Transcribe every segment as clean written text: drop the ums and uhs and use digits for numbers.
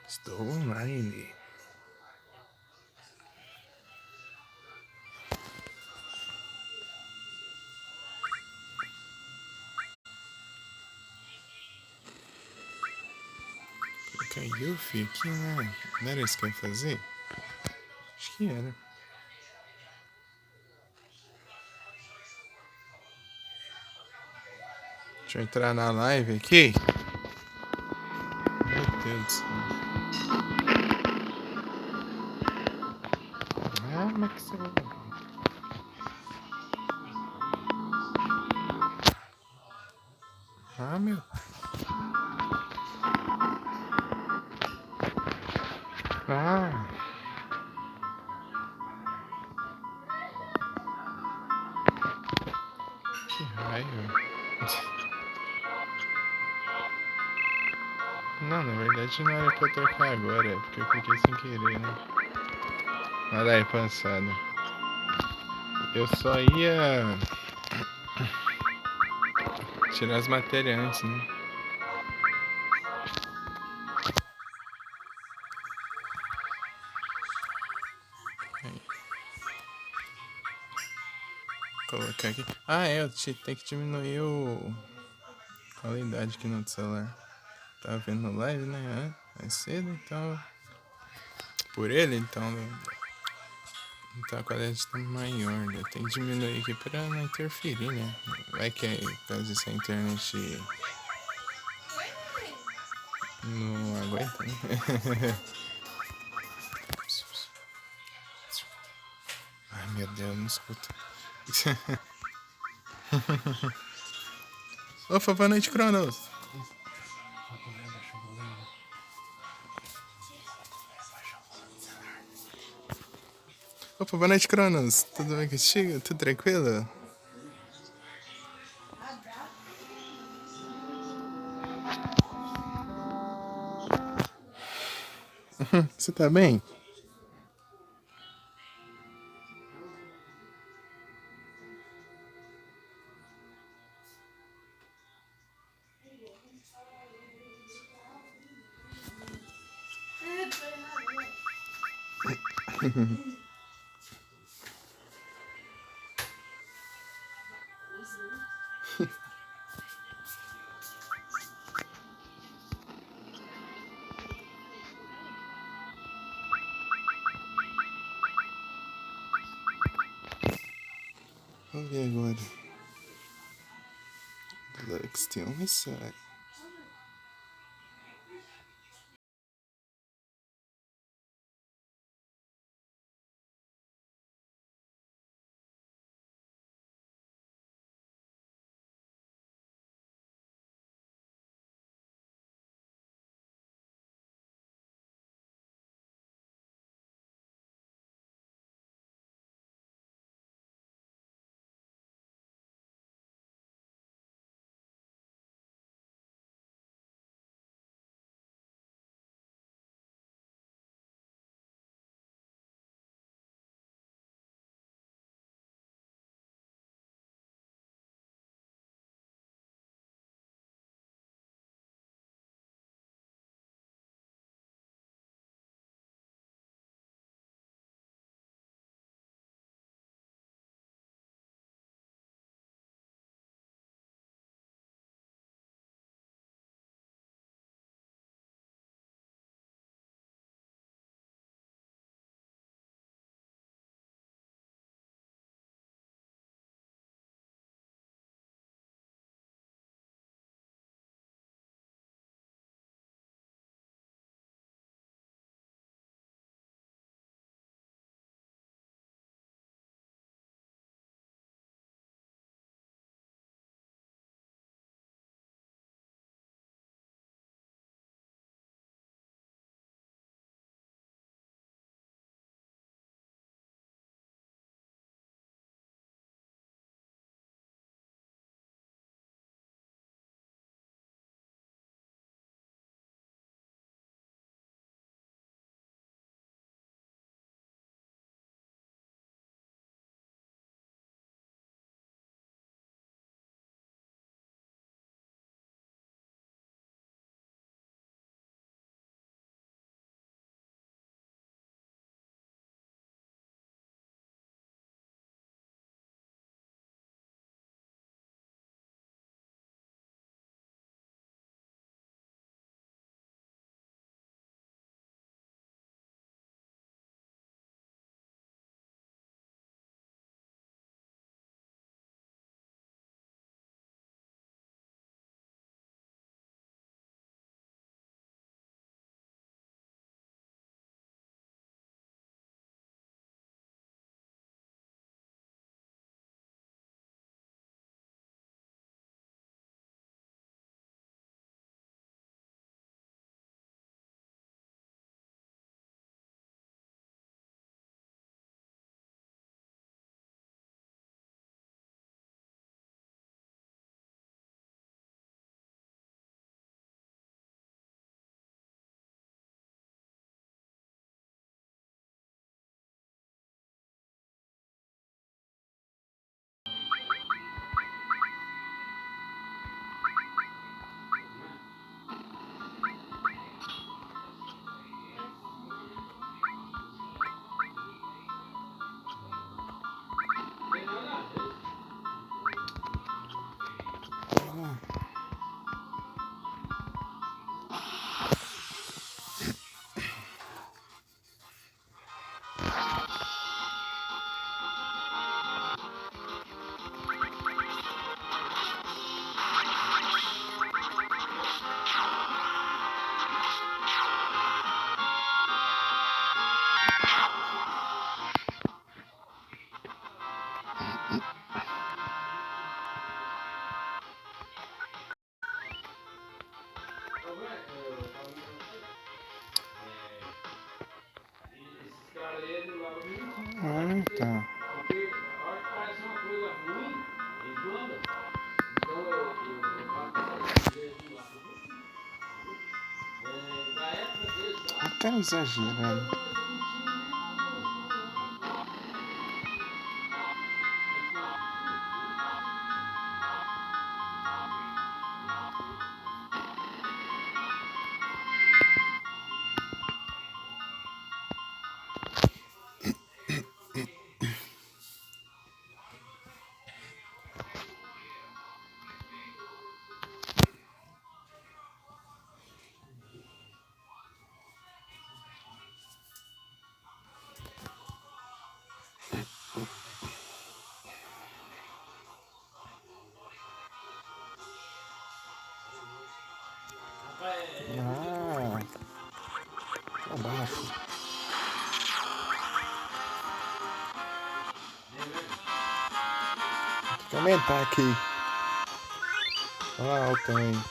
Estou online. Caiu, filho, aqui, né? Não era isso que eu ia fazer? Acho que era. Deixa eu entrar na live aqui. Meu Deus do céu. Ah, mas que você vai... Ah, meu... Ah... Que raiva. Não, na verdade não era pra eu trocar agora, é porque eu cliquei sem querer, né? Olha aí, passada. Eu só ia tirar as matérias antes, né? Aí. Colocar aqui. Ah, é, eu tenho que diminuir a qualidade aqui no celular. Tava vendo live, né? Mais cedo, então. Por ele, então. Então a qualidade tá maior, né? Tem que diminuir aqui pra não interferir, né? Vai que aí, caso disso a internet não aguenta, né? Ai, meu Deus, não escuta. Opa, boa noite, Cronos. Opa, boa noite, Cronos. Tudo bem contigo? Tudo tranquilo? Você tá bem? Vamos ver agora. Lux tem uma mensagem. Ah, tá. O cara exagerando. Ah, abaixo. Tem que aumentar aqui. Olha alto também.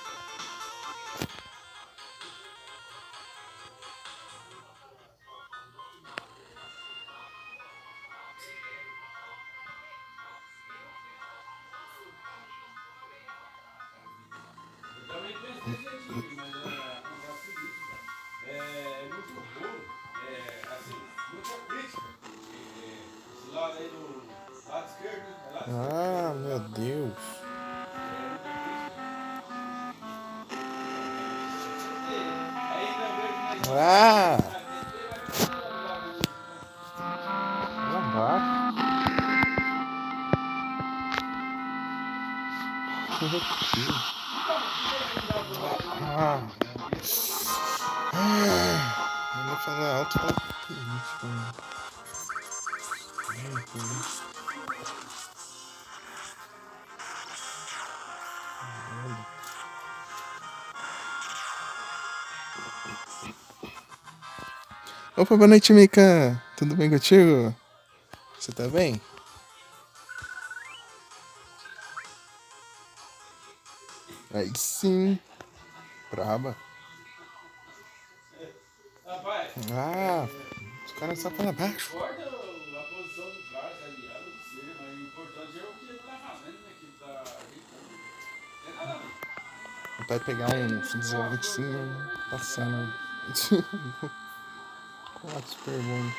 Ah, meu Deus. Ah! Abaixo. Ah! Eu vou falar alto pra política. Opa, boa noite, Mika. Tudo bem contigo? Você tá bem? Aí sim. Braba. Ah, os caras só falam baixo. Vai pegar um desolantezinho passando. Quatro super bom.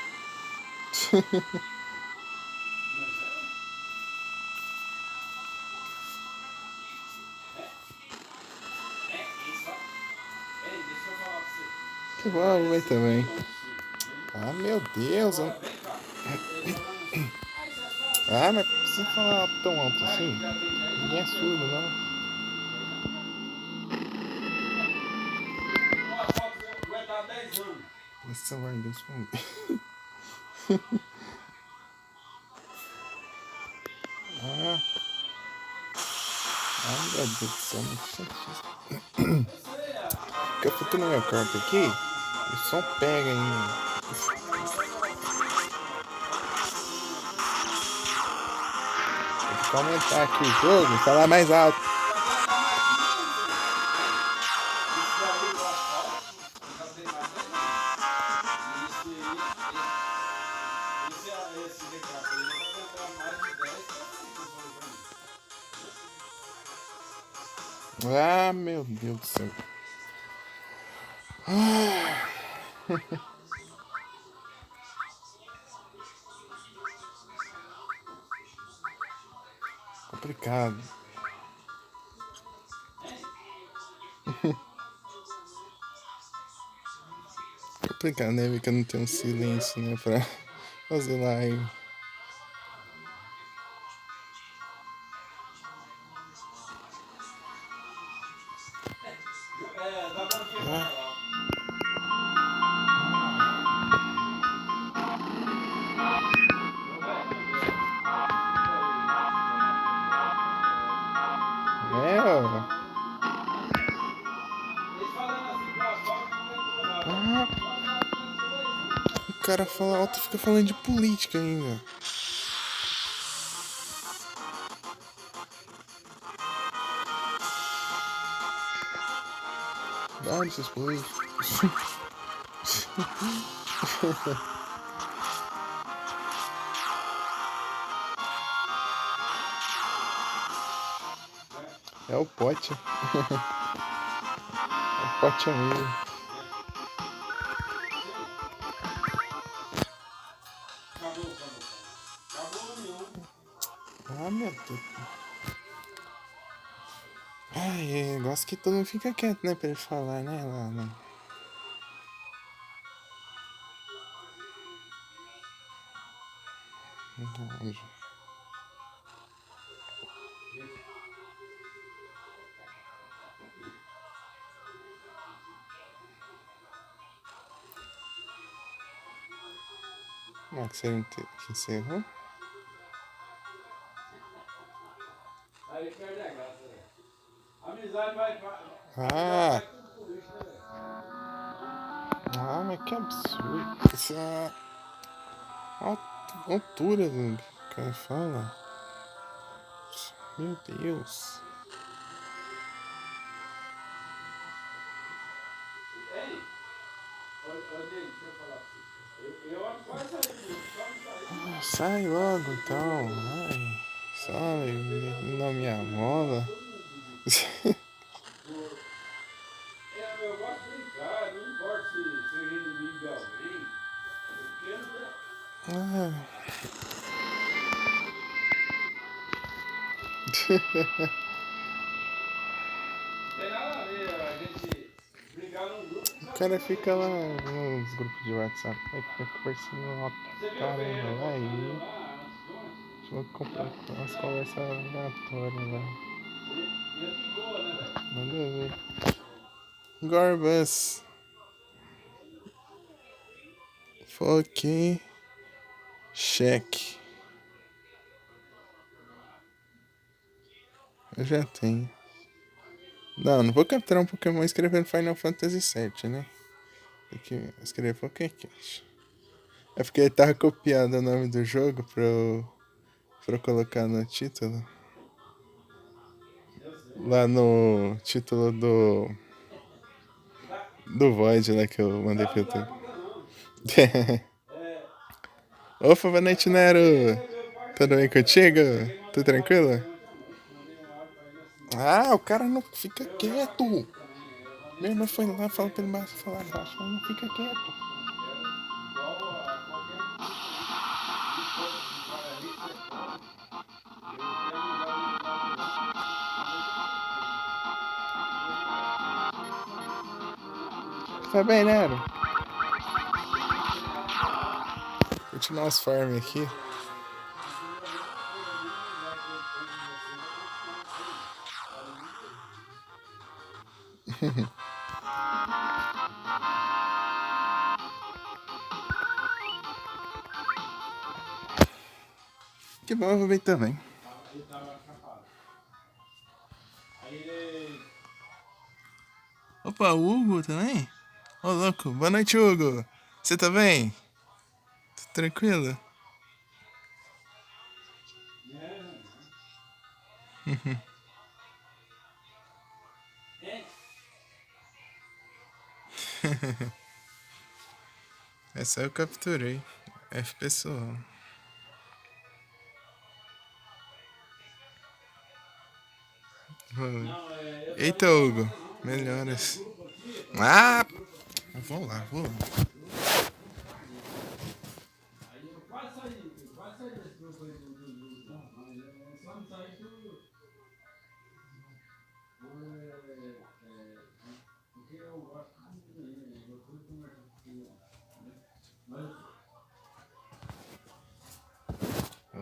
Que bom, vai também. Ah, meu Deus. Ah, mas precisa falar tão alto assim? Ninguém é surdo, não. Esse celular em Deus comigo. Ah, meu Deus do céu, muito chatice. Fica futando meu quarto aqui, o som pega ainda. Tem que aumentar aqui o jogo e falar mais alto. Ah, meu Deus do céu. Complicado. Complicado, né? Ver que eu não tenho silêncio, né? Pra fazer live. É, ó. Ah, o cara fala alto e fica falando de política ainda. Dá essas políticos. É o pote. É o pote amigo. Ah, meu Deus. Ai, eu gosto que todo mundo fica quieto, né? Pra ele falar, né? Lá, né? Ah, que você que encerrou? Ah! Ah, mas que absurdo. Essa altura do que o cara fala. Meu Deus. Ah, sai logo então. Ai, sai, não me amola. Ah. O cara fica lá nos grupos de WhatsApp, aí fica conversando lá, caramba, lá aí. Vou comprar umas conversas aleatórias lá. Manda ver. Gorbas. Foque. Cheque. Eu já tenho. Não vou capturar um Pokémon escrevendo Final Fantasy VII, né? Tem que escrever Pokécash. É porque ele tava copiando o nome do jogo pra eu colocar no título. Lá no título do Void lá que eu mandei pro YouTube. Opa, boa noite, Nero! Tudo bem contigo? Tudo tranquilo? Ah, o cara não fica quieto! Meu irmão foi lá, falou pra ele falar baixo, mas não fica quieto. Tá bem, Nero? Continuar as farms aqui. Que bom, eu vou bem também. Opa, o Hugo também? Ô, louco. Boa noite, Hugo. Você tá bem? Tudo tranquilo? Essa eu capturei. F pessoal. Eita, Hugo. Melhoras. Ah! Vou lá. Vamos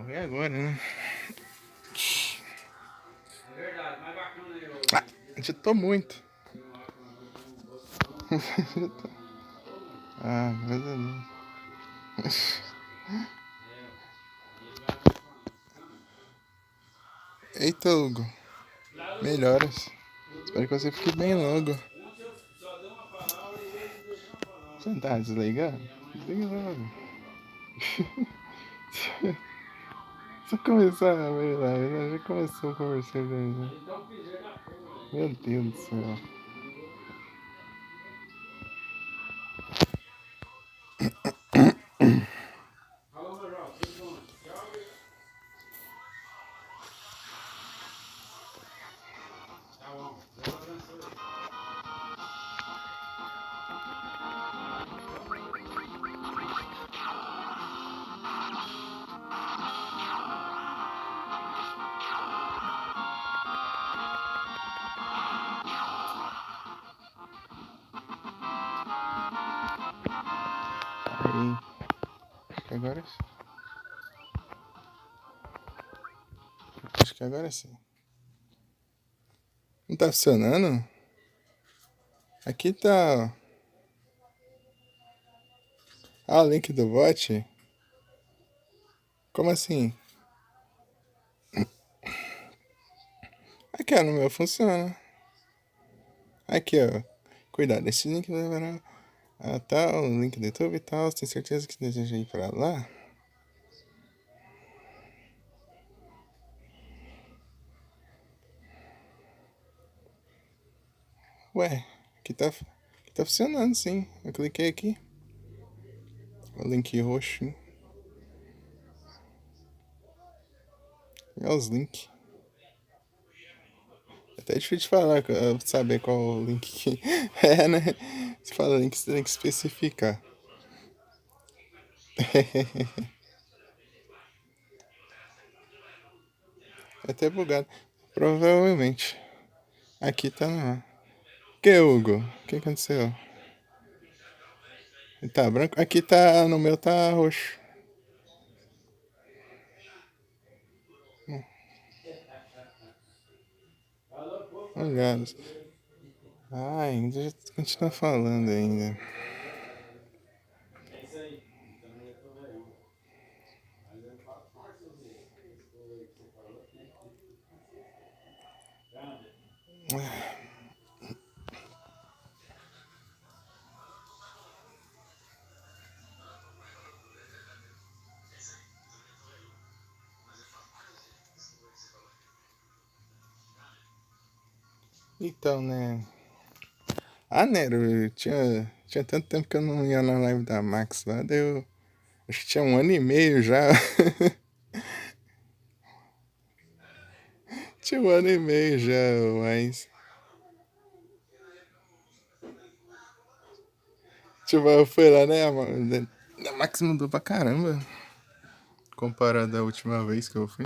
ver agora, né? Ah, adiantou muito. Ah, graças a Deus. Eita, Hugo. Melhoras. Espero que você fique bem logo. Você não tá desligando? Desliga logo. Só começar a ver lá, já começou a conversar aí, né? Meu Deus do céu. Aí, agora sim. Acho que agora sim. Não tá funcionando? Aqui tá. Ah, o link do bot? Como assim? Aqui, ó, no meu funciona. Aqui, ó. Cuidado, esse link levará a tal, link do YouTube e tal. Tem certeza que deseja ir pra lá? Ué, aqui tá funcionando sim. Eu cliquei aqui. O link roxo. Olha os links. É até difícil de falar, saber qual o link que é, né? Se fala link, você tem que especificar. É até bugado. Provavelmente. Aqui tá não. Que, Hugo? O que aconteceu? Tá branco? Aqui tá. No meu tá roxo. Olhados. Ai, ainda continua falando ainda. Então, né? Ah, Nero, tinha tanto tempo que eu não ia na live da Max lá, deu. Acho que tinha 1 ano e meio já. Tinha 1 ano e meio já, mas. Tipo, foi lá, né? A Max mudou pra caramba. Comparado à última vez que eu fui.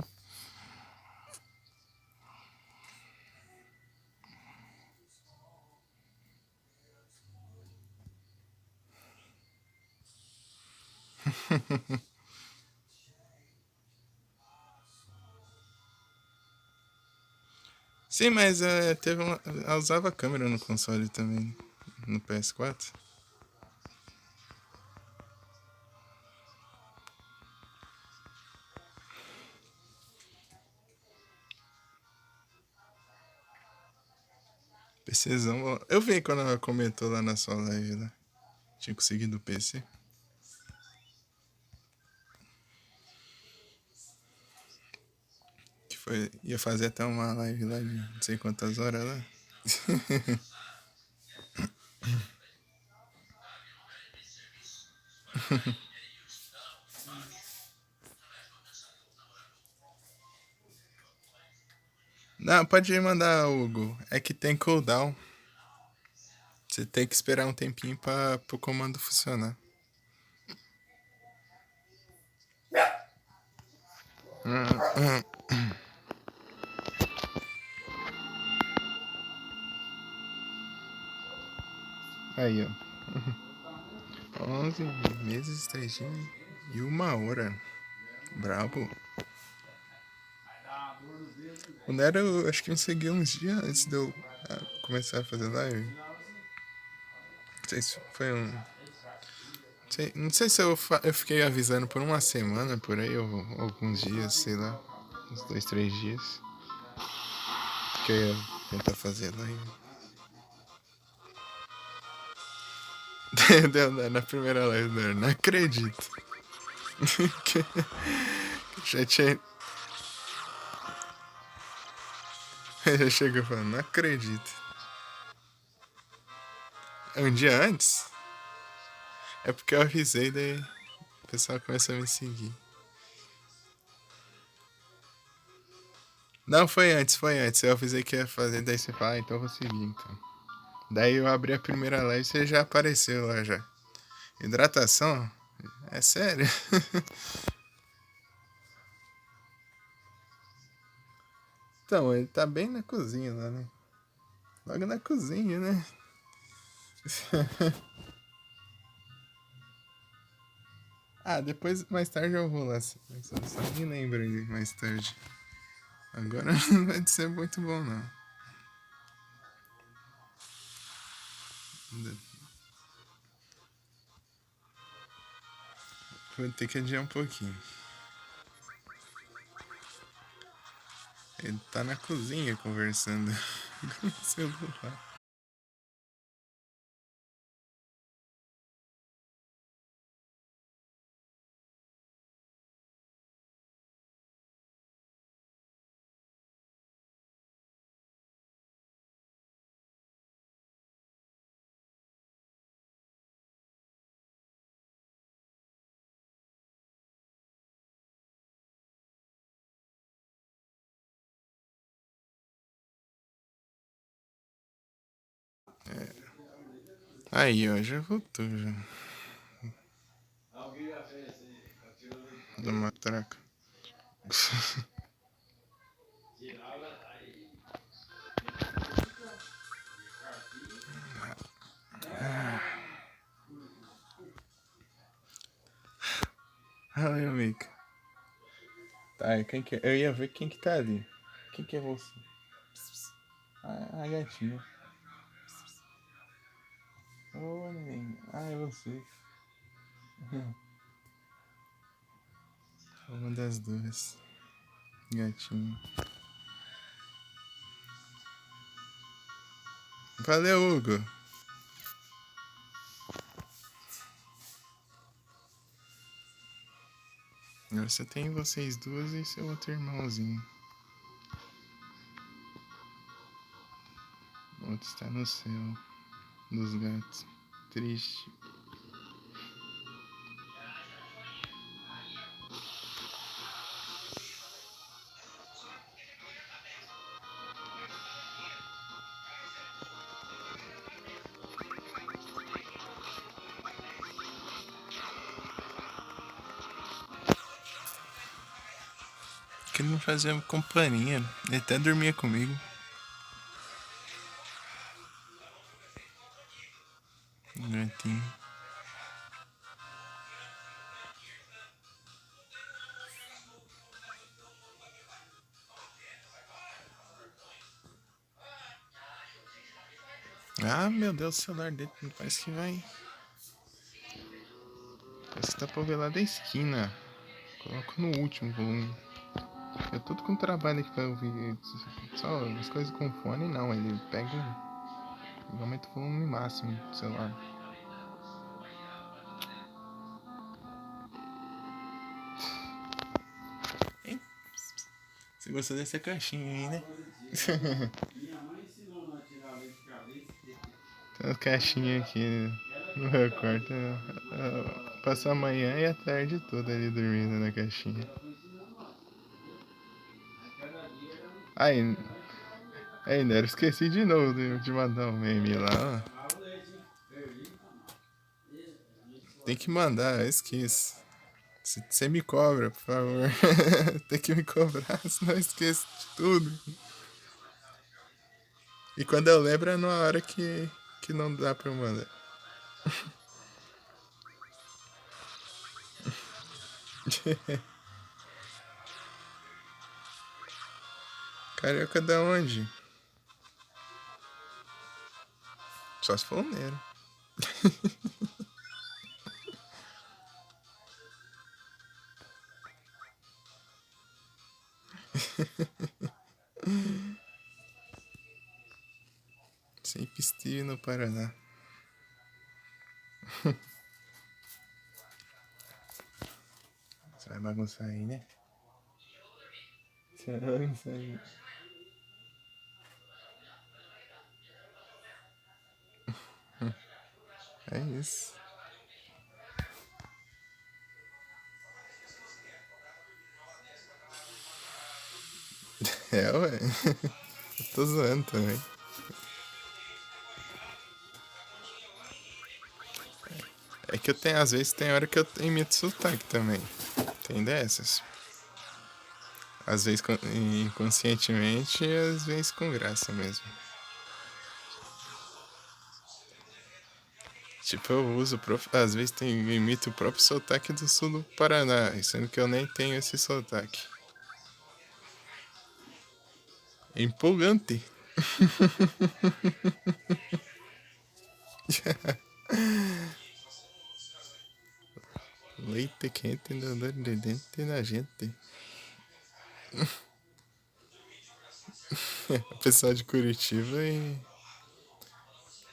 Sim, mas teve uma. Ela usava câmera no console também. No PS4. PCzão. Eu vi quando ela comentou lá na sua live, né? Tinha conseguido o PC. Que foi. Ia fazer até uma live lá de não sei quantas horas lá. Não, pode me mandar, Hugo. É que tem cooldown. Você tem que esperar um tempinho para o comando funcionar. Aí, ó. 11 meses, 3 dias e 1 hora. Brabo. O Nero, acho que me seguiu uns dias antes de eu começar a fazer live. sei se foi um. Não sei se eu fiquei avisando por uma semana por aí, ou alguns dias, sei lá. Uns 2, 3 dias. Que eu ia tentar fazer live. Na primeira live dela, não acredito. Já tinha. Já chegou falando, não acredito. É um dia antes? É porque eu avisei, daí o pessoal começou a me seguir. Não, foi antes, foi antes. Eu avisei que ia fazer, daí você fala, então eu vou seguir, então. Daí eu abri a primeira live e você já apareceu lá já. Hidratação? É sério? Então, ele tá bem na cozinha lá, né? Logo na cozinha, né? Ah, depois, mais tarde eu vou lá. Só me lembra aí mais tarde. Agora não vai ser muito bom, não. Vou ter que adiar um pouquinho. Ele tá na cozinha conversando com o celular. Aí, ó, já voltou já. Da matraca. Ai, amigo. Tá, quem que é? Eu ia ver quem que tá ali. Quem que é você? A gatinha. Ô, neném. Ah, é você. Uma das duas. Gatinho. Valeu, Hugo. Agora só tem vocês duas e seu outro irmãozinho. O outro está no céu dos gatos. Triste. Que ele não fazia companhia. Ele até dormia comigo. Gatinho. Ah, meu Deus, o celular dele parece que vai. Parece que tá pra ver lá da esquina. Coloca no último volume. Eu tô com trabalho aqui pra ouvir só as coisas com fone, não. Ele pega. Ele aumenta o volume máximo do celular. Hein? Você gostou dessa caixinha aí, né? Tem uma caixinha aqui no meu quarto. Passo a manhã e a tarde toda ali dormindo na caixinha. Aí, Nero, esqueci de novo de mandar um meme lá, ó. Tem que mandar, eu esqueço. Você me cobra, por favor. Tem que me cobrar, senão eu esqueço de tudo. E quando eu lembro é numa hora que não dá pra eu mandar. Carioca da onde? Só se for o Nero. Sempre estive no Paraná. Você vai bagunçar aí, né? Você vai bagunçar aí. É isso. É, ué. Eu tô zoando também. É que eu tenho, às vezes, tem hora que eu imito sotaque também. Tem dessas. Às vezes inconscientemente e às vezes com graça mesmo. Tipo, eu uso, às vezes eu imito o próprio sotaque do sul do Paraná, sendo que eu nem tenho esse sotaque. É empolgante. Leite quente no dor de dente na gente. O pessoal de Curitiba e.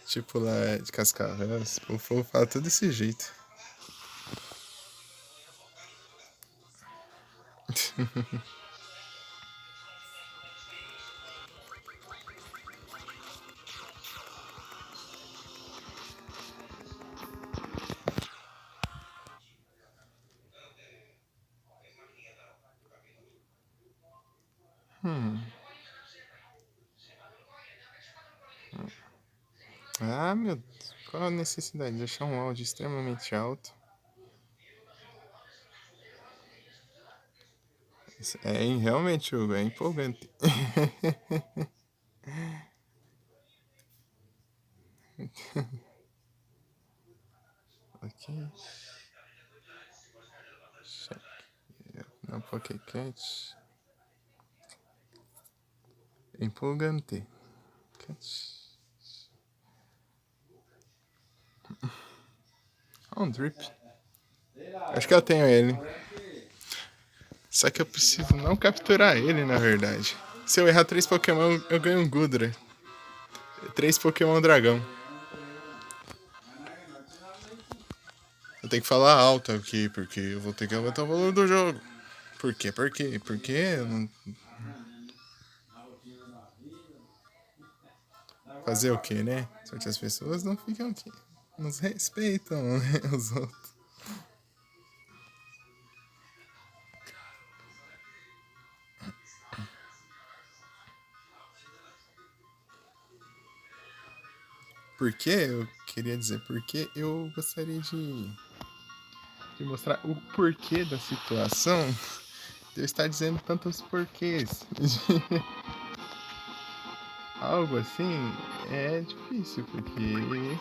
Tipo lá de Cascavel, o povo fala tudo desse jeito. Ah, meu Deus. Qual a necessidade de deixar um áudio extremamente alto? É realmente, Hugo, é empolgante. Ok. Check. Não, Pocket Cat. Empolgante. Cat. Um drip. Acho que eu tenho ele. Só que eu preciso não capturar ele, na verdade. Se eu errar 3 Pokémon, eu ganho um Gudra. 3 Pokémon dragão. Eu tenho que falar alto aqui, porque eu vou ter que aumentar o valor do jogo. Por quê? Por quê? Porque eu não... Fazer o quê, né? Certas pessoas não ficam aqui. Nos respeitam, né? Os outros. Por quê? Eu queria dizer porque eu gostaria de mostrar o porquê da situação de eu estar dizendo tantos porquês. Algo assim é difícil, porque.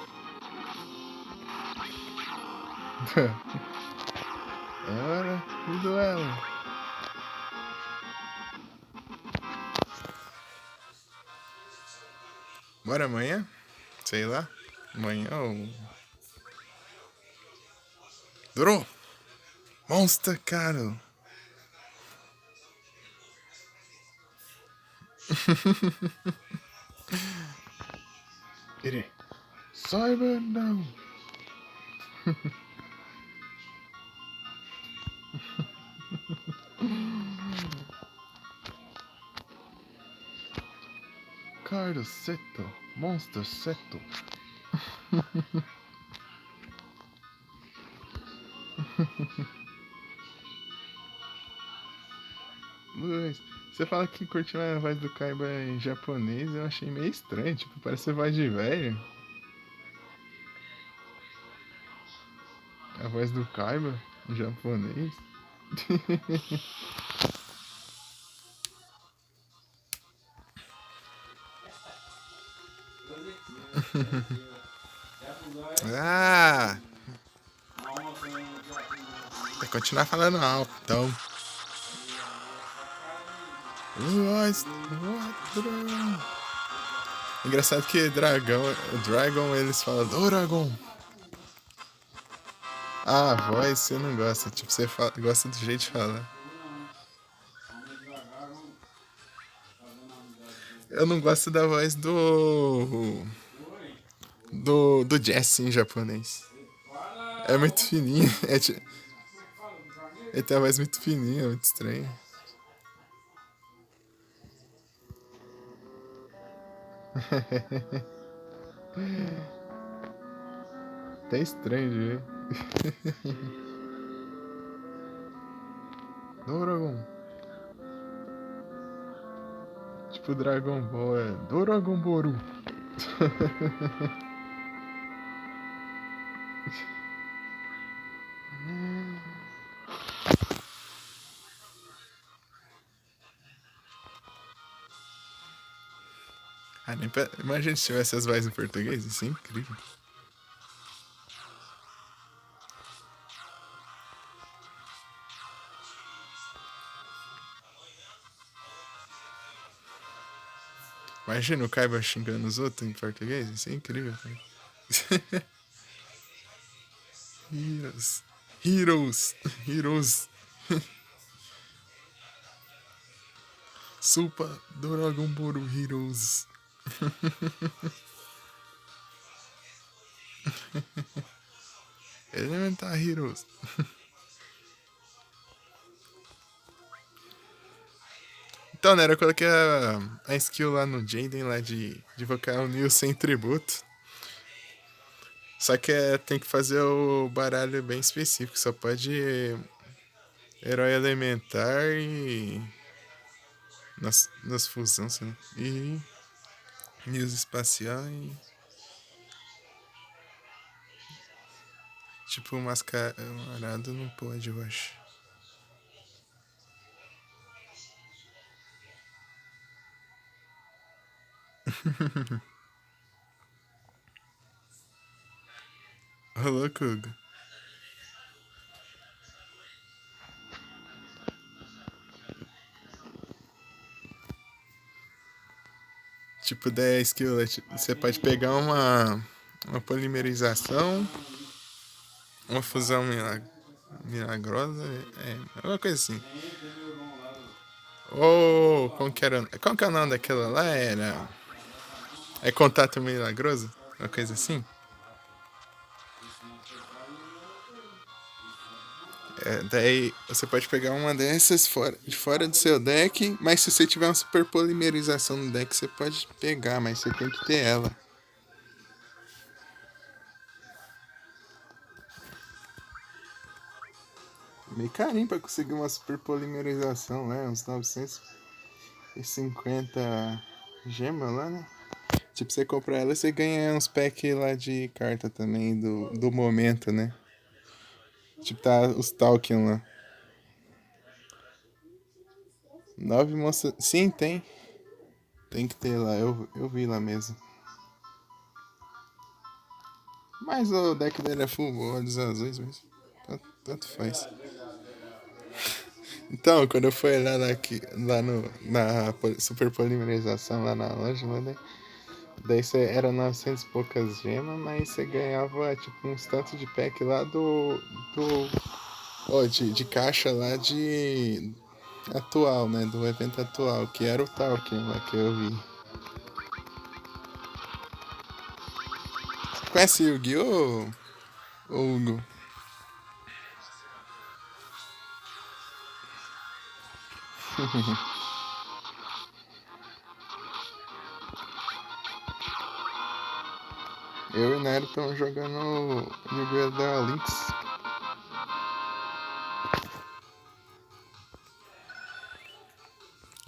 É hora do duelo. Bora amanhã? Sei lá. Amanhã ou. Durou! Monster, cara! Ele. Saiba não! Carlos Seto. Monster Seto. Luiz, você fala que curtiu a voz do Kaiba em japonês, eu achei meio estranho, tipo, parece voz de velho. A voz do Kaiba em japonês. Ah! Tem que continuar falando alto, então. Engraçado que Dragon eles falam Dragon. Ah, a voz você não gosta. Tipo, você gosta do jeito de falar. Eu não gosto da voz do Jesse em japonês. É muito fininho. Ele tem a voz muito fininha, muito estranha. Até estranho de ver. Doragon. Tipo Dragon Ball é Doragon Boru. Ah, imagina se tivesse as vozes em português, isso é incrível. Imagina o Kaiba xingando os outros em português, isso é incrível, cara. Heroes. Heroes. Heroes. Super Dragon Ball Heroes. Elementar Heroes. Então, né, eu coloquei a skill lá no Jaden, lá de invocar o Neo sem tributo. Só que tem que fazer o baralho bem específico. Só pode herói elementar e nas fusões, né? E News espacial e tipo mascarado não pode, eu acho. Ô louco, Hugo. Tipo 10 quilos. Você pode pegar uma polimerização, uma fusão milagrosa, uma coisa assim. Ou como que era? Qual que é o nome daquela lá? Era. É contato milagroso? Uma coisa assim? É, daí você pode pegar uma dessas de fora do seu deck, mas se você tiver uma super polimerização no deck, você pode pegar, mas você tem que ter ela. Meio carinho pra conseguir uma super polimerização, né? Uns 950 gemas lá, né? Tipo, você compra ela e você ganha uns packs lá de carta também do momento, né? Tipo, tá os Tolkien lá. 9 monstros. Sim, tem. Tem que ter lá, eu vi lá mesmo. Mas o deck dele é full olhos azuis mesmo. Tanto faz. Então, quando eu fui lá na super polimerização lá na loja, né? Daí você era 900 e poucas gemas, mas você ganhava tipo uns tantos de pack lá de caixa lá de atual, né? Do evento atual, que era o Tolkien lá que eu vi. Conhece o Yu-Gi-Oh, Hugo? Eu e o Nero estamos jogando Yu-Gi-Oh da Lynx.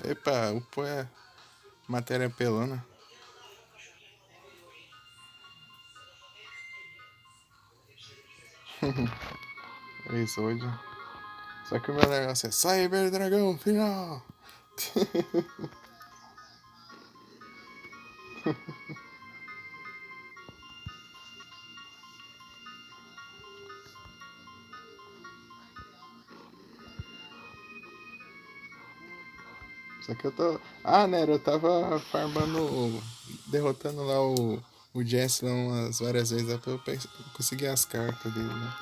Epa, o pô é matéria pelona. Exódio. Só que o meu negócio é Cyber Dragão Final. Só que eu tô. Ah, Nero, eu tava farmando. Derrotando lá o Jess lá umas várias vezes lá pra eu conseguir as cartas dele, né?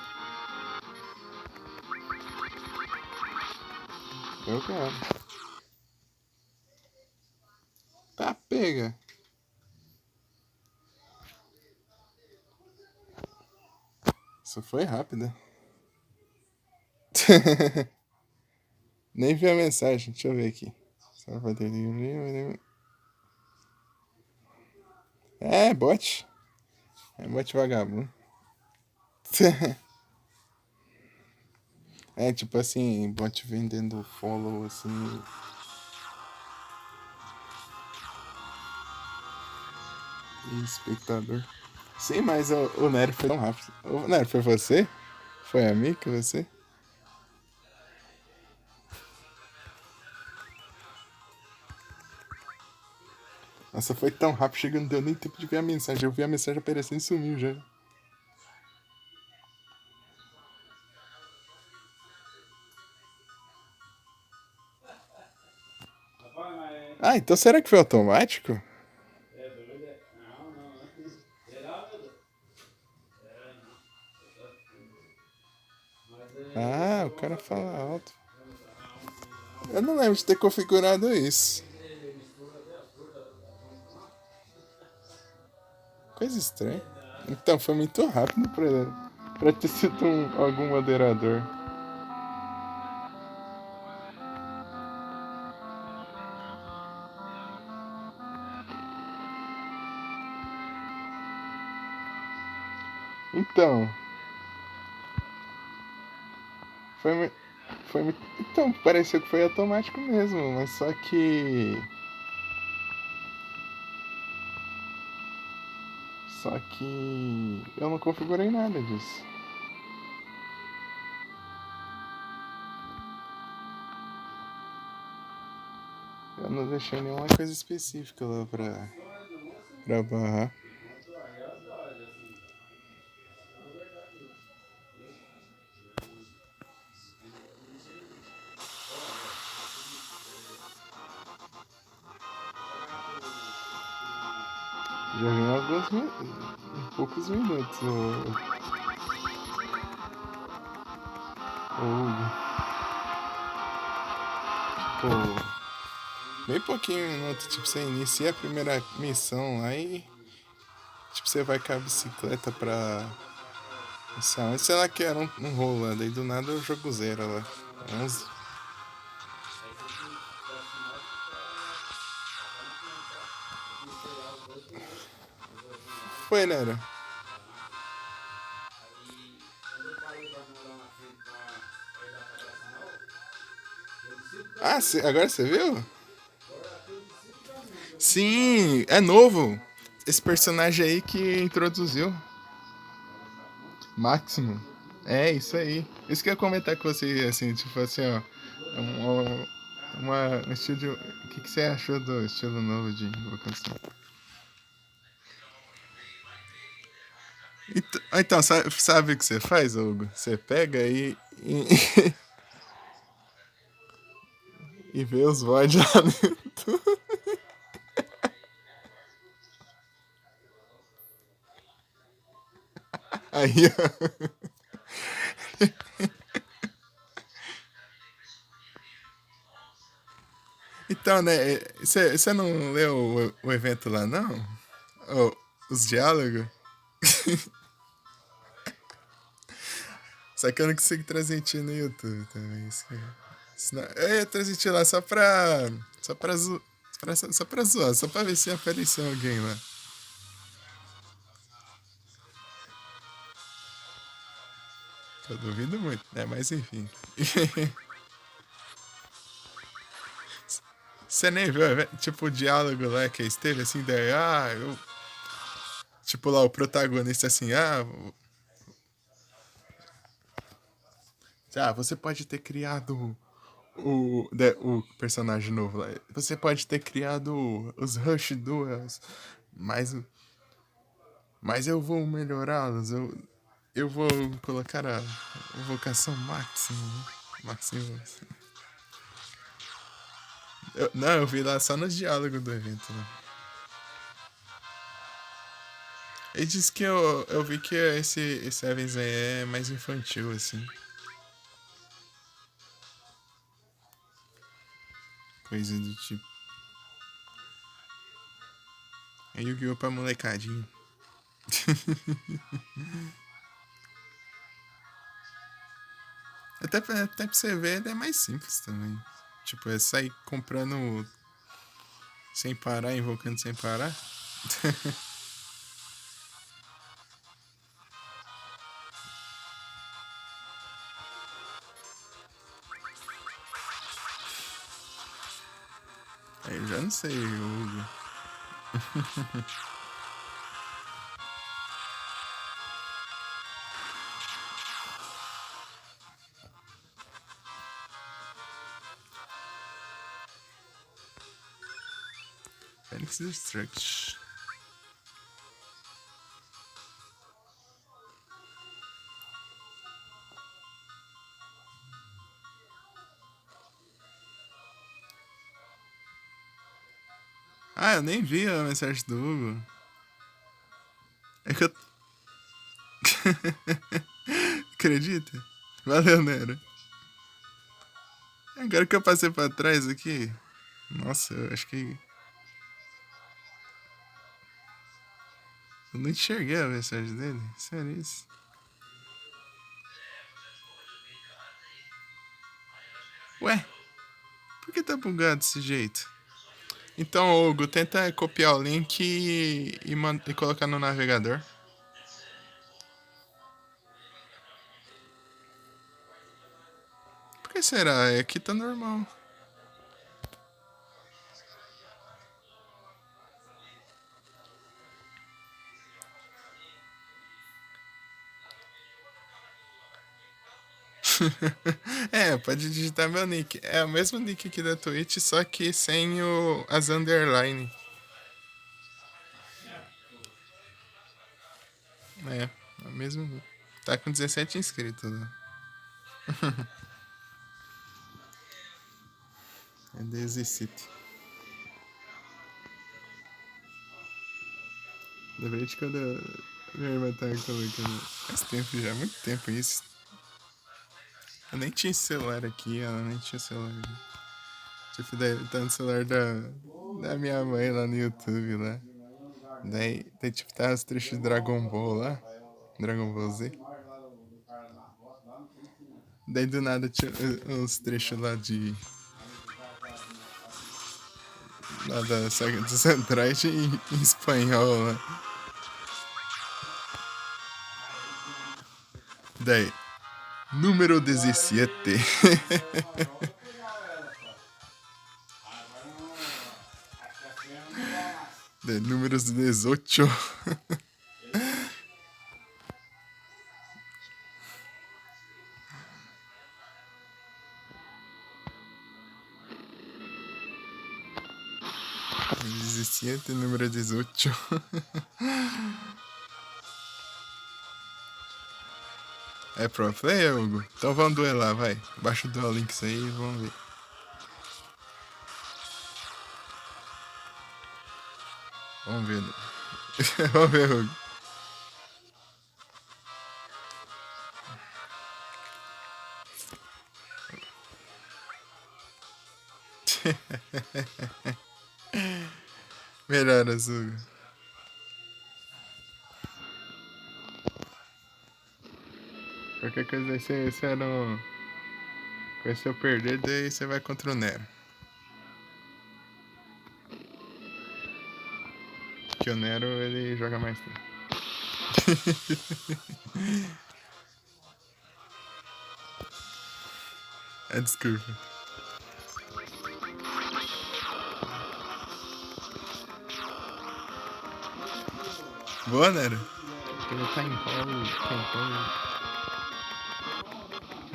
Eu quero. Tá, pega. Isso foi rápido. Nem vi a mensagem. Deixa eu ver aqui. Só vai ter... É, bot. É bot vagabundo. É tipo assim, bot vendendo follow assim. E espectador. Sim, mas o Nero foi tão rápido. O Nero, foi você? Foi a mim que você? Nossa, foi tão rápido, chegando, não deu nem tempo de ver a mensagem. Eu vi a mensagem aparecendo e sumiu já. Ah, então será que foi automático? Ah, o cara fala alto. Eu não lembro de ter configurado isso. Coisa estranha. Então, foi muito rápido pra ter sido algum moderador. Então, foi, então, pareceu que foi automático mesmo, mas só que. Só que. Eu não configurei nada disso. Eu não deixei nenhuma coisa específica lá pra barrar. Já vem poucos minutos o Hugo. Tipo, bem pouquinho minuto. Tipo, você inicia a primeira missão lá e. Tipo, você vai com a bicicleta pra. Sei lá que era um rolo lá, daí do nada o jogo zero lá. 11. Foi, né? Era? Ah, agora você viu? Sim, é novo. Esse personagem aí que introduziu. Máximo. É, isso aí. Isso que eu ia comentar com você, assim, tipo assim, ó. Um estilo de. O que você achou do estilo novo de invocação? Então, sabe o que você faz, Hugo? Você pega e vê os VOD lá dentro. Aí, ó. Então, né? Você não leu o evento lá, não? Os diálogos? Só que eu não consigo transmitir no YouTube também. Senão, eu ia transmitir lá só pra. Só pra, só pra zoar, só pra ver se apareceu alguém lá. Eu duvido muito, né? Mas enfim. Você nem viu, tipo, o diálogo lá que esteve assim, daí, eu. Tipo lá, o protagonista assim, você pode ter criado o personagem novo lá. Você pode ter criado os Rush Duels, mas, mas eu vou melhorá-los. Eu vou colocar a vocação máxima. Máximo. Não, eu vi lá só nos diálogos do evento. Né? Ele disse que eu vi que esse Evans aí é mais infantil, assim. coisa do tipo. É Yu-Gi-Oh! Pra molecadinho. Até pra você ver, ele é mais simples também. Tipo, é sair comprando sem parar, invocando sem parar. Aí eu já não sei, Hugo. Phoenix Destruct. Ah, eu nem vi a mensagem do Hugo. É que eu. Acredita? Valeu, Nero. Agora que eu passei pra trás aqui. Nossa, eu acho que. Eu não enxerguei a mensagem dele. Sério isso? Ué, por que tá bugado desse jeito? Então, Hugo, tenta copiar o link e colocar no navegador. Por que será? Aqui tá normal. É, pode digitar meu nick. É o mesmo nick aqui da Twitch, só que sem as underline. É, é o mesmo. Tá com 17 inscritos lá. É Daisy City. Lembrei de quando minha irmã tava colocando. Faz tempo já, muito tempo isso. Eu nem tinha celular aqui, ela nem tinha celular. Tipo, daí tá no celular da minha mãe lá no YouTube lá. Daí tipo, tá os trechos de Dragon Ball lá. Dragon Ball Z. Daí do nada tinha uns trechos lá de. Lá da saga dos Android em espanhol lá. Daí. Número 17. De números 18. Desistente, número 18. É pro player, Hugo? Então vamos duelar, vai. Baixa o Duel Links aí e vamos ver. Vamos ver. Vamos ver, Hugo. Melhoras, Hugo. Qualquer coisa vai ser, você não. Se eu perder, daí você vai contra o Nero. Que o Nero ele joga mais tempo. É, desculpa. Boa, Nero. Ele tá em rolo, tentando.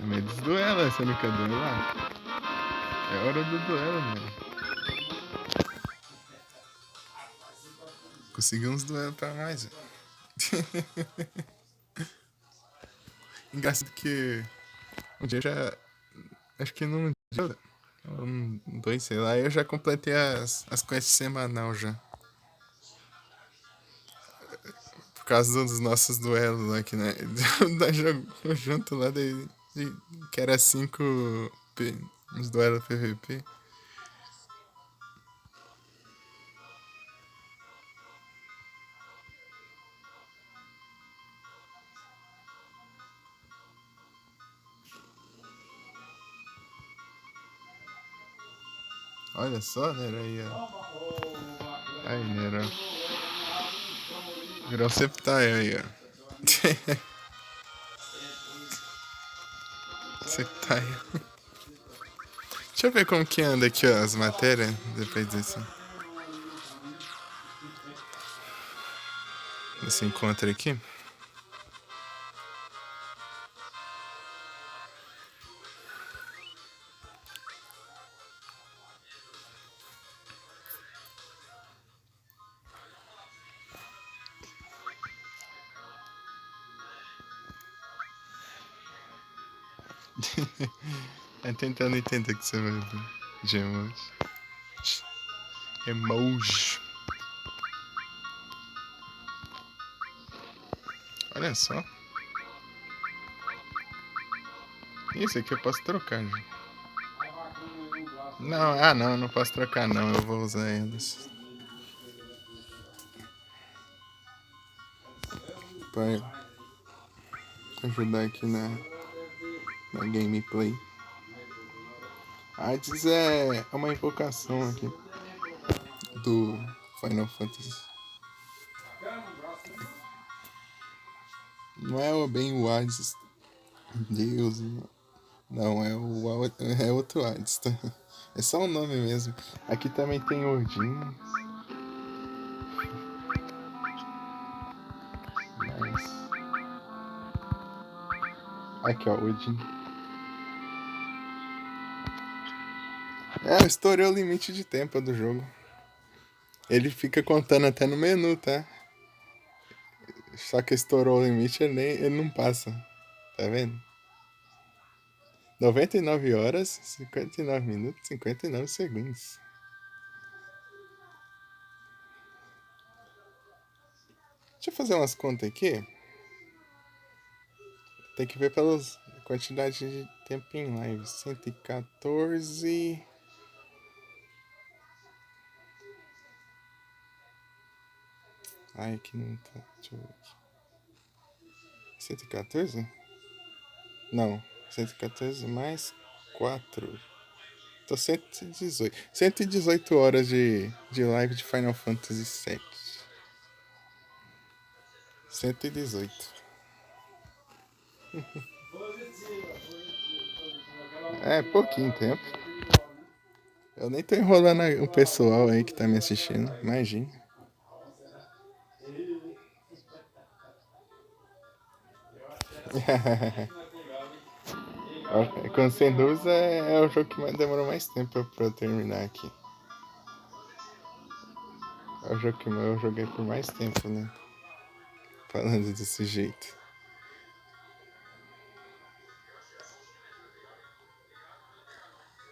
Mas desduela, você não quer duelar? É hora do duelo, mano. Conseguimos duelo pra mais. Engraçado que um dia eu já. Acho que num dia. Dois, sei lá, eu já completei as quests semanal já. Por causa dos nossos duelos lá aqui, né? Da jogo junto lá, que era 5 uns duelos PVP. Olha só, Nero aí, ó. Aí, Nero. Virou septaia aí, ó. Septaia. Deixa eu ver como que anda aqui, ó, as matérias depois desse encontro aqui. É tentando entender o que você vai ver de emoji. Emoji. Olha só. Isso aqui eu posso trocar, já. Não, não posso trocar não, eu vou usar eles. Pra ajudar aqui na gameplay. Hades é uma invocação aqui do Final Fantasy. Não é bem o Hades Deus, não, é outro Hades, tá? É só o nome mesmo. Aqui também tem Odin. Mas... aqui, ó, Odin. Eu estourei o limite de tempo do jogo. Ele fica contando até no menu, tá? Só que estourou o limite, ele não passa. Tá vendo? 99 horas, 59 minutos, 59 segundos. Deixa eu fazer umas contas aqui. Tem que ver pela quantidade de tempo em live. 114. Ai, aqui não tá. Deixa eu ver aqui. 114? Não. 114 mais 4. Tô 118. 118 horas de live de Final Fantasy VII. 118. É, pouquinho tempo. Eu nem tô enrolando o pessoal aí que tá me assistindo. Imagina. Quando sem dúvida é o jogo que demorou mais tempo pra eu terminar aqui. É o jogo que eu joguei por mais tempo, né? Falando desse jeito.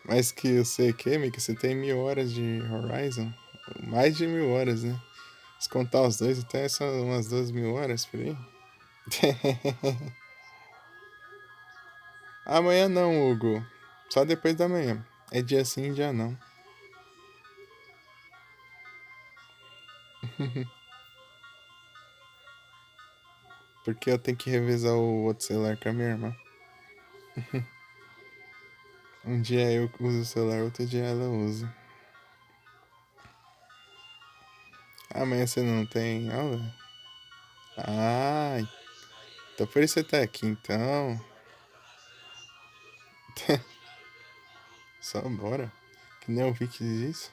Mas que eu sei que, Mika, você tem 1000 horas de Horizon. Mais de 1000 horas, né? Se contar os dois, até são umas 12.000 horas por aí. Amanhã não, Hugo. Só depois da manhã. É dia sim, dia não. Porque eu tenho que revisar o outro celular com a minha irmã. Um dia eu uso o celular, outro dia ela usa. Amanhã você não tem aula? Ah, então por isso você tá aqui, então. Só bora. Que nem eu vi que diz isso.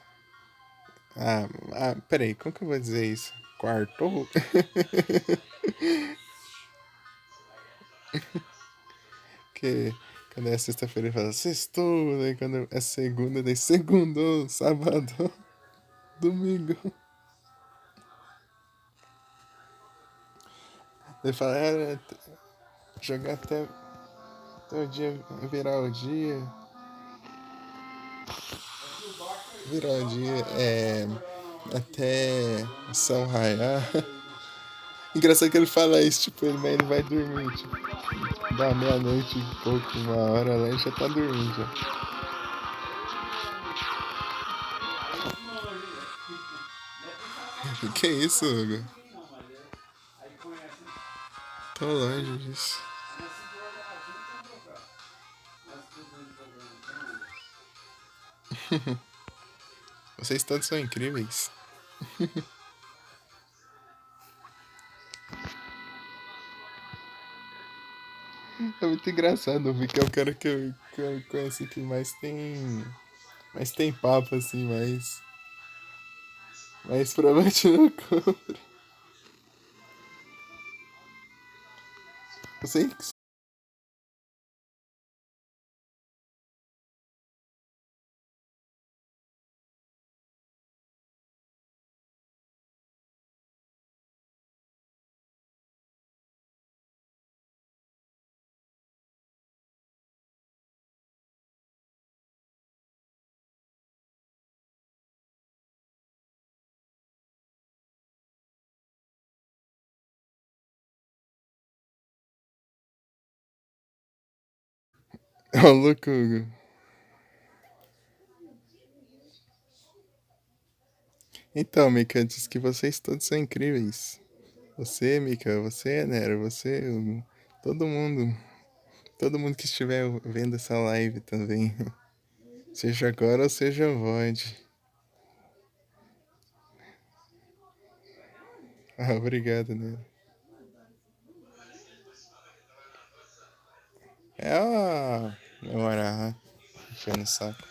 Peraí, como que eu vou dizer isso? Quartou? Que quando é sexta-feira ele fala sextou, daí quando é segunda, daí segundo, sábado, domingo. Ele fala, jogar até o dia, virar o dia. Virar o dia, até o sol raiar. Engraçado que ele fala isso, tipo, ele vai dormir, tipo, da meia-noite e pouco, 1 hora lá, ele já tá dormindo já. Que isso, Hugo? Tô longe disso. Vocês todos são incríveis. É muito engraçado, porque é o cara que eu conheço que mais tem papo, assim, mais promete não compra. Você, ô louco, Hugo. Então, Mika, diz que vocês todos são incríveis. Você, Mika, você, Nero, você, Hugo. Todo mundo. Todo mundo que estiver vendo essa live também. Seja agora ou seja void. Ah, obrigado, Nero. É a memória, enchendo o saco.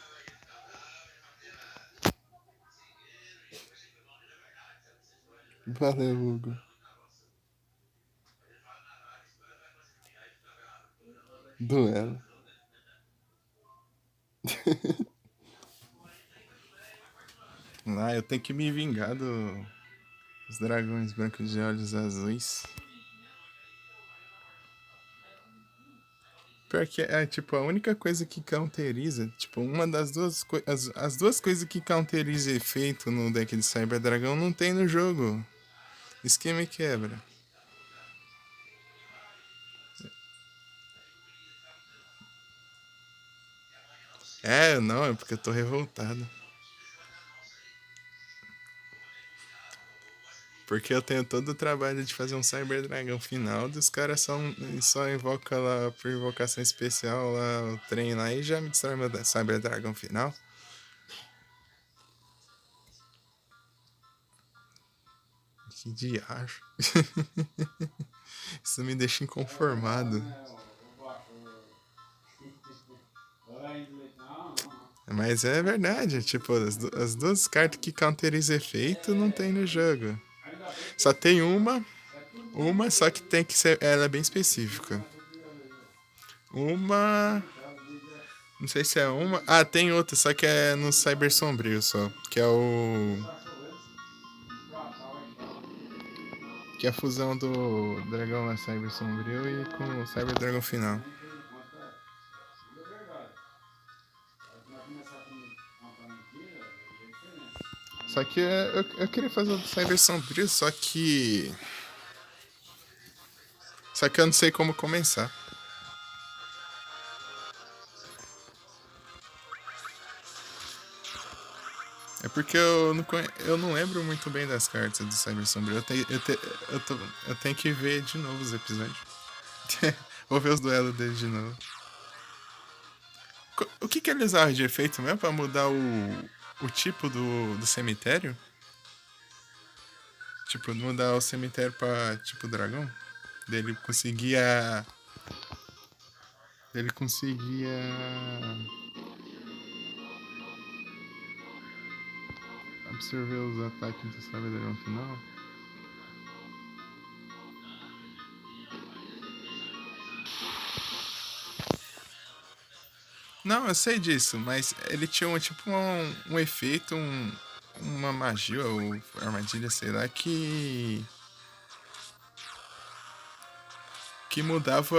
Valeu, Hugo. Duelo. Ah, eu tenho que me vingar dos dragões brancos de olhos azuis. Pior que é, tipo, a única coisa que counteriza, tipo, uma das duas coisas. As duas coisas que counteriza efeito no deck de Cyber Dragão não tem no jogo. Isso que me quebra. É, não, é porque eu tô revoltado. Porque eu tenho todo o trabalho de fazer um Cyber Dragão final, e os caras só invocam lá por invocação especial lá, o trem lá e já me destrói meu Cyber Dragão final. Que diacho. Isso me deixa inconformado. Mas é verdade, tipo, as duas cartas que counteriza efeito não tem no jogo. Só tem uma só que tem que ser, ela é bem específica. Uma, não sei se é uma, ah, tem outra, só que é no Cyber Sombrio só, que é a fusão do Dragão na Cyber Sombrio e com o Cyber Dragão final. Só que eu queria fazer o do Cyber Sombrio, só que eu não sei como começar. É porque eu não lembro muito bem das cartas do Cyber Sombrio. Eu tenho que ver de novo os episódios. Vou ver os duelos dele de novo. O que ele usava de efeito mesmo pra mudar o tipo do cemitério? Tipo, mudar o cemitério pra tipo dragão? Dele conseguia. Ele conseguia absorver os ataques do Cyber Dragão final. Não, eu sei disso, mas ele tinha tipo um efeito, uma magia ou armadilha, sei lá, que mudava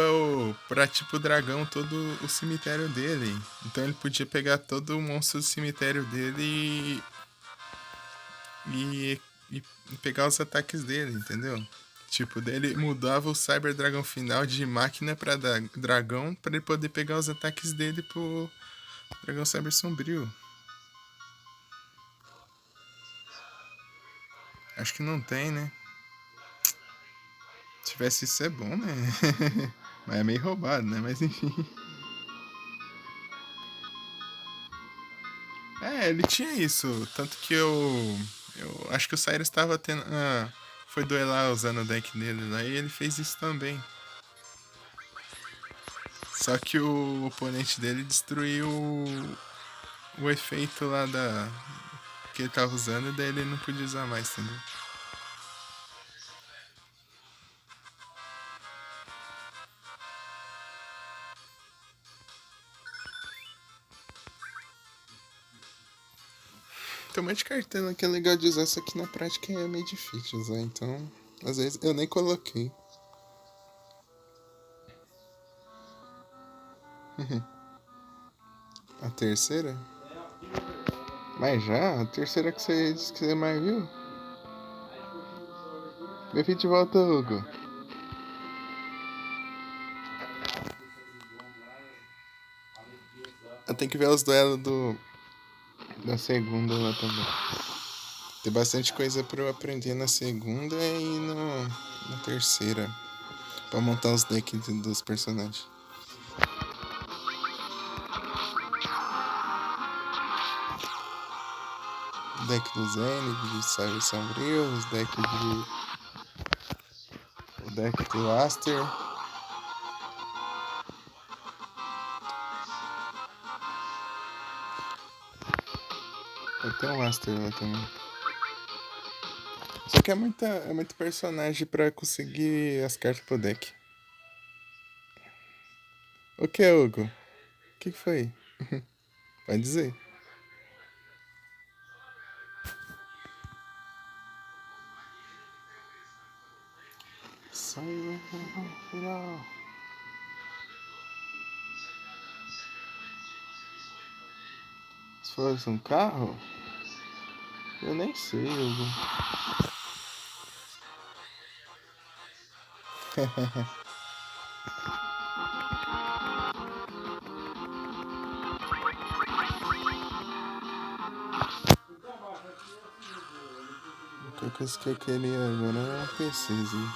pra tipo dragão todo o cemitério dele. Então ele podia pegar todo o monstro do cemitério dele e pegar os ataques dele, entendeu? Tipo, dele mudava o Cyber Dragão final de máquina pra dragão pra ele poder pegar os ataques dele pro Dragão Cyber Sombrio. Acho que não tem, né? Se tivesse isso é bom, né? Mas é meio roubado, né? Mas enfim. Ele tinha isso. Tanto que eu acho que o Cyrus tava tendo. Foi duelar usando o deck dele lá e ele fez isso também. Só que o oponente dele destruiu o efeito lá da. Que ele tava usando e daí ele não podia usar mais, entendeu? Tem um monte de cartela que é legal de usar, só que na prática é meio difícil de usar, então. Às vezes eu nem coloquei. A terceira? Mas já? A terceira que você disse que você mais viu? Bem-vindo de volta, Hugo. Eu tenho que ver os duelos da segunda lá também. Tem bastante coisa pra eu aprender na segunda e na terceira. Pra montar os decks dos personagens. Deck do Zenith, de Cyber Sombrio, os deck de. O deck do Aster. Eu tenho um Aster lá também. Só que é muito personagem pra conseguir as cartas pro deck. O que, Hugo? O que foi? Pode dizer. Cyber final. Se fosse um carro? Eu nem sei, Hugo. A única coisa que eu queria agora é um PCzinho.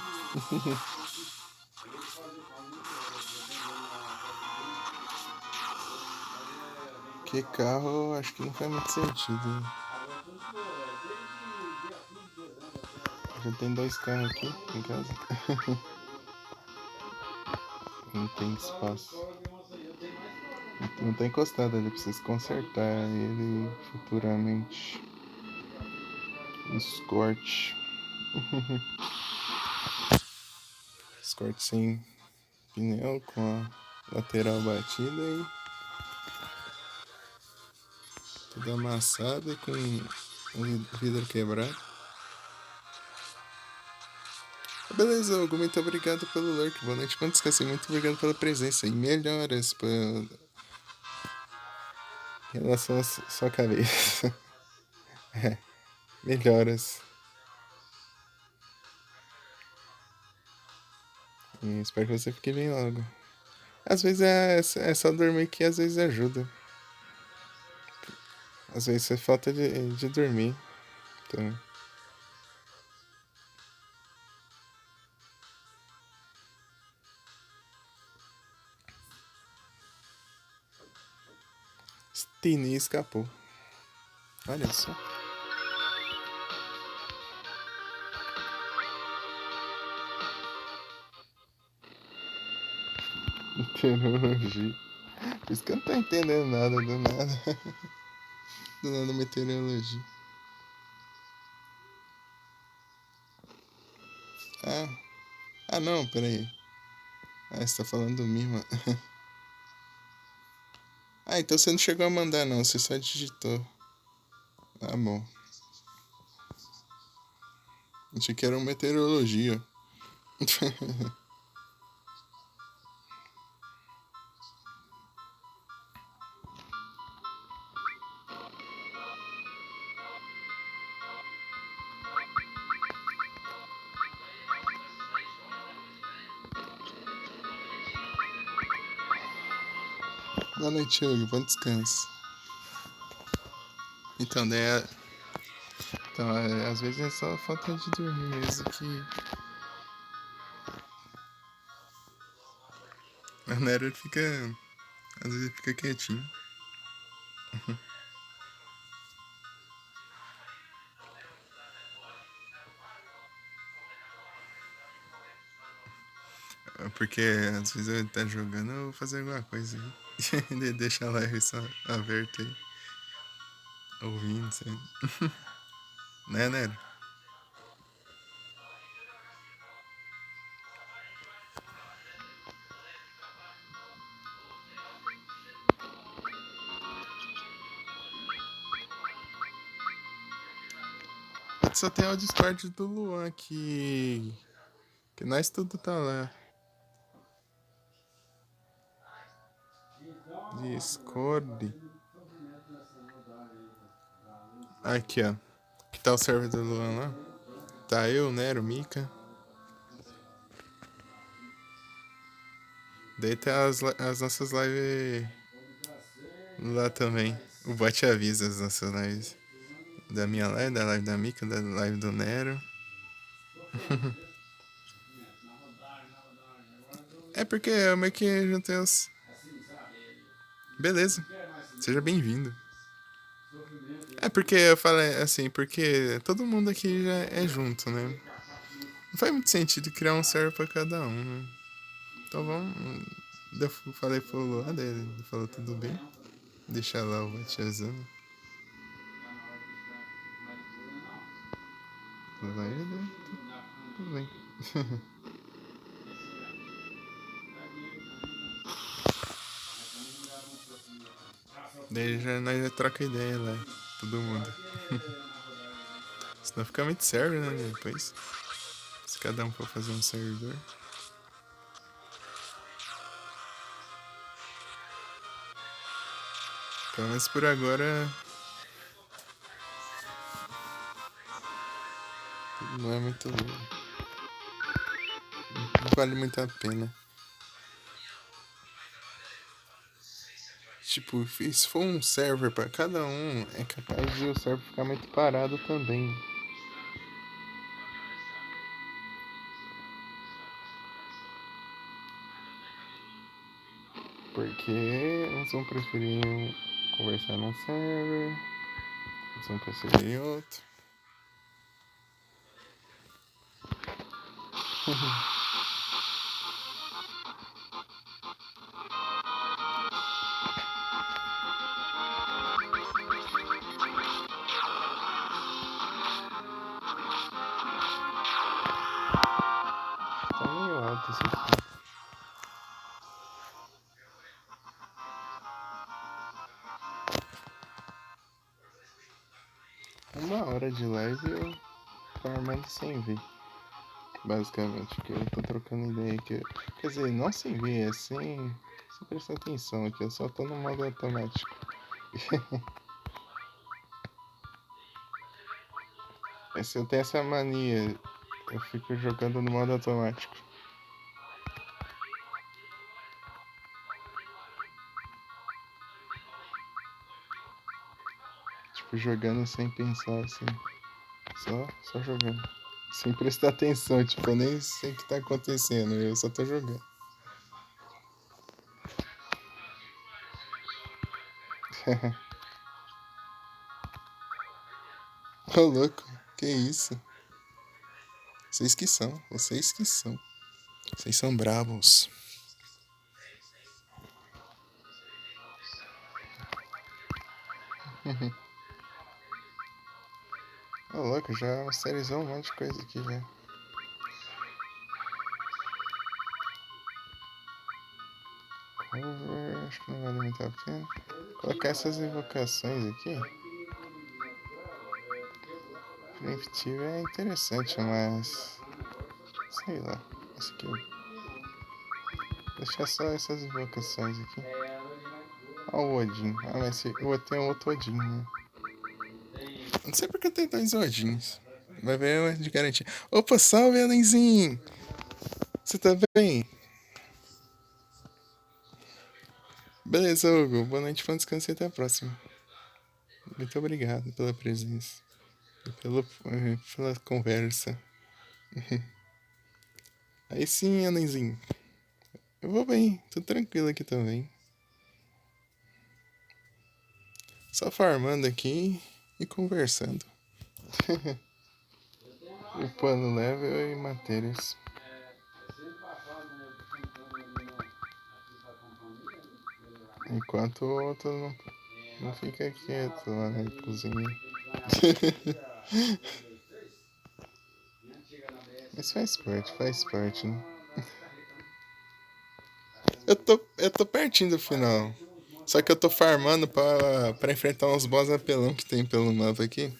Que carro, acho que não faz muito sentido. Já tem 2 carros aqui em casa. Não tem espaço. Não tá encostado ali, preciso consertar ele futuramente. Escort. Escort sem pneu, com a lateral batida e tudo amassado com o vidro quebrado. Beleza, Hugo, muito obrigado pelo lurk. Boa noite, quando esqueci, muito obrigado pela presença. E melhoras em relação à sua cabeça. É, melhoras. E espero que você fique bem logo. Às vezes é só dormir que às vezes ajuda. Às vezes é falta de dormir. Então, Tini escapou. Olha só. Meteorologia. Por isso que eu não tô entendendo nada do nada. Do nada meteorologia. Ah. Ah não, peraí. Ah, você tá falando do Mima. Ah, então você não chegou a mandar não, você só digitou. Ah, bom. Achei que era uma meteorologia. Boa noite, Hugo. Bom descanso. Então, às vezes é só falta de dormir mesmo que. A Nera fica. Às vezes fica quietinho. Porque às vezes eu tá jogando, eu vou fazer alguma coisa aí. Deixa a live só aberta aí. Ouvindo, sei. Né, Nero? Só tem o Discord do Luan que nós tudo tá lá. Discord. Aqui, ó. Que tá o server do Luan lá. Tá eu, Nero, Mika. Daí tem as nossas lives lá também. O bot avisa as nossas lives. Da minha live, da live da Mika, da live do Nero. É porque eu meio que juntei os. Beleza. Seja bem-vindo. É porque eu falei assim, porque todo mundo aqui já é junto, né? Não faz muito sentido criar um server pra cada um, né? Então vamos. Eu falei pro Luan dele, ele falou tudo bem. Deixa lá o batiazão. Vai ele, tudo bem. Daí nós já troca ideia lá, todo mundo. Senão fica muito server, né? Depois. Se cada um for fazer um servidor. Pelo menos por agora. Não é muito. Não vale muito a pena. Tipo, se for um server pra cada um, é capaz de o server ficar muito parado também. Porque uns vão preferir conversar num server, outros vão preferir em outro. Tá meio alto esse aqui. Uma hora de live eu tô armando sem ver. Basicamente, que eu tô trocando ideia aqui. Quer dizer, não sem ver, é sem prestar atenção aqui. Eu só tô no modo automático. Se eu tenho essa mania, eu fico jogando no modo automático. Tipo, jogando sem pensar, assim. Só jogando. Sem prestar atenção, tipo, eu nem sei o que tá acontecendo, eu só tô jogando. Ô louco, que isso? Vocês que são, vocês que são. Vocês são bravos. Ô louco, já masterizou um monte de coisa aqui já. Cover, acho que não vale muito a pena. Colocar essas invocações aqui. Preemptive é interessante, mas. Sei lá. Isso aqui. Deixar só essas invocações aqui. Olha o Odin. Ah, mas eu tenho outro Odin, né? Não sei porque eu tenho dois Odins. Vai ver de garantia. Opa, salve, Alenzinho! Você tá bem? Beleza, Hugo. Boa noite, bom descanso e até a próxima. Muito obrigado pela presença. E pela conversa. Aí sim, Alenzinho. Eu vou bem, tô tranquilo aqui também. Só farmando aqui e conversando. Upando level e matérias. Enquanto o outro não fica quieto lá na cozinha. Mas faz parte, né? Eu tô pertinho do final. Só que eu tô farmando pra enfrentar uns boss apelão que tem pelo mapa aqui.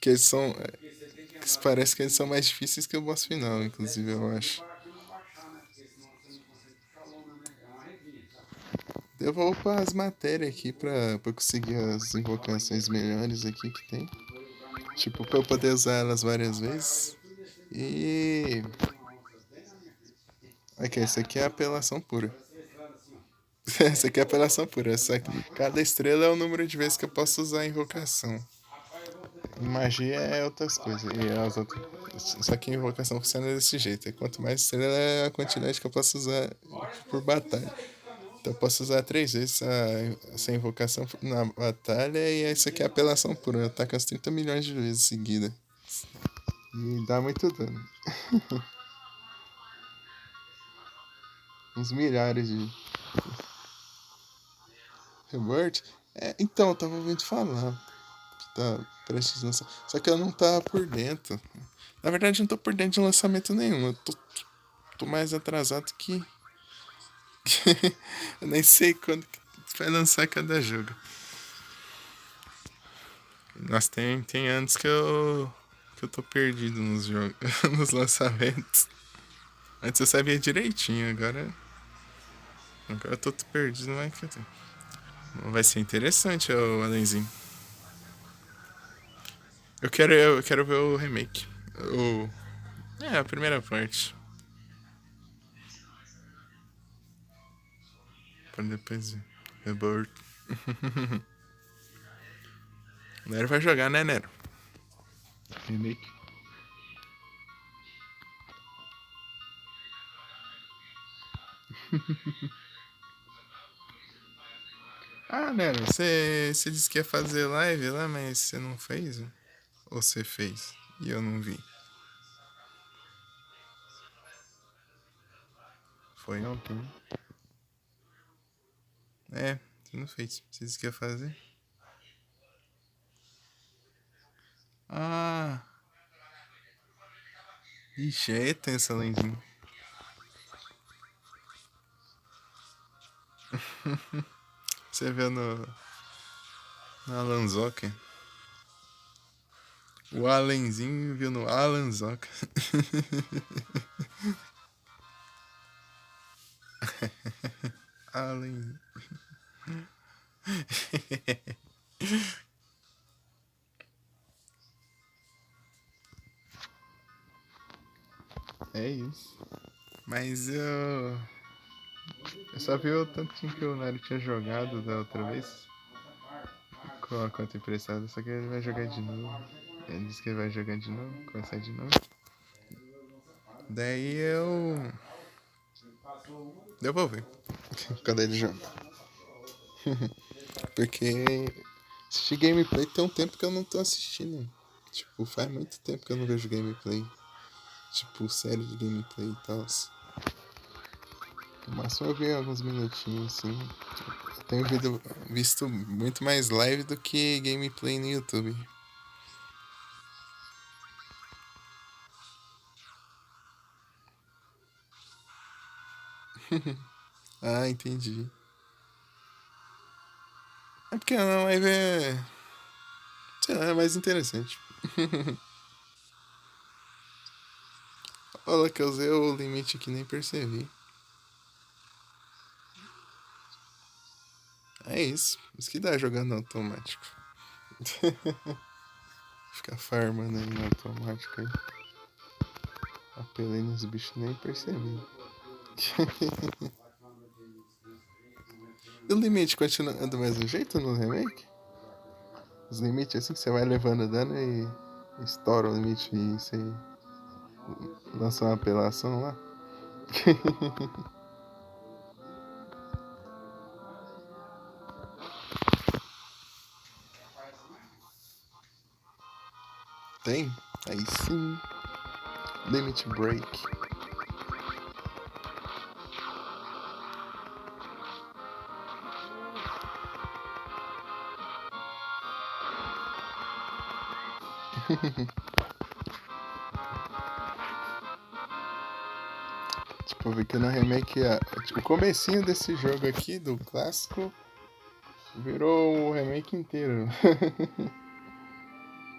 Que eles são. Que parece que eles são mais difíceis que o boss final, inclusive, eu acho. Eu vou upar as matérias aqui pra conseguir as invocações melhores aqui que tem. Tipo, pra eu poder usar elas várias vezes. E. Aqui, esse aqui é apelação pura. Essa aqui é apelação pura. Cada estrela é o número de vezes que eu posso usar a invocação. Magia é outras coisas. E as outras... Só que a invocação funciona desse jeito. E quanto mais estrela é a quantidade que eu posso usar por batalha. Então eu posso usar 3 vezes essa invocação na batalha. E isso aqui é apelação pura. Eu ataco as 30 milhões de vezes seguida. E dá muito dano. Uns milhares de. Rebirth? Então, eu tava ouvindo falar. Tá prestes a lançar. Só que eu não tá por dentro. Na verdade, eu não tô por dentro de lançamento nenhum. Eu tô mais atrasado que. Eu nem sei quando que vai lançar cada jogo. Nossa, tem anos que eu tô perdido nos jogos, nos lançamentos. Antes eu sabia direitinho, agora eu tô perdido, mas vai ser interessante o Alenzinho. Eu quero ver o remake. O, a primeira parte. Pra depois ver. Rebirth. Nero vai jogar, né, Nero? Remake. Ah, Nero, você disse que ia fazer live lá, mas você não fez? Ou você fez? E eu não vi. Foi ontem, né? Você não fez. Você disse que ia fazer? Ah, ixi, é tenso, Lenzinho. Você viu no Alanzoca? O Alenzinho viu no Alanzoca. Allen. É isso. Mas eu só vi o tantinho que o Nero tinha jogado da outra vez. Com a conta emprestada, só que ele vai jogar de novo. Ele disse que ele vai jogar de novo, começar de novo. Daí eu vou ver quando ele joga. Porque assistir gameplay tem um tempo que eu não tô assistindo. Tipo, faz muito tempo que eu não vejo gameplay. Tipo, série de gameplay e tal. Mas só eu vi alguns minutinhos assim. Tenho visto muito mais live do que gameplay no YouTube. Ah, entendi. É porque a live é. Sei lá, é mais interessante. Olha que eu usei o limite aqui nem percebi. É isso. Isso que dá jogando automático. Ficar farmando aí no automático aí. Apelei nos bichos nem percebi. E o limite continua do mesmo jeito no remake? Os limites assim que você vai levando dano e estoura o limite e você lança uma apelação lá? Tem? Aí sim. Limit Break. Tipo, eu vi que no remake, o comecinho desse jogo aqui, do clássico, virou o remake inteiro.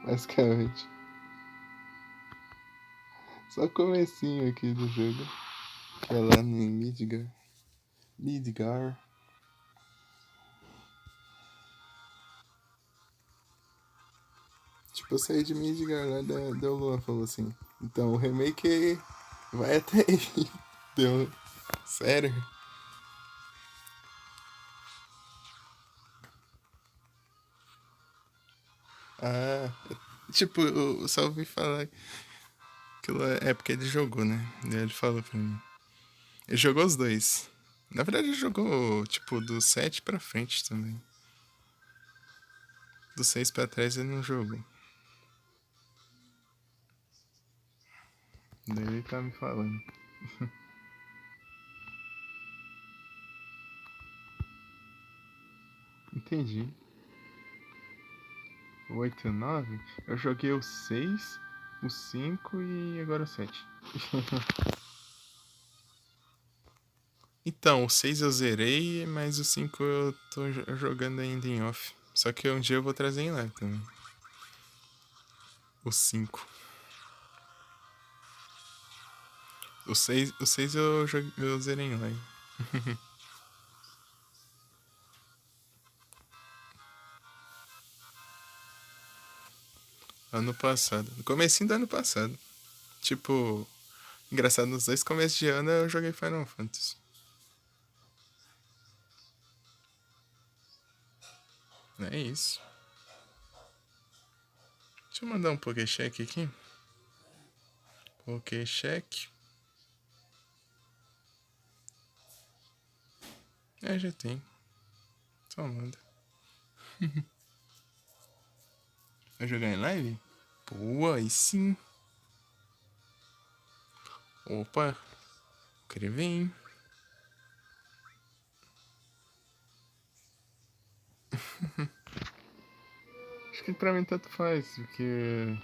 Basicamente. Só o comecinho aqui do jogo. Que é lá no Midgar. Midgar. Tipo, eu saí de Midgar lá, deu Lua falou assim. Então, o remake vai até aí. Deu. Sério? Ah, tipo, eu só ouvi falar que é porque ele jogou, né? Daí ele falou pra mim. Ele jogou os dois. Na verdade, ele jogou, tipo, do 7 pra frente também. Do 6 pra trás ele não jogou. Daí ele tá me falando. Entendi. O 8 e o 9? Eu joguei o 6, o 5 e agora o 7. Então, o 6 eu zerei, mas o 5 eu tô jogando ainda em off. Só que um dia eu vou trazer em live também. O 5. O seis eu zerei em live. Ano passado. No comecinho do ano passado. Tipo, engraçado, nos dois começos de ano eu joguei Final Fantasy. É isso. Deixa eu mandar um Pokécheck aqui. Pokécheck. É, já tem. Só manda. Vai jogar em live? Boa, aí sim. Opa, queria ver, hein? Acho que pra mim tanto faz, porque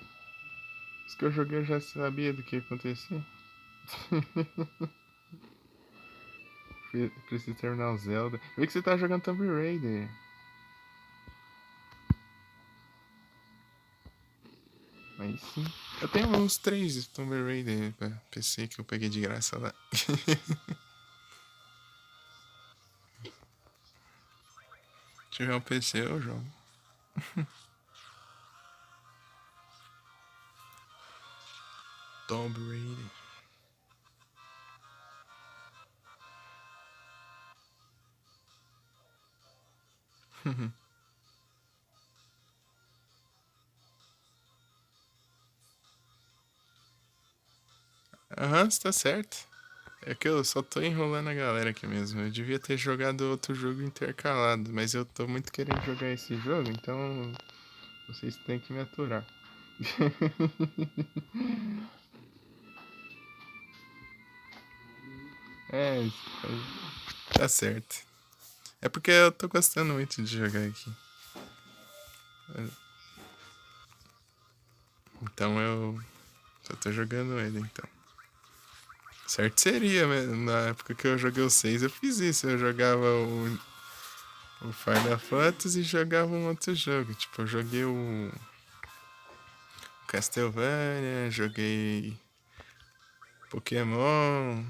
os que eu joguei eu já sabia do que ia acontecer. Preciso terminar o Zelda. Eu vi que você tá jogando Tomb Raider. Aí sim. Eu tenho uns 3 Tomb Raider pra PC que eu peguei de graça lá. Se tiver um PC eu jogo. Tomb Raider. Aham, você tá certo. É que eu só tô enrolando a galera aqui mesmo. Eu devia ter jogado outro jogo intercalado, mas eu tô muito querendo jogar esse jogo, então vocês têm que me aturar. É, tá certo. É porque eu tô gostando muito de jogar aqui. Então eu só tô jogando ele, então. Certo seria, mesmo. Na época que eu joguei o 6 eu fiz isso. Eu jogava o Final Fantasy e jogava um outro jogo. Tipo, eu joguei o Castlevania, joguei Pokémon,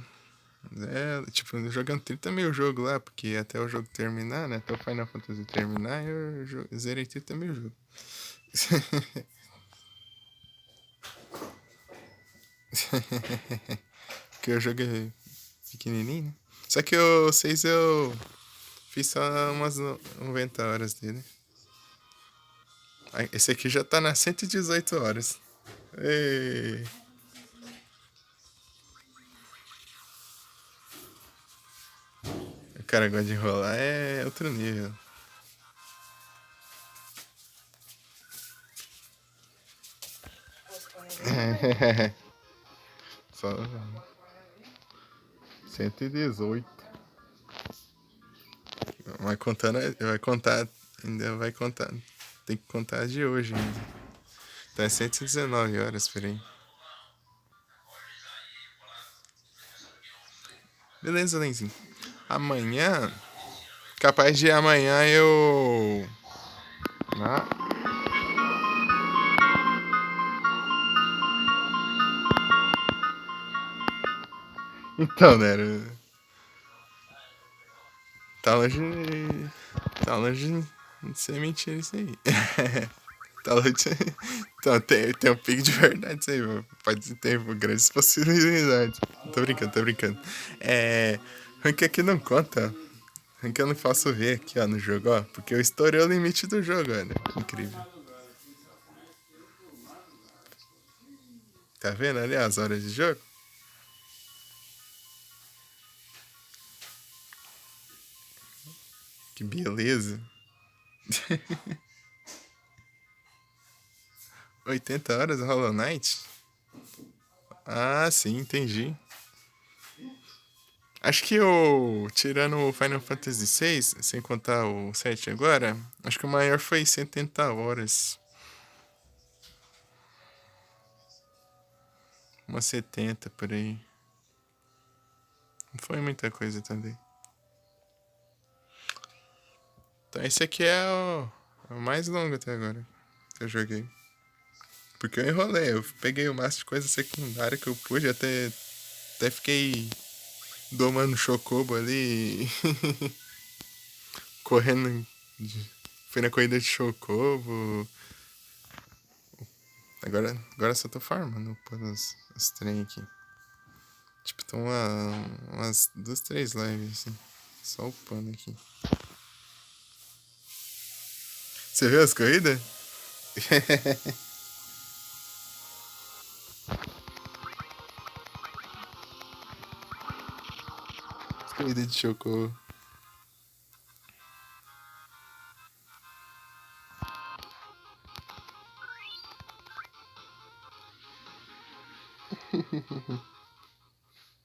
Zelda. Tipo, jogando 30 mil jogos lá, porque até o jogo terminar, né? Até o Final Fantasy terminar, eu zerei 30 mil jogos. Porque eu joguei pequenininho, né? Só que o 6 eu fiz só umas 90 horas dele. Esse aqui já tá nas 118 horas. Ei, o cara gosta de enrolar, é outro nível. Só 118. Vai contando, vai contar, ainda vai contar. Tem que contar de hoje ainda. Tá 119 horas, peraí. Beleza, Lenzinho. Amanhã. Capaz de amanhã eu. Ah. Então, né? Tá longe. Tá longe de ser mentira isso aí. Tá longe. Então, tem um pico de verdade isso aí, mano. Pode ter grandes possibilidades. Tô brincando, tô brincando. Rank aqui não conta. Rank eu não faço ver aqui, ó, no jogo, ó. Porque eu estourei o limite do jogo, olha. Que incrível. Tá vendo ali as horas de jogo? Que beleza. 80 horas Hollow Knight? Ah, sim, entendi. Acho que tirando o Final Fantasy VI, sem contar o 7 agora, acho que o maior foi 70 horas. Umas 70 por aí. Não foi muita coisa também. Então esse aqui é o mais longo até agora que eu joguei. Porque eu enrolei, eu peguei o máximo de coisa secundária que eu pude, até fiquei domando chocobo ali, correndo. Fui na corrida de chocobo. Agora só tô farmando os trem aqui. Tipo, tô umas 2, 3 lives assim. Só upando aqui. Você viu as corridas? As corridas de chocobo.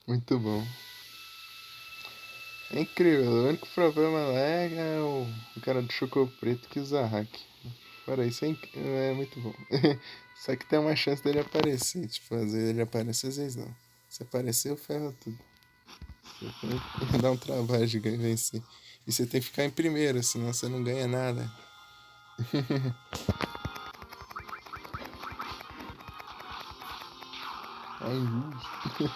Muito bom. É incrível, o único problema lá é o cara do chocobo preto que usa hack. Fora isso, é muito bom. Só que tem uma chance dele aparecer. Tipo, às vezes ele aparece, às vezes não. Se aparecer, ferra tudo. Dá um trabalho de vencer. E você tem que ficar em primeiro, senão você não ganha nada. É injusto.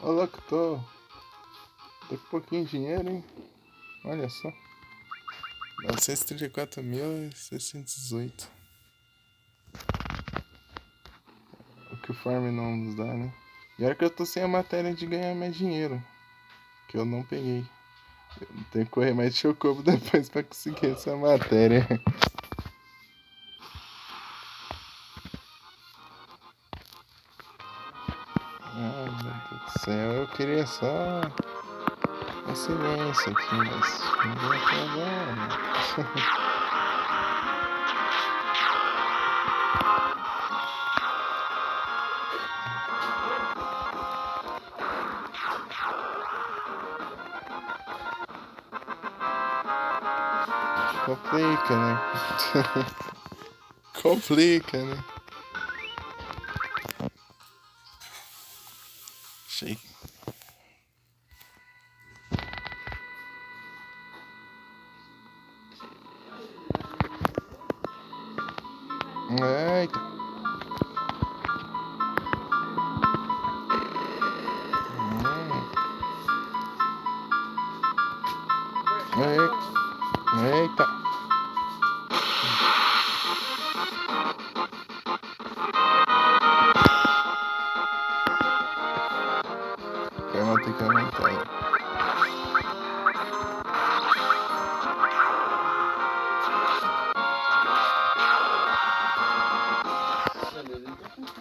Ô louco, tô com pouquinho de dinheiro, hein? Olha só. 934.618. O que o farm não nos dá, né? E olha que eu tô sem a matéria de ganhar mais dinheiro. Que eu não peguei. Eu tenho que correr mais de chocobo depois pra conseguir essa matéria. Ah, meu Deus do céu. Eu queria só um silêncio aqui, mas não deu até agora. Complica, né? Complica, né? Shake. Eita. Eita. Vai ter que aumentar aí.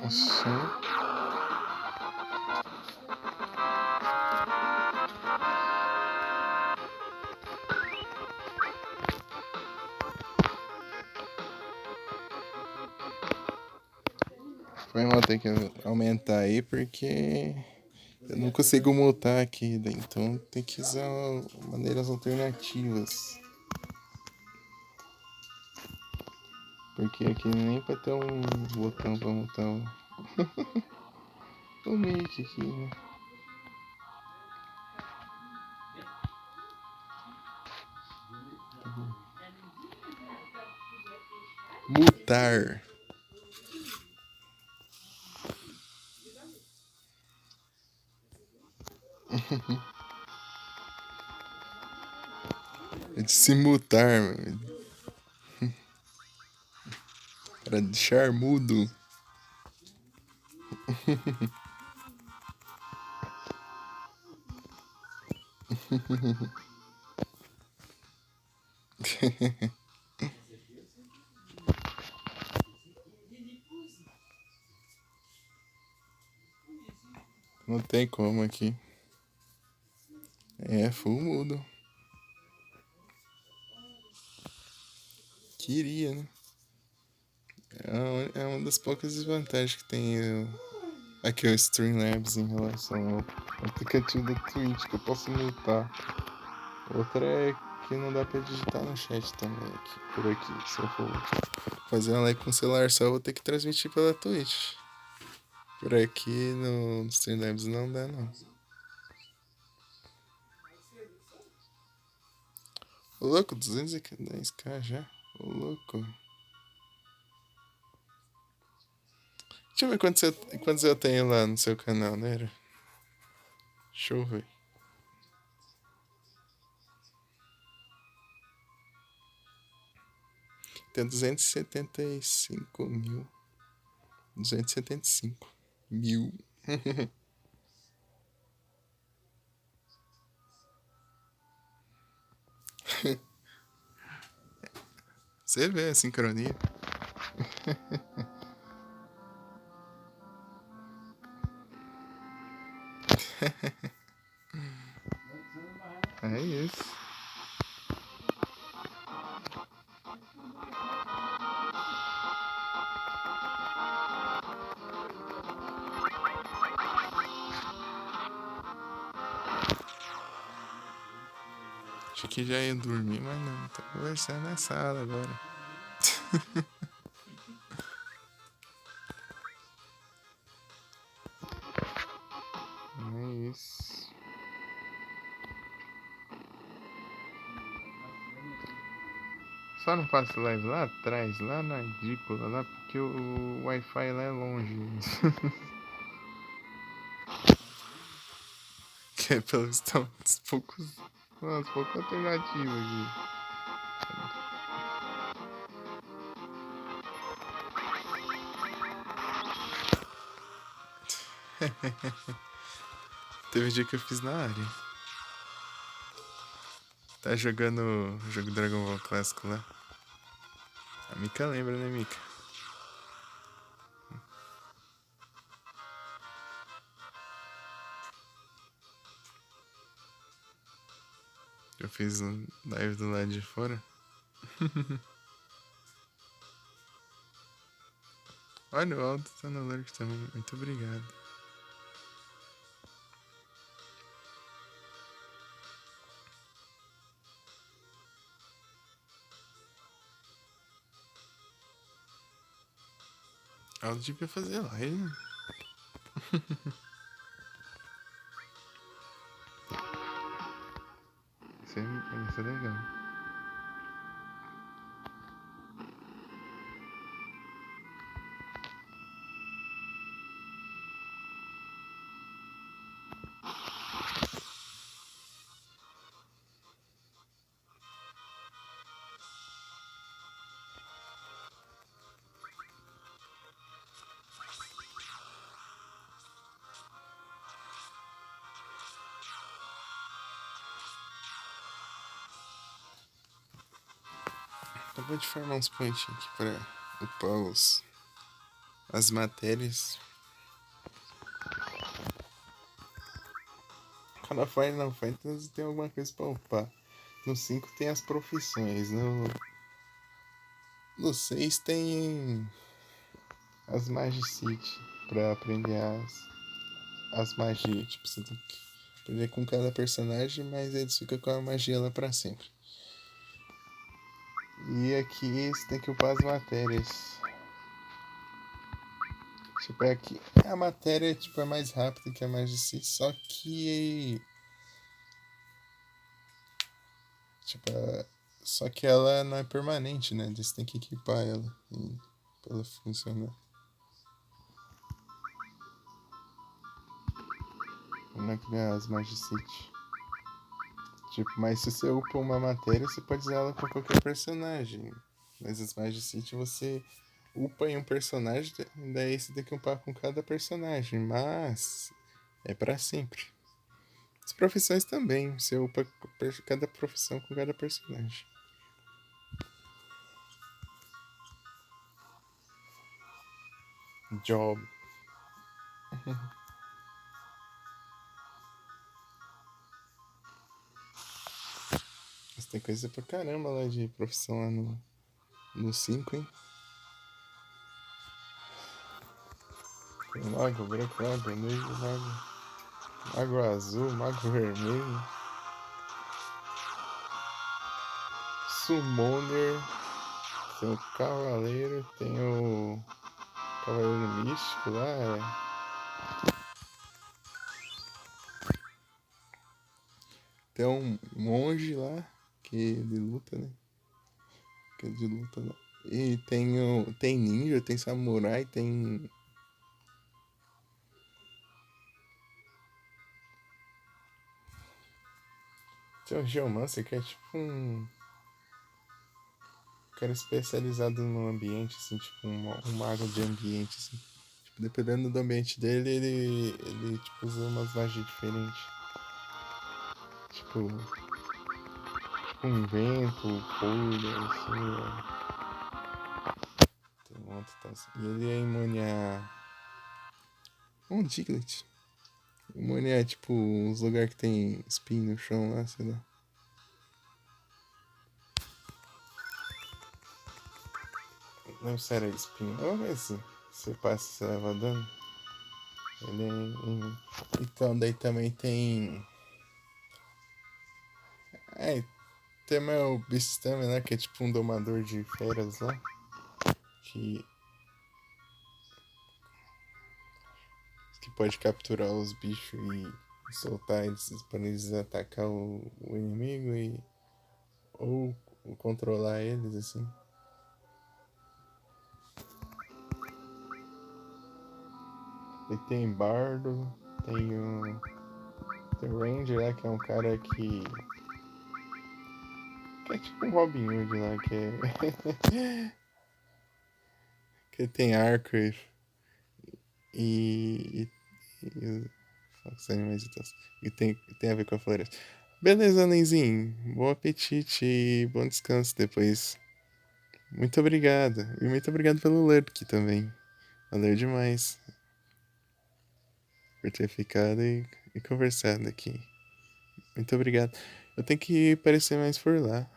Assim. Foi mal ter que aumentar aí porque eu não consigo mutar aqui, então tem que usar maneiras alternativas. Porque aqui nem pra ter um botão pra mutar o mic aqui, né? Mutar. É de se mutar, mano. Para deixar mudo. Não tem como aqui. É full mudo. Queria, né? É uma das poucas desvantagens que tem aqui o Streamlabs em relação ao aplicativo da Twitch, que eu posso mutar. Outra é que não dá pra digitar no chat também, por aqui. Se eu for fazer uma live com o celular só, eu vou ter que transmitir pela Twitch. Por aqui no Streamlabs não dá, não. Ô louco, 210k já? Ô louco. Deixa eu ver quantos eu tenho lá no seu canal, né? Deixa eu ver. Tem 275 mil. 275 mil. Você vê a sincronia. É isso. Achei que já ia dormir, mas não. Tô conversando na sala agora. É isso. Só não faço live lá atrás, lá na edícula, lá porque o Wi-Fi lá é longe. Que é pelo estão umas poucas alternativas aqui. Teve um dia que eu fiz na área. Tá jogando o jogo Dragon Ball clássico lá. A Mika lembra, né, Mika? Eu fiz um live do lado de fora. Olha, o Aldo tá no lurk também. Muito obrigado. Aldo devia fazer live, né? Isso é legal. Acabou de formar uns pontinhos aqui pra upar as matérias. Cada Final não, Fantasy tem alguma coisa pra upar. No 5 tem as profissões. No 6 tem as Magicite pra aprender as magias. Tipo, você tem que aprender com cada personagem, mas eles ficam com a magia lá pra sempre. E aqui você tem que upar as matérias. Tipo, aqui a matéria tipo, é mais rápida que a Magicite, só que. Tipo, só que ela não é permanente, né? Você tem que equipar ela pra ela funcionar. Não é que nem as Magicite. Tipo, mas se você upa uma matéria, você pode usar ela com qualquer personagem. Mas as Magicite você upa em um personagem, daí você tem que upar com cada personagem. Mas é pra sempre. As profissões também, você upa cada profissão com cada personagem. Job. Mas tem coisa pra caramba lá de profissão lá no 5, hein? Tem mago branco, mago negro, mago azul, mago vermelho, summoner, tem o cavaleiro, tem o cavaleiro místico lá, tem um monge lá, que ele luta, né? Que é de luta lá. E tem ninja, tem samurai, tem. Tem um geomancer que é tipo um cara especializado no ambiente, assim, tipo um mago de ambiente, assim. Tipo, dependendo do ambiente dele, ele tipo, usa umas magias diferentes. Tipo um vento, folha, assim, ó. Tem um outro tal assim. E ele é imune a. Um Diglett. Imune a, tipo, uns lugares que tem espinho no chão lá, sei lá. Não sei se era espinho. Vamos ver se você passa, você leva dano. Ele é. Então, daí também tem. É, tem o Beast também, né? Que é tipo um domador de feras lá. Que, que pode capturar os bichos e soltar eles para eles atacar o inimigo ou controlar eles, assim. E tem Bardo, tem o Ranger lá, que é um cara que é tipo um Robin Hood lá, que tem arco e, e os animais e tal. E tem a ver com a floresta. Beleza, Nenzinho. Bom apetite e bom descanso depois. Muito obrigado. E muito obrigado pelo lurk também. Valeu demais por ter ficado e conversado aqui. Muito obrigado. Eu tenho que aparecer mais por lá.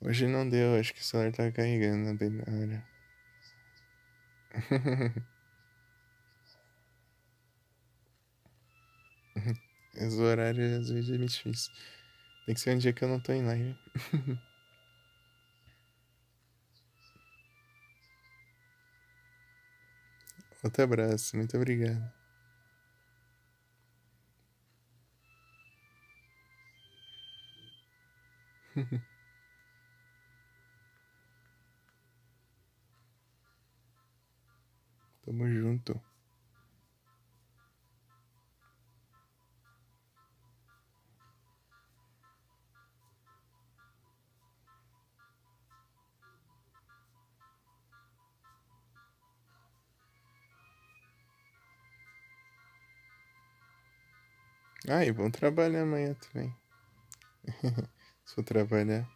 Hoje não deu, acho que o celular tava carregando bem na hora. Os horários às vezes é muito difícil. Tem que ser um dia que eu não tô em live. Outro abraço, muito obrigado. Tamo junto. Ah, e vão trabalhar amanhã também. Se for trabalhar.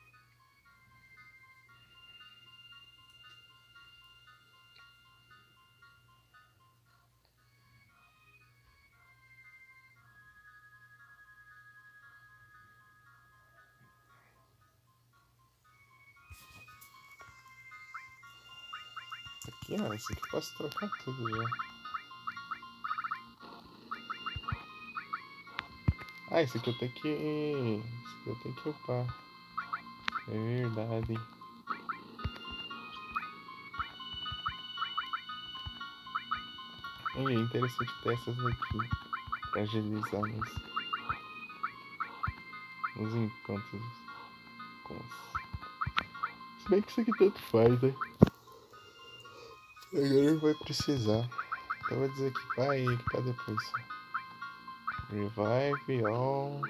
aqui, ó. Esse aqui eu posso trocar tudo já. Ah, esse aqui eu tenho que. Esse aqui eu tenho que upar. É verdade. É interessante ter essas daqui. Pra agilizar nos encontros. Se bem que isso aqui tanto faz, né? Agora não vai precisar. Então eu vou desequipar e equipar depois. Revive all.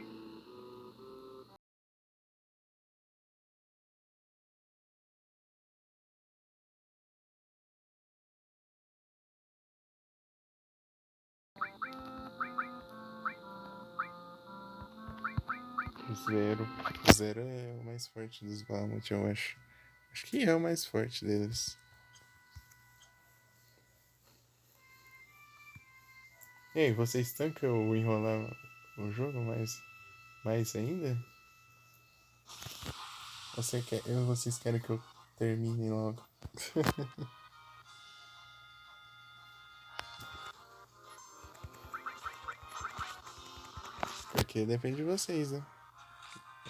Zero. Zero é o mais forte dos Bahamut, eu acho. Acho que é o mais forte deles. E aí, vocês tancam o enrolar o jogo mais ainda? Vocês querem que eu termine logo? Porque depende de vocês, né?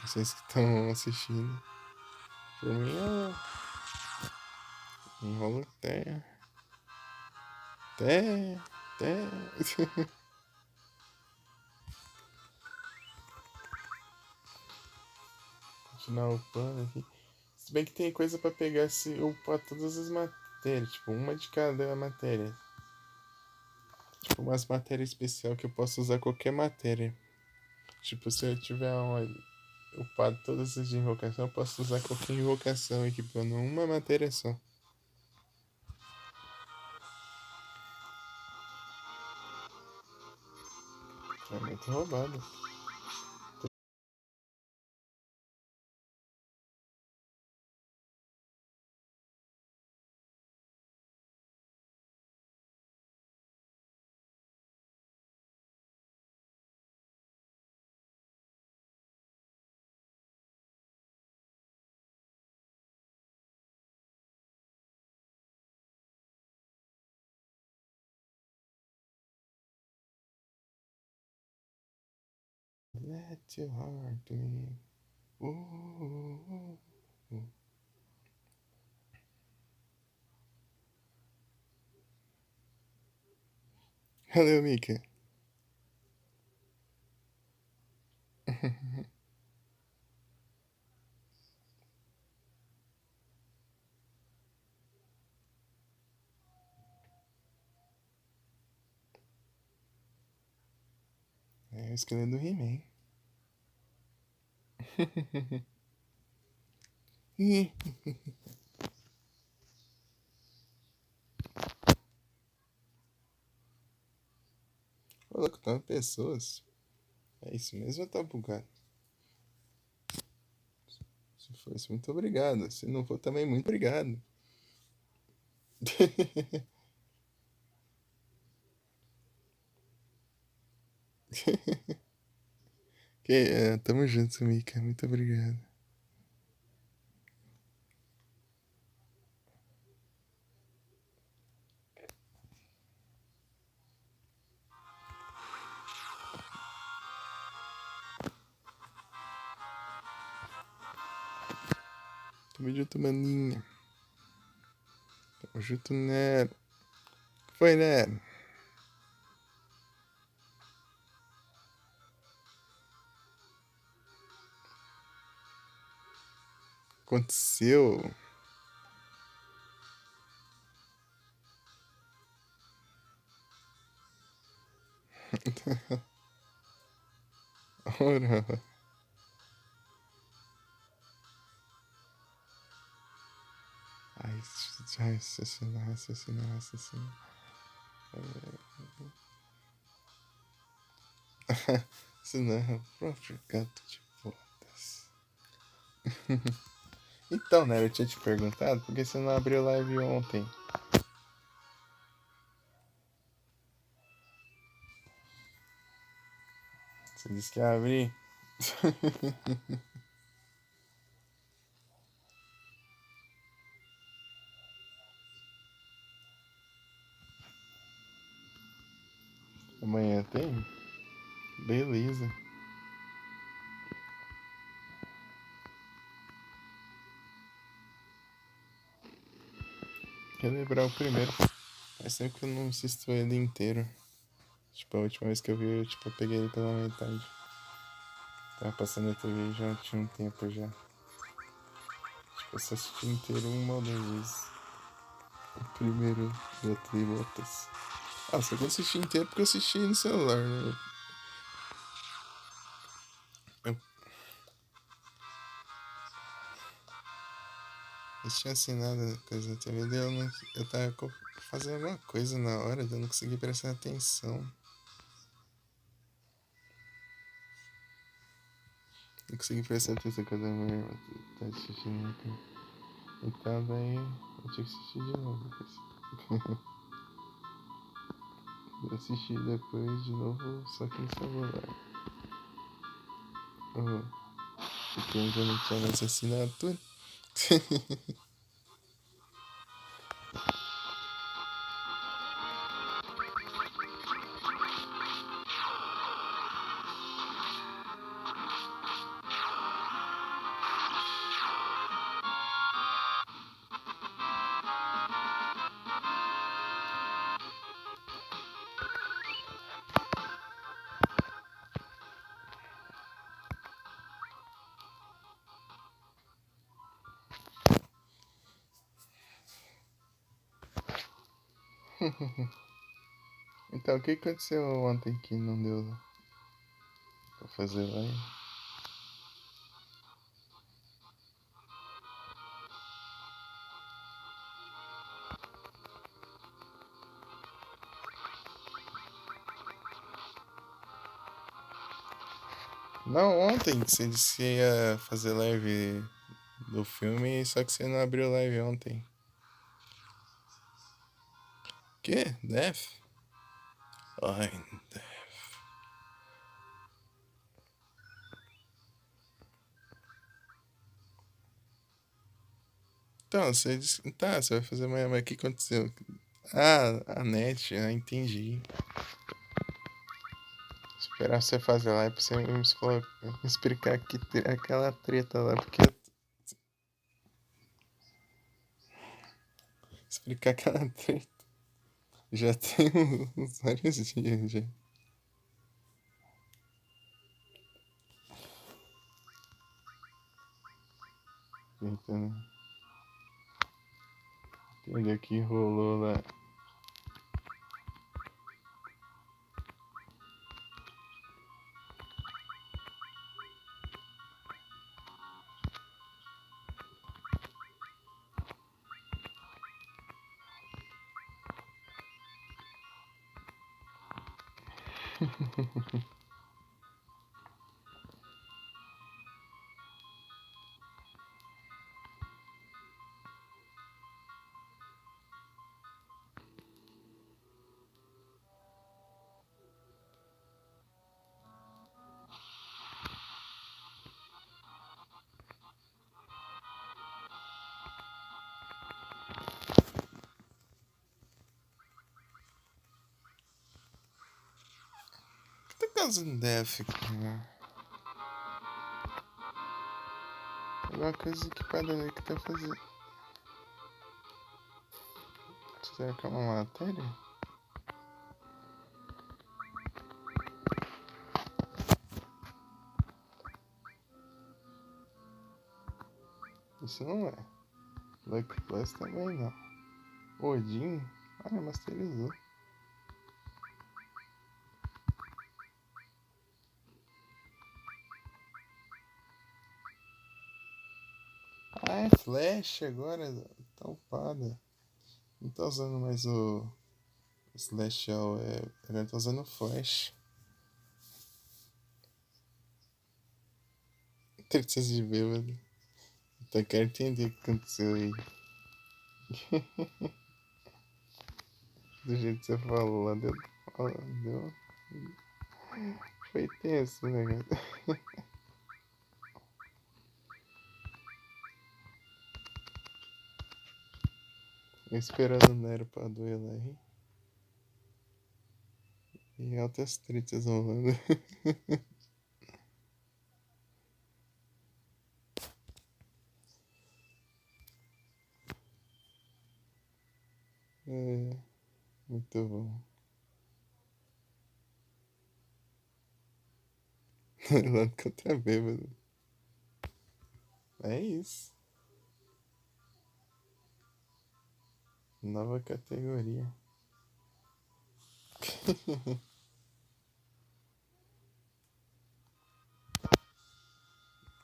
Vocês que estão assistindo. Por mim, eu enrolo até. Continuar upando aqui. Se bem que tem coisa pra pegar se upar todas as matérias. Tipo, uma de cada matéria. Tipo, umas matérias especial que eu posso usar qualquer matéria. Tipo, se eu tiver upado todas as de invocação, eu posso usar qualquer invocação equipando uma matéria só. É muito roubado. Let your heart me. Uh. Valeu, Mika. É o esqueleto do He-Man. Coloca tava pessoas. É isso mesmo ou tá bugado? Se for isso, muito obrigado. Se não for também, muito obrigado. Tamo junto, Mika. Muito obrigado. Tamo junto, maninha. Tamo junto, Nero. Foi, Nero. Aconteceu. Ora. Ai, raciocinar. Isso não é o próprio gato de botas. Então, né, eu tinha te perguntado por que você não abriu live ontem. Você disse que ia abrir. Amanhã tem? Beleza. Relembrar o primeiro. Faz tempo que eu não assisto ele inteiro. Tipo, a última vez que eu vi, eu peguei ele pela metade. Tava passando na TV já tinha um tempo já. Eu só assisti inteiro uma ou duas vezes. O primeiro do Tribotas. Ah, só que eu assisti inteiro porque eu assisti no celular, né? Eu tinha assinado coisa na TV, daí eu tava fazendo alguma coisa na hora, daí eu não consegui prestar atenção. Não consegui prestar atenção quando a minha irmã tá assistindo aqui. Então daí eu tinha que assistir de novo. Eu assisti depois de novo, só que no celular. Oh, porque eu já não tinha mais assinatura. Então, o que aconteceu ontem que não deu pra fazer live? Não, ontem que você disse que ia fazer live do filme, só que você não abriu live ontem. Que? Death? Ai, Death. Então, você disse. Tá, você vai fazer amanhã, mas o que aconteceu? Ah, a net, entendi. Esperar você fazer live pra você me explicar aquela treta lá, porque. Explicar aquela treta. Já tem uns vários dias já. Tentando entender o que rolou lá. O que tá causando Death, cara? Alguma coisa que padrão que tá fazendo. Será que é uma matéria? Isso não é. Lucky Plus também não. Odin? Ah, masterizou. Ah, é Flash agora. Tá upada. Não tá usando mais o Slash, agora tá usando o Flash. Tretas de bêbado. Então quero entender o que aconteceu aí. Do jeito que você falou lá deu. Deu. Foi tenso o negócio. Esperando o Nero pra doer lá, hein? E altas tretas rolando. É, muito bom. Lá que eu tá bêbado. É isso. Nova categoria.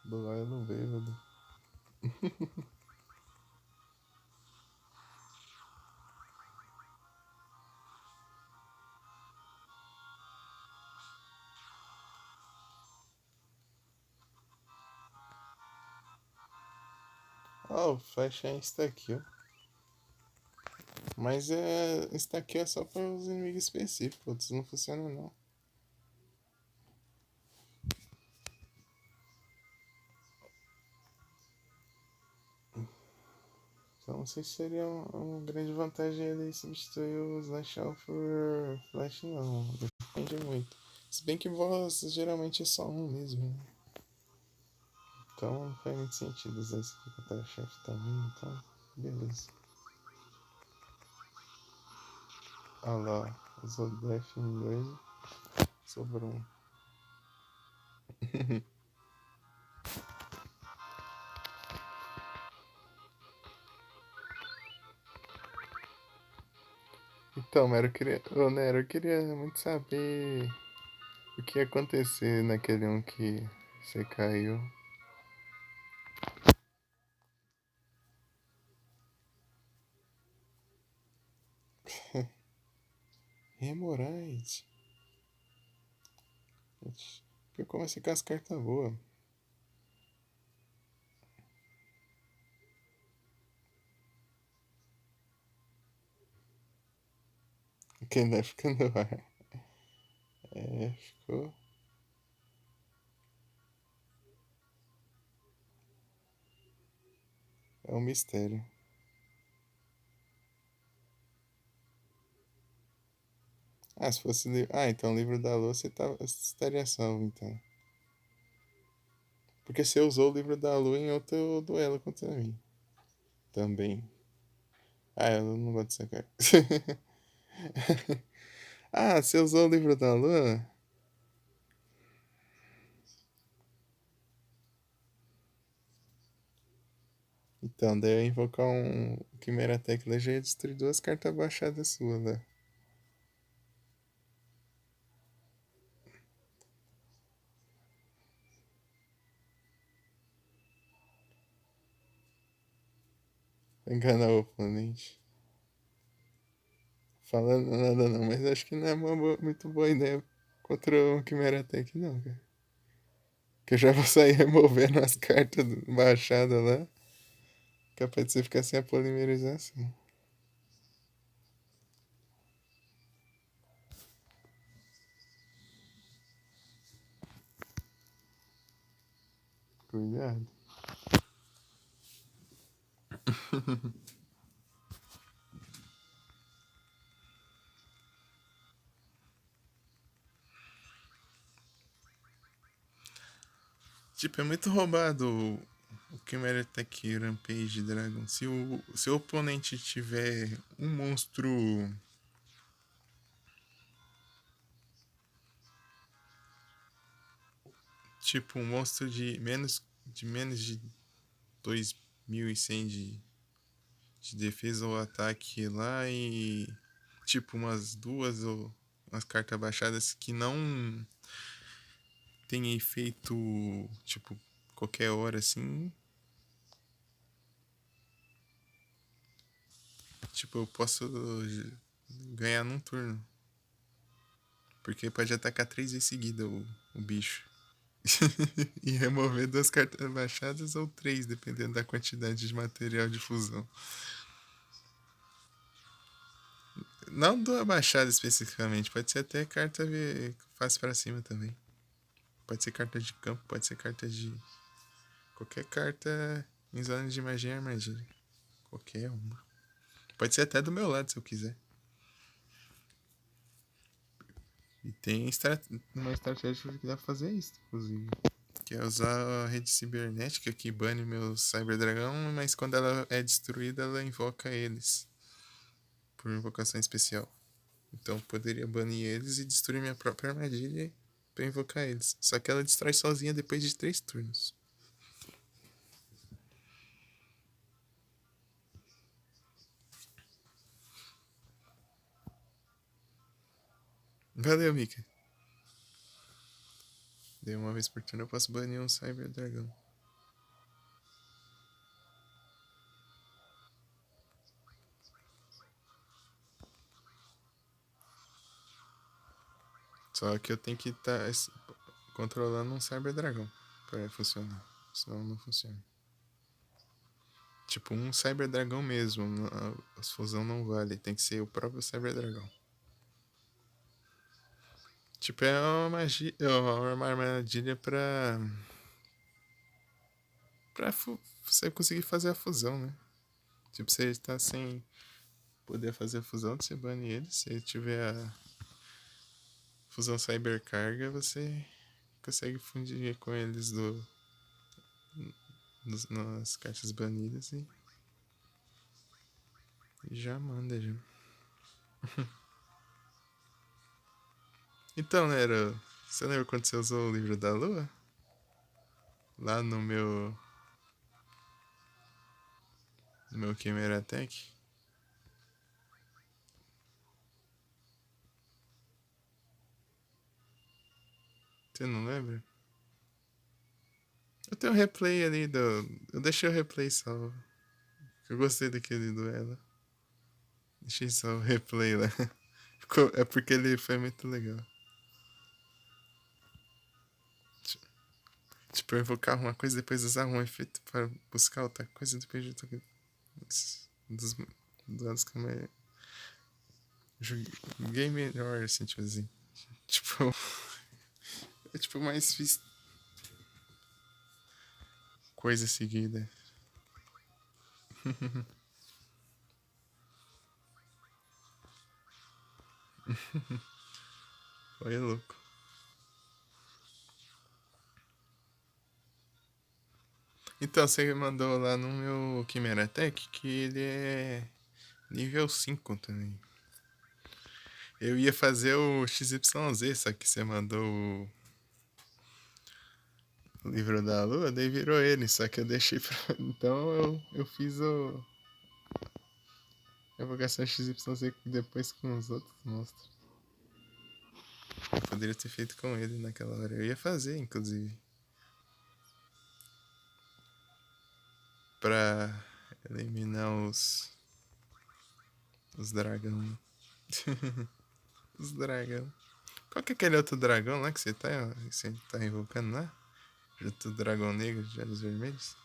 Duelo bêbado. Oh, o Flash ainda está aqui, ó. Mas está aqui é só para os inimigos específicos, outros não funcionam não. Então não sei se seria uma grande vantagem ele substituir o Slash All por Flash não. Depende muito. Se bem que voz geralmente é só um mesmo, né? Então não faz muito sentido usar esse aqui contra o chefe também, então beleza. Olha lá, usou Death em 2, sobrou um. Então, Nero, eu queria muito saber o que ia acontecer naquele um que você caiu. Hemorroide. Porque começa com as cartas boas. Que ainda fica no ar. É, ficou. É um mistério. Ah, se fosse. Ah, então o livro da lua você estaria salvo, então. Porque você usou o livro da lua em outro duelo contra mim. Também. Ah, eu não gosto dessa carta. Ah, você usou o livro da lua? Então, daí eu ia invocar um Chimera Tecla já ia destruir duas cartas baixadas suas, né? Enganar o oponente. Falando nada não, mas acho que não é muito boa ideia contra o Chimera Tech, não, cara. Que eu já vou sair removendo as cartas baixadas lá. Capaz de você ficar sem a polimerização. Cuidado. Tipo, é muito roubado o Chimera Tech Rampage Dragon. Se o seu oponente tiver um monstro. Tipo, um monstro de menos de 2100 de defesa ou ataque lá e. Tipo, umas duas ou umas cartas baixadas que não tem efeito, tipo, qualquer hora assim. Tipo, eu posso ganhar num turno. Porque pode atacar 3 vezes seguida o bicho. E remover duas cartas baixadas ou três, dependendo da quantidade de material de fusão. Não do baixada especificamente, pode ser até carta face pra cima também. Pode ser carta de campo, pode ser carta de. Qualquer carta em zona de magia e armadilha. Qualquer uma. Pode ser até do meu lado se eu quiser. E tem uma estratégia que dá pra fazer isso, inclusive. Que é usar a rede cibernética que bane meu Cyberdragão, mas quando ela é destruída, ela invoca eles. Por invocação especial. Então poderia banir eles e destruir minha própria armadilha pra invocar eles. Só que ela destrói sozinha depois de 3 turnos. Valeu, Mika. Dei uma vez por turno, eu posso banir um Cyber Dragão. Só que eu tenho que estar controlando um Cyber Dragão pra funcionar. Senão não funciona. Tipo, um Cyber Dragão mesmo. A fusão não vale. Tem que ser o próprio Cyber Dragão. Tipo, é uma magia. Uma armadilha pra você conseguir fazer a fusão, né? Tipo, você está sem poder fazer a fusão, você bane ele. Se tiver a fusão cybercarga, você consegue fundir com eles nas caixas banidas e já manda já. Então, Nero, você lembra quando você usou o livro da lua? Lá no meu Chimera Tech? Você não lembra? Eu tenho um replay ali do. Eu deixei o replay salvo. Eu gostei daquele duelo. Deixei só o replay lá. É porque ele foi muito legal. Tipo, eu invocar uma coisa e depois usar um efeito para buscar outra coisa e depois de outra coisa. Dos duelos que eu joguei melhor, assim, tipo assim. Tipo, é tipo mais fiz coisa seguida. Foi louco. Então, você mandou lá no meu Chimera Tech que ele é nível 5 também. Eu ia fazer o XYZ, só que você mandou o livro da lua, daí virou ele, só que eu deixei pra. Então eu fiz a evocação XYZ depois com os outros monstros. Eu poderia ter feito com ele naquela hora. Eu ia fazer, inclusive. Pra eliminar os dragão. Os dragão. Qual que é aquele outro dragão lá que você tá invocando lá? Junto do dragão negro de olhos vermelhos?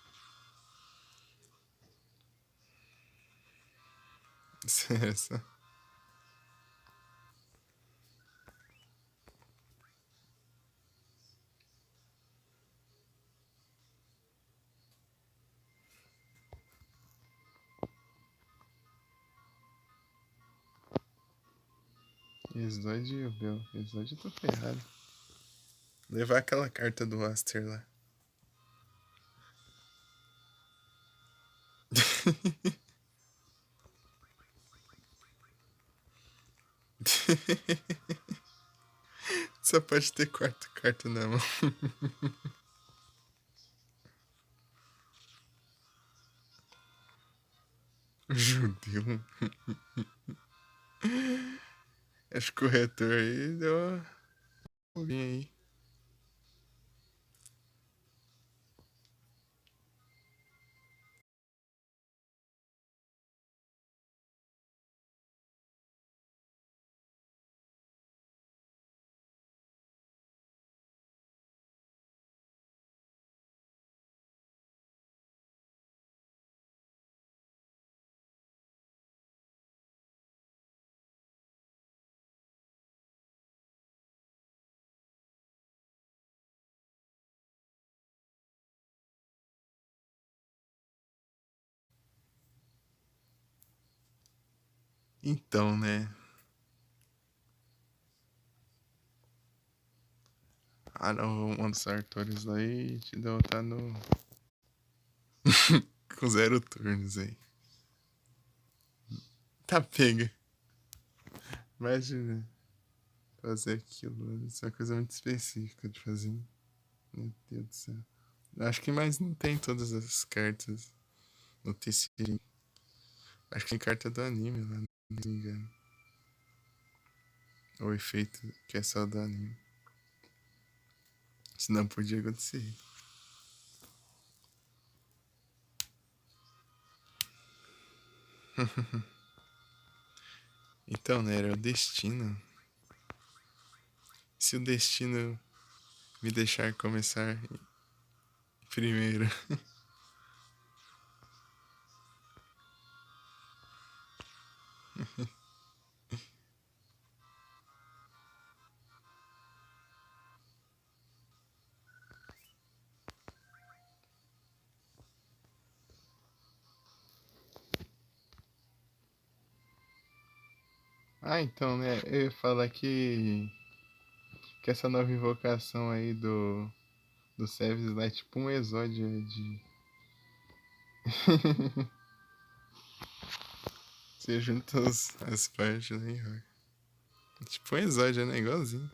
Sério. Slide e o Bel. Slide eu tô ferrado. Levar aquela carta do Aster lá. Só pode ter 4 cartas na mão. Judeu. Acho que o corretor aí deu uma pulinha aí. Então, né? Ah, não, um dos Arthurs lá e te derrotar no. Com 0 turnos aí. Tá pega. Imagina fazer aquilo. Isso é uma coisa muito específica de fazer. Meu Deus do céu. Acho que mais não tem todas as cartas no TCG. Acho que tem carta do anime lá, não me engano. O efeito que é só do anime. Isso não podia acontecer. Então, né, era o destino. Se o destino me deixar começar primeiro. Ah, então, né, eu ia falar que essa nova invocação aí do Seves lá é tipo um exódio de. Você junta as partes, né? Tipo um exódio, né? Igualzinho.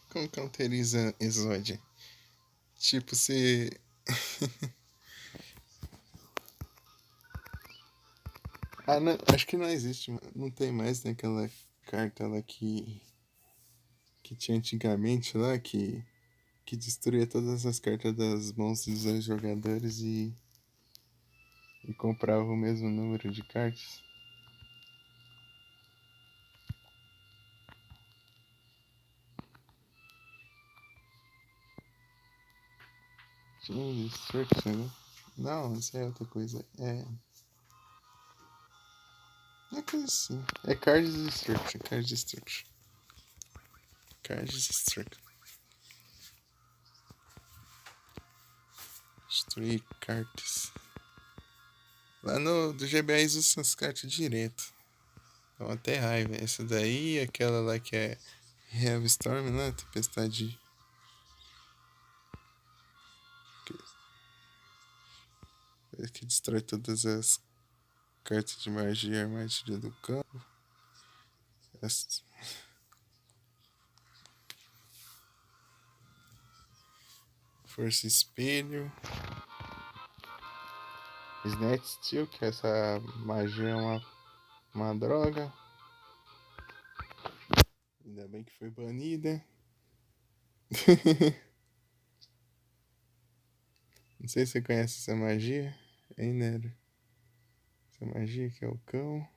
Como counteriza exódio? Tipo, você. Ah, não, acho que não existe, não tem mais naquela carta lá que tinha antigamente lá, que destruía todas as cartas das mãos dos dois jogadores e comprava o mesmo número de cartas. Chain Destruction, né? Não, isso é outra coisa. É coisa assim. É Card Destruction, Card Destruction. Card Destruction. Destruir cartas. Lá no do GBA usa essas cartas direto. Dá até raiva. Essa daí, aquela lá que é Hailstorm, né? Tempestade. Que destrói todas as cartas de magia e armadilha do campo. Essa- Força Espelho. Snatch Steel, que essa magia é uma droga. Ainda bem que foi banida. Não sei se você conhece essa magia. Hein, Nero? Essa magia que é o cão.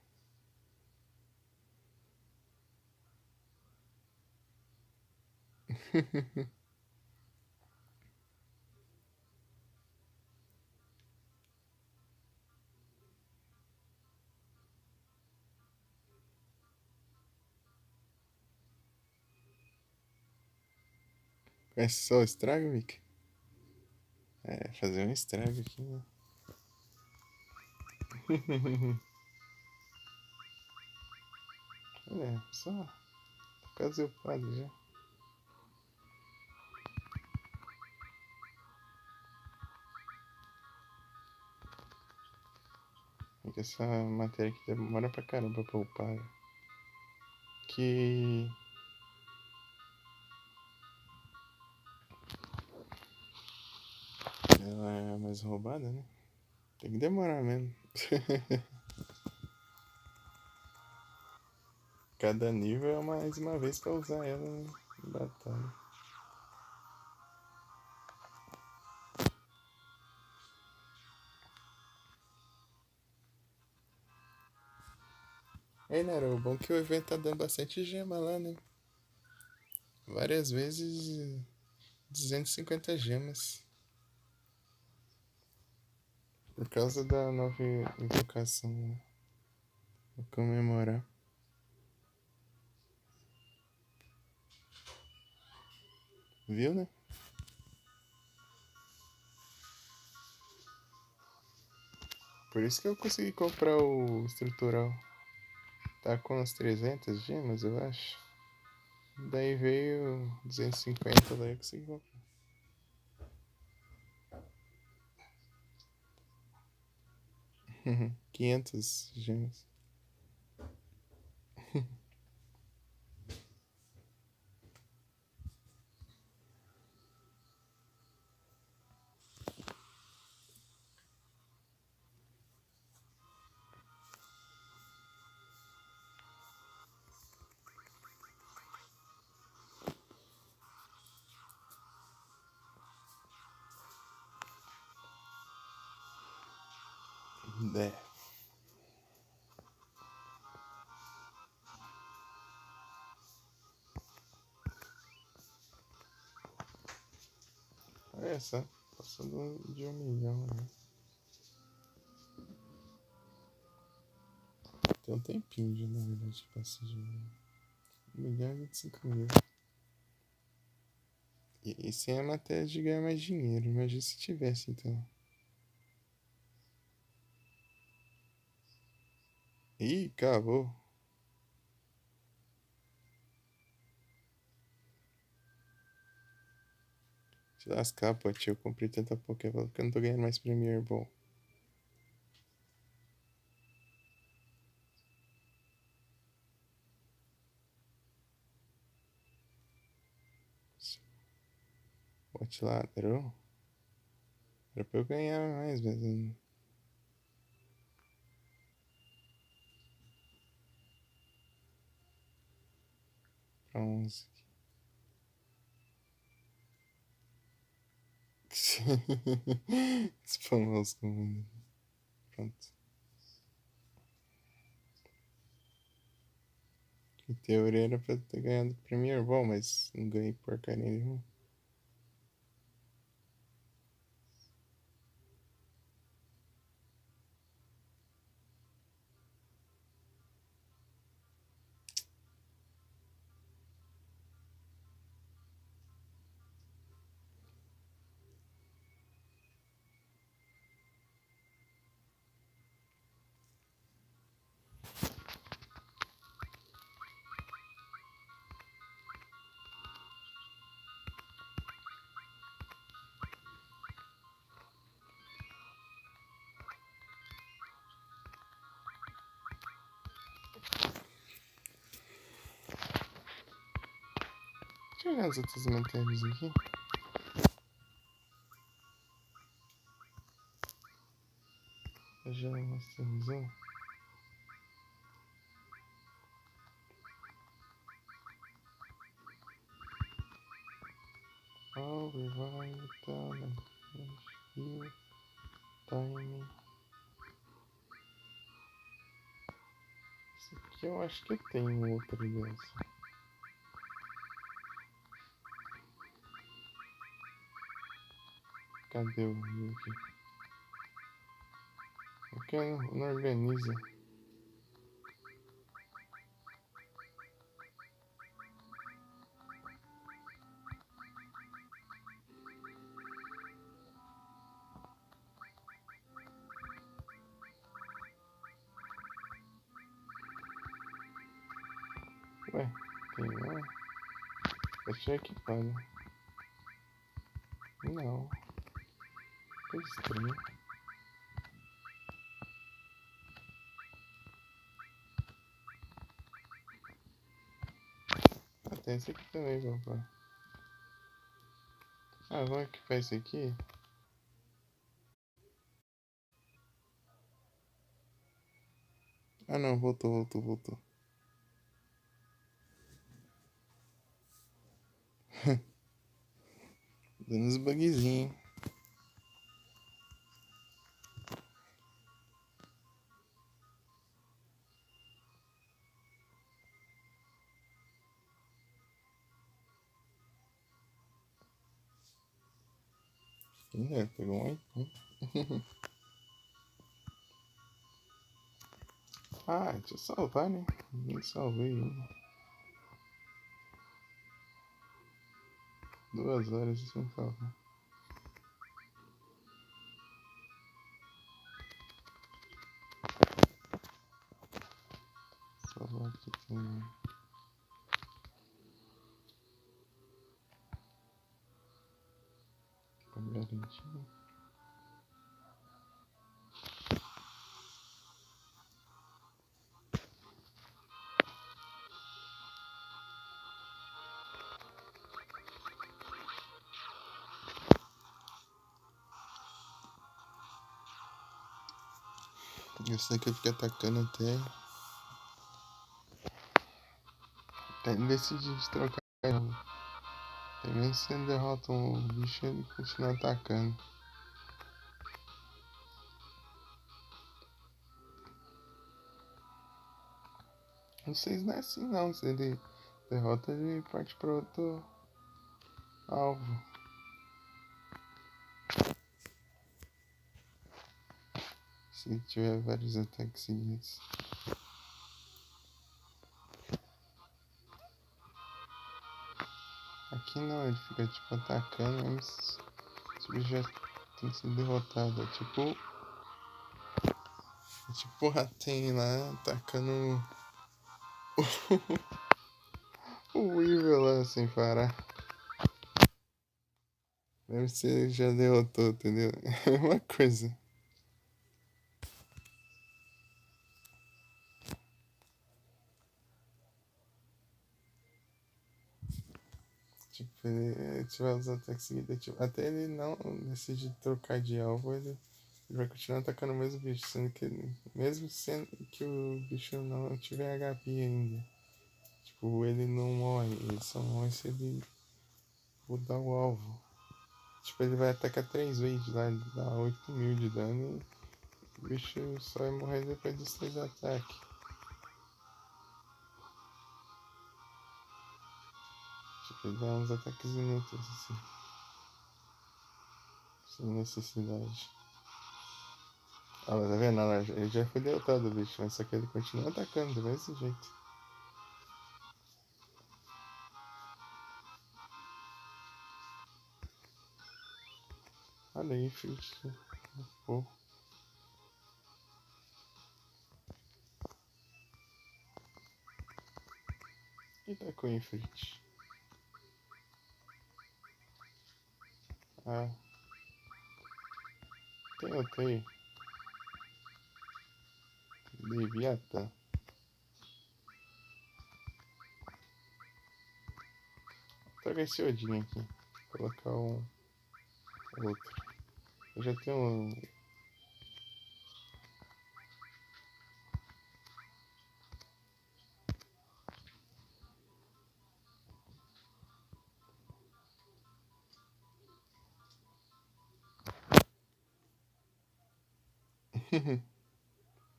Conhece só o estrago, Vic? É, fazer um estrago aqui, né? É, só quase upado já. É que essa matéria aqui demora pra caramba pra upar. Que ela é mais roubada, né? Tem que demorar mesmo. Cada nível é mais uma vez pra usar ela em batalha. Ei, Nero, o bom é que o evento tá dando bastante gema lá, né? Várias vezes 250 gemas. Por causa da nova invocação, né? Pra comemorar. Viu, né? Por isso que eu consegui comprar o estrutural. Tá com umas 300 gemas, eu acho. Daí veio 250, daí eu consegui comprar. 500 gemas. É. Olha só, passando de 1 milhão, né? Tem um tempinho já, na verdade, que passou de 1 milhão e 25 mil. E sem a matéria de ganhar mais dinheiro, imagina se tivesse então. Ih, acabou. Te lascar, pô, tio. Eu comprei tanta Pokébola que eu não tô ganhando mais Premier Ball. Bote ladrão. Era pra eu ganhar mais, mas não. Pra 11. Os famosos como. Pronto. Em teoria era pra eu ter ganhado Premier Ball, mas não ganhei porcaria nenhuma. Deixa eu olhar as outras matérias aqui. Já mostramos. All revive down heal time. Isso aqui eu acho que tem outra dessa. Cadê o rio aqui? Porque não organiza. Ué, tem não? Deixa eu equipado. Não. Que estranho. Ah, tem esse aqui também, papai. Ah, vamos equipar esse aqui? Ah não, voltou. Dando uns bugzinhos. Pegou um iPhone. Ah, deixa eu salvar, né? Nem salvei ainda. 2 horas sem salvar. Salvar aqui também. Pra garantir. Esse daqui fica atacando até ele decidir de trocar. Tem mesmo se ele derrota um bicho, ele continua atacando. Não sei se não é assim não. Se ele derrota, ele parte para outro alvo. Se tiver vários ataques seguidos. Aqui não, ele fica tipo atacando, mas o bicho já tem sido derrotado. É tipo o Raten lá atacando o Weevil lá sem parar. Deve ser já derrotou, entendeu? É a mesma coisa. Tipo, ele tiver os ataques seguidos, tipo, até ele não decide trocar de alvo, ele vai continuar atacando o mesmo bicho, sendo que mesmo sendo que o bicho não tiver HP ainda. Tipo, ele não morre, ele só morre se ele mudar o alvo. Tipo, ele vai atacar 3 vezes lá, ele dá 8.000 de dano e o bicho só vai morrer depois dos 3 ataques. Tipo, ele dá uns ataques inúteis assim. Sem necessidade. Ah, mas tá vendo? Ele já foi derrotado o bicho, mas só que ele continua atacando do mesmo jeito. Olha aí, filho. Pô. E tá com o Ifrit? Ah. Tem outro aí. Leviatã. Troca esse Odin aqui. Vou colocar um outro. Eu já tenho um.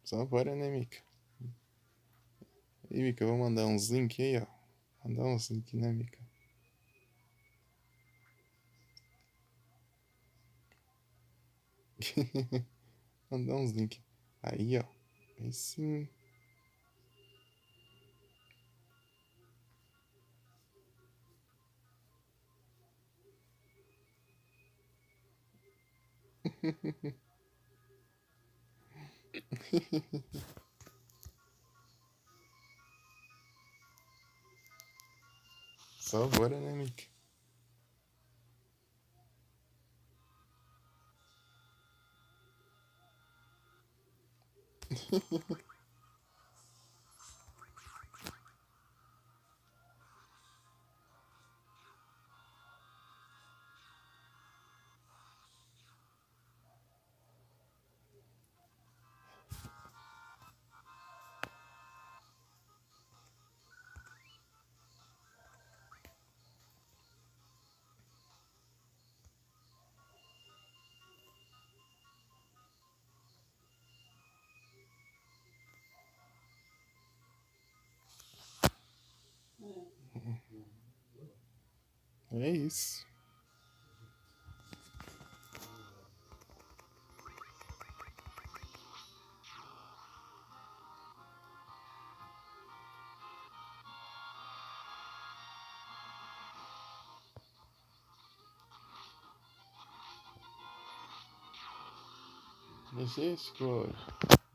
Só bora, né, Mika? E Mika, eu vou mandar uns links aí, ó. Mandar uns links, né, Mika? Mandar uns links. Aí, ó. Aí sim. Só bora, né, Mika? É isso. Registro,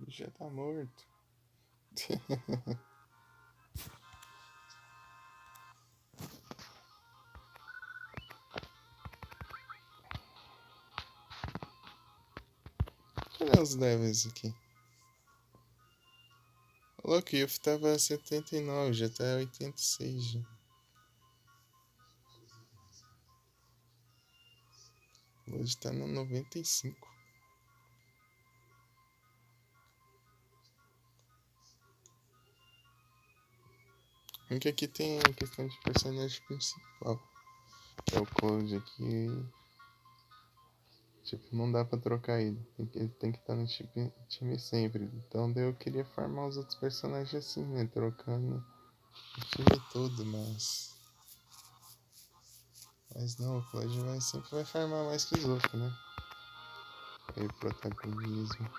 já tá morto. Cadê os levels aqui? O Loki tava 79, já tá 86 já. Hoje tá no 95. Porque aqui tem a questão de personagem principal. É o Cloud aqui. Tipo, não dá pra trocar ele. Ele tem que estar no time sempre. Então daí eu queria farmar os outros personagens assim, né? Trocando o time todo, mas. Mas não, o Cloud sempre vai farmar mais que os outros, né? E protagonismo.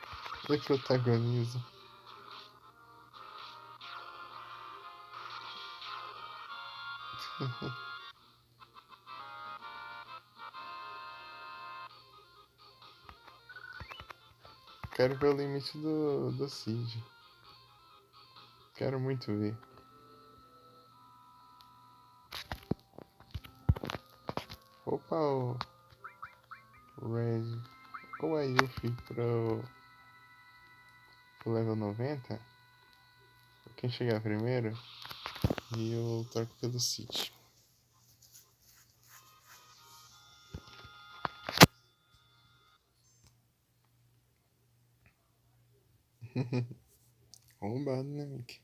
E protagonismo. Quero ver o limite do Cid. Quero muito ver. Opa, o Red ou a Yuffie pro level 90. Quem chegar primeiro. E eu troco pelo Cid. Roubado, né, Mickey?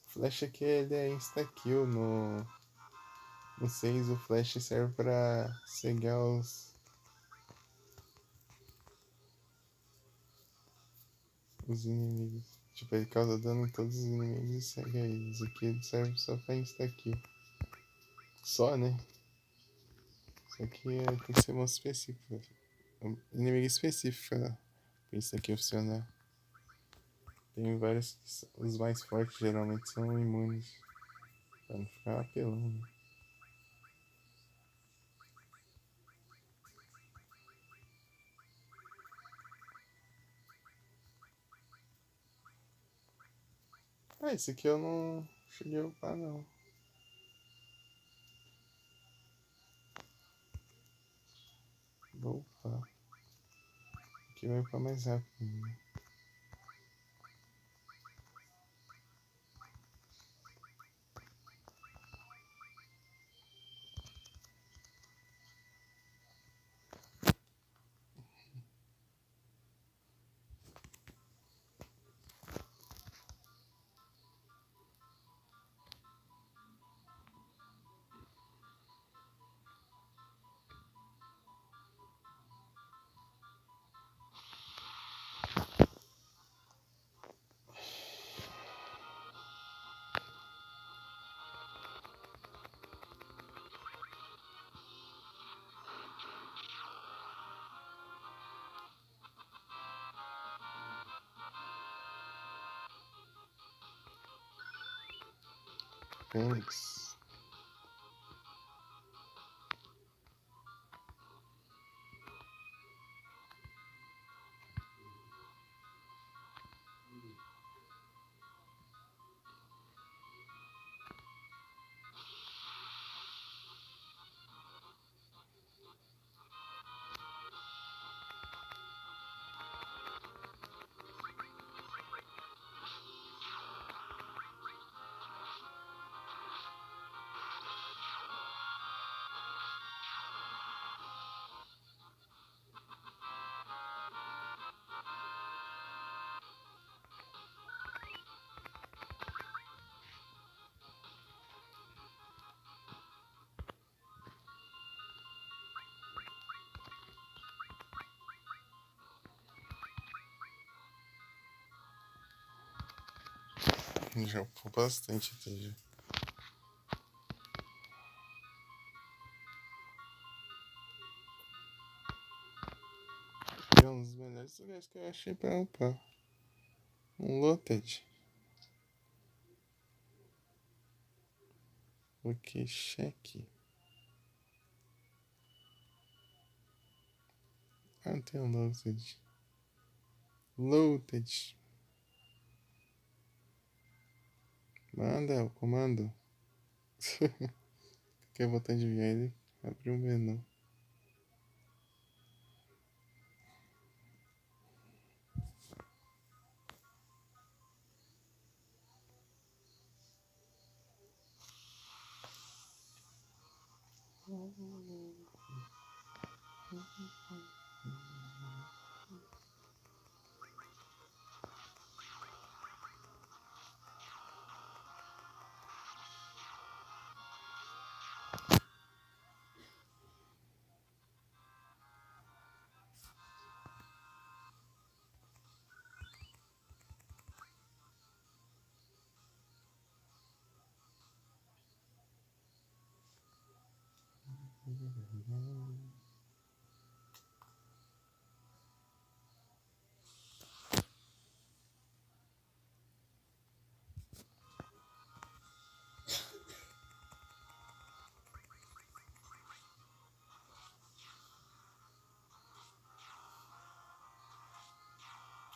Flash aqui ele é insta-kill. No 6 o Flash serve pra cegar os inimigos. Tipo, ele causa dano em todos os inimigos e cega eles. Aqui ele serve só pra insta-kill. Só, né? Isso aqui tem que ser muito específico. Inimigo específico pra insta-kill funcionar. Tem vários. Os mais fortes geralmente são imunes. Pra não ficar apelando. Ah, esse aqui eu não cheguei a upar não. Vou upar. Aqui vai upar mais rápido, né? Fênix. Já upou bastante até já. É um dos melhores lugares que eu achei pra upar. Um Loted. Ok, cheque. Ah, tem um Loted. Loted. Manda o comando. Quer botar de vir ele? Abre o menu.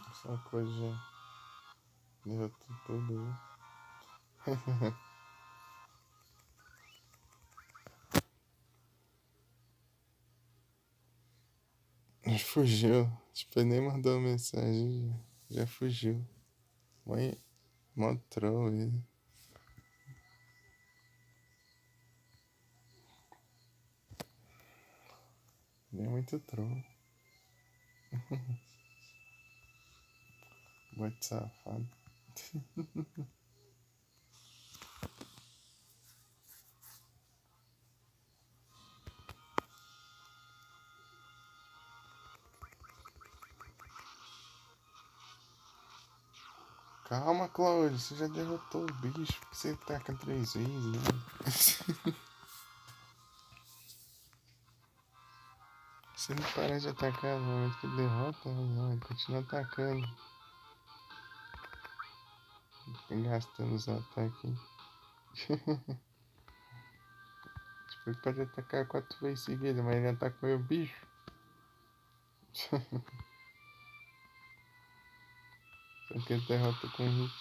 Essa coisa já derrotou tudo. Fugiu. Tipo, ele nem mandou mensagem. Já fugiu. Mãe, mó troll ele. Ele é muito troll. Muito safado. Calma, Cláudio, você já derrotou o bicho. Por que você taca 3 vezes, né? Se não parar de atacar no momento que ele derrota, não, ele continua atacando. Gastando os ataques. Tipo, ele pode atacar 4 vezes seguidas, mas ele atacou o bicho. Só que ele derrota com hit.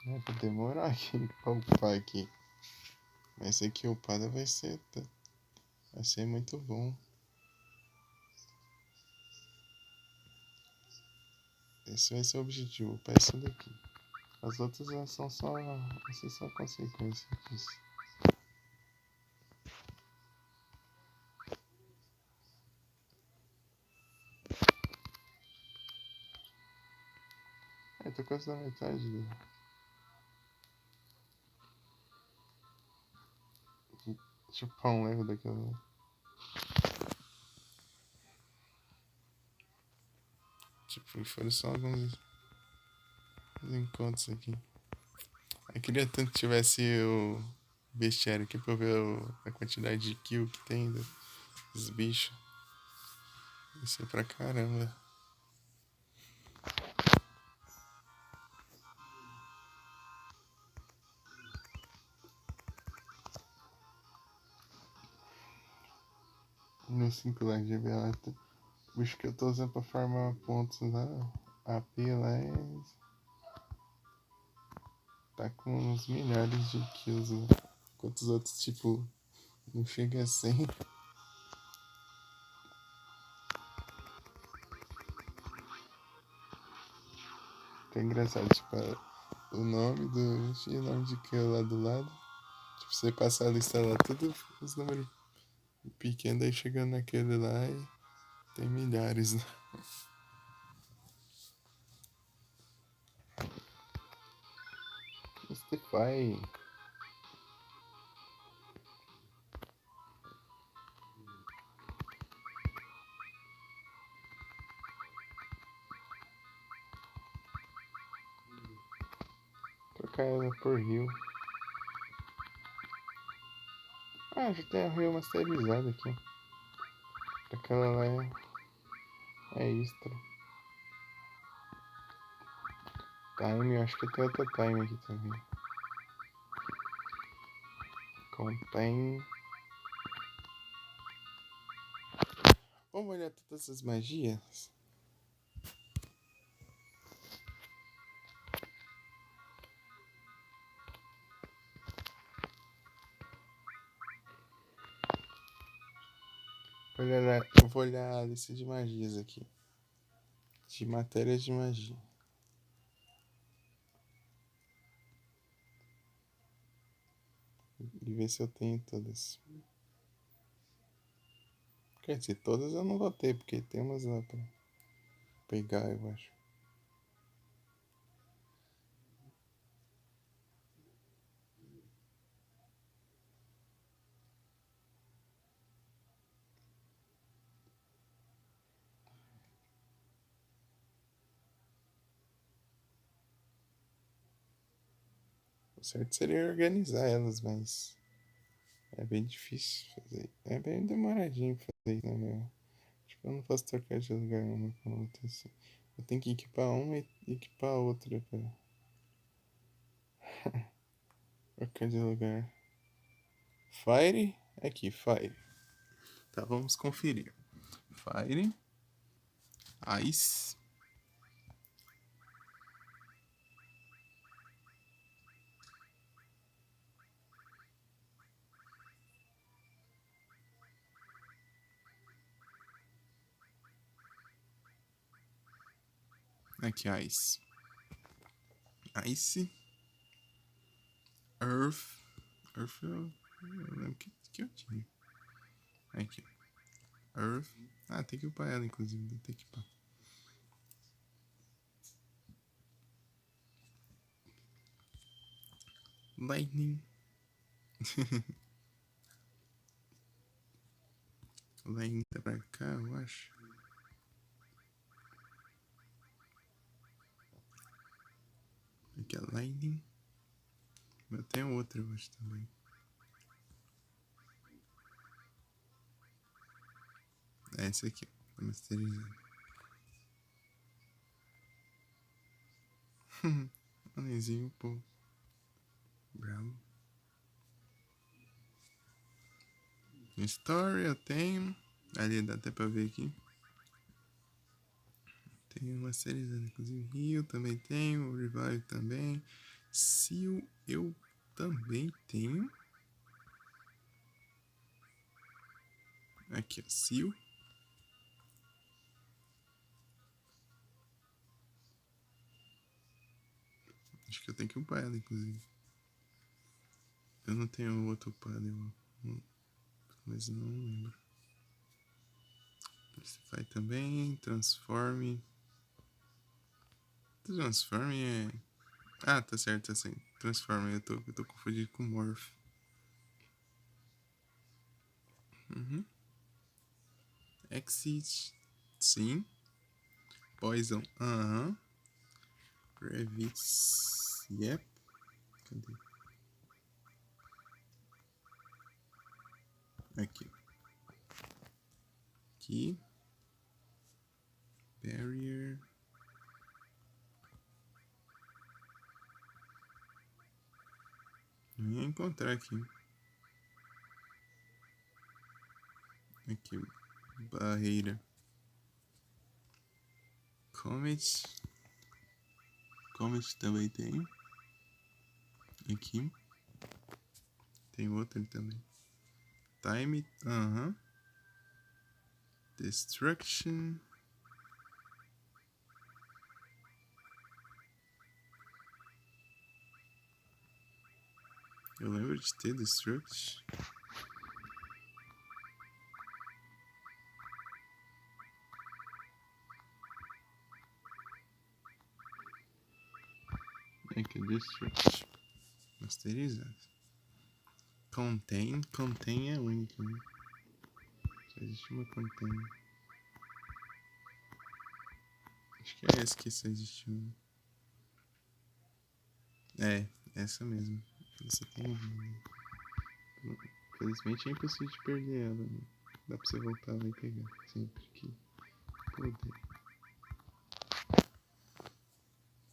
Vai demorar aqui pra upar aqui. Mas esse aqui upada vai ser muito bom. Esse vai ser o objetivo, upar esse daqui. As outras são só consequência disso. Tô quase na metade do... Deixa eu upar um level daquela. Tipo, foram só alguns encontros aqui. Eu queria tanto que tivesse o bestiário aqui pra eu ver a quantidade de kill que tem dos bichos. Isso é pra caramba. No 5 lá de GBA, o bicho que eu tô usando pra farmar pontos lá, AP lá tá com uns milhares de kills lá. Enquanto os outros, tipo, não chega a 100. Que é engraçado, tipo, o nome do. Tinha o nome de que lá do lado. Tipo, você passar a lista lá, tudo os números pequenos, aí chegando naquele lá e tem milhares, né? Mystify. Trocar ela por Rio. Ah, já tem a Rio masterizada aqui. Aquela lá é extra. Time, eu acho que tem outra time aqui também. Contém. Vamos olhar todas as magias? Eu vou olhar a lista de magias aqui. De matérias de magia. E ver se eu tenho todas. Quer dizer, todas eu não vou ter, porque tem umas lá pra pegar, eu acho. O certo seria organizar elas, mas é bem difícil fazer. É bem demoradinho fazer isso, né? Tipo, eu não posso trocar de lugar uma com a outra assim. Eu tenho que equipar uma e equipar a outra pra trocar de lugar. Fire? Aqui, Fire. Tá, vamos conferir. Fire. Ice. Aqui, Ice. Ice. Earth. Earth eu lembro que eu tinha. Aqui. Earth. Ah, tem que upar ela, inclusive. Tem que upar. Lightning. Lightning tá pra cá, eu acho. Aqui é Lightning. Eu tenho outra, eu acho também. É esse aqui, tá masterizado. Anezinho, pô. Bravo. Story eu tenho. Ali dá até pra ver aqui. Tenho masterizado, inclusive. Rio também tenho. Revive também. Seal eu também tenho. Aqui, ó. Seal. Acho que eu tenho que upar ela, inclusive. Eu não tenho outro upado, mas não lembro. Pacify também. Transforme. Transforme é. Ah, tá certo, tá certo. Transforme, eu tô confundido com Morph. Uhum. Exit. Sim. Poison. Aham. Revits. Yep. Cadê? Aqui. Aqui. Barrier. Não ia encontrar aqui. Aqui. Barreira. Comet. Comet também tem. Aqui. Tem outro também. Time. Aham. Destruction. Eu lembro de ter Destruct. É que Destruct. Masterizado. Contain é único, né? Só existe uma Contain. Acho que é essa que só existe uma. É, essa mesmo. Você tem uma. Infelizmente é impossível de perder ela, né? Dá pra você voltar lá e pegar sempre que poder.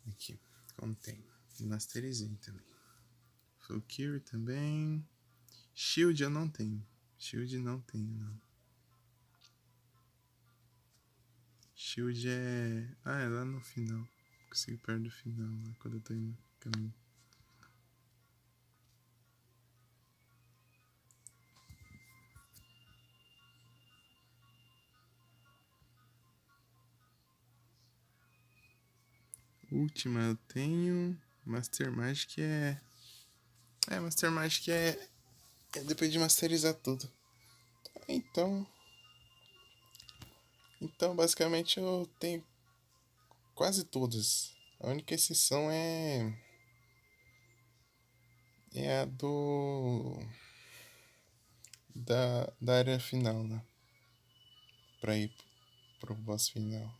Aqui, Contém. Masterizei também. Full Cure também. Shield eu não tenho. Shield não tenho, não. Shield é... Ah, é lá no final. Consigo perto do final, lá quando eu tô indo no caminho. Última eu tenho. Master Magic é... Master Magic é depois de masterizar tudo. Então, basicamente eu tenho quase todas. A única exceção é a da área final, né? Pra ir pro boss final.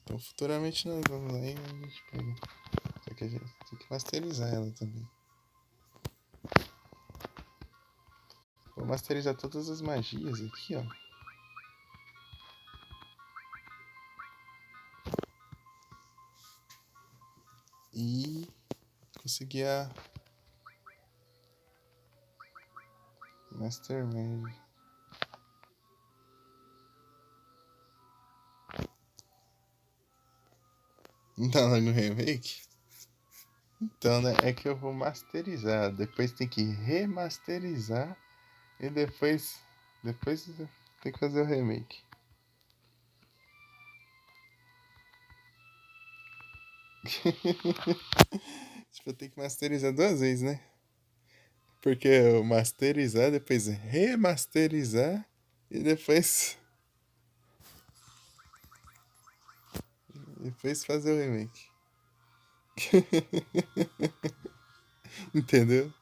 Então, futuramente nós vamos aí e a gente pega. Só que a gente tem que masterizar ela também. Vou masterizar todas as magias aqui, ó. E conseguir a Master Magic. Não, no remake? Então, né? É que eu vou masterizar. Depois tem que remasterizar. E depois tem que fazer o remake. Tipo, eu tenho que masterizar duas vezes, né? Porque eu masterizar, depois remasterizar e depois fazer o remake. Entendeu?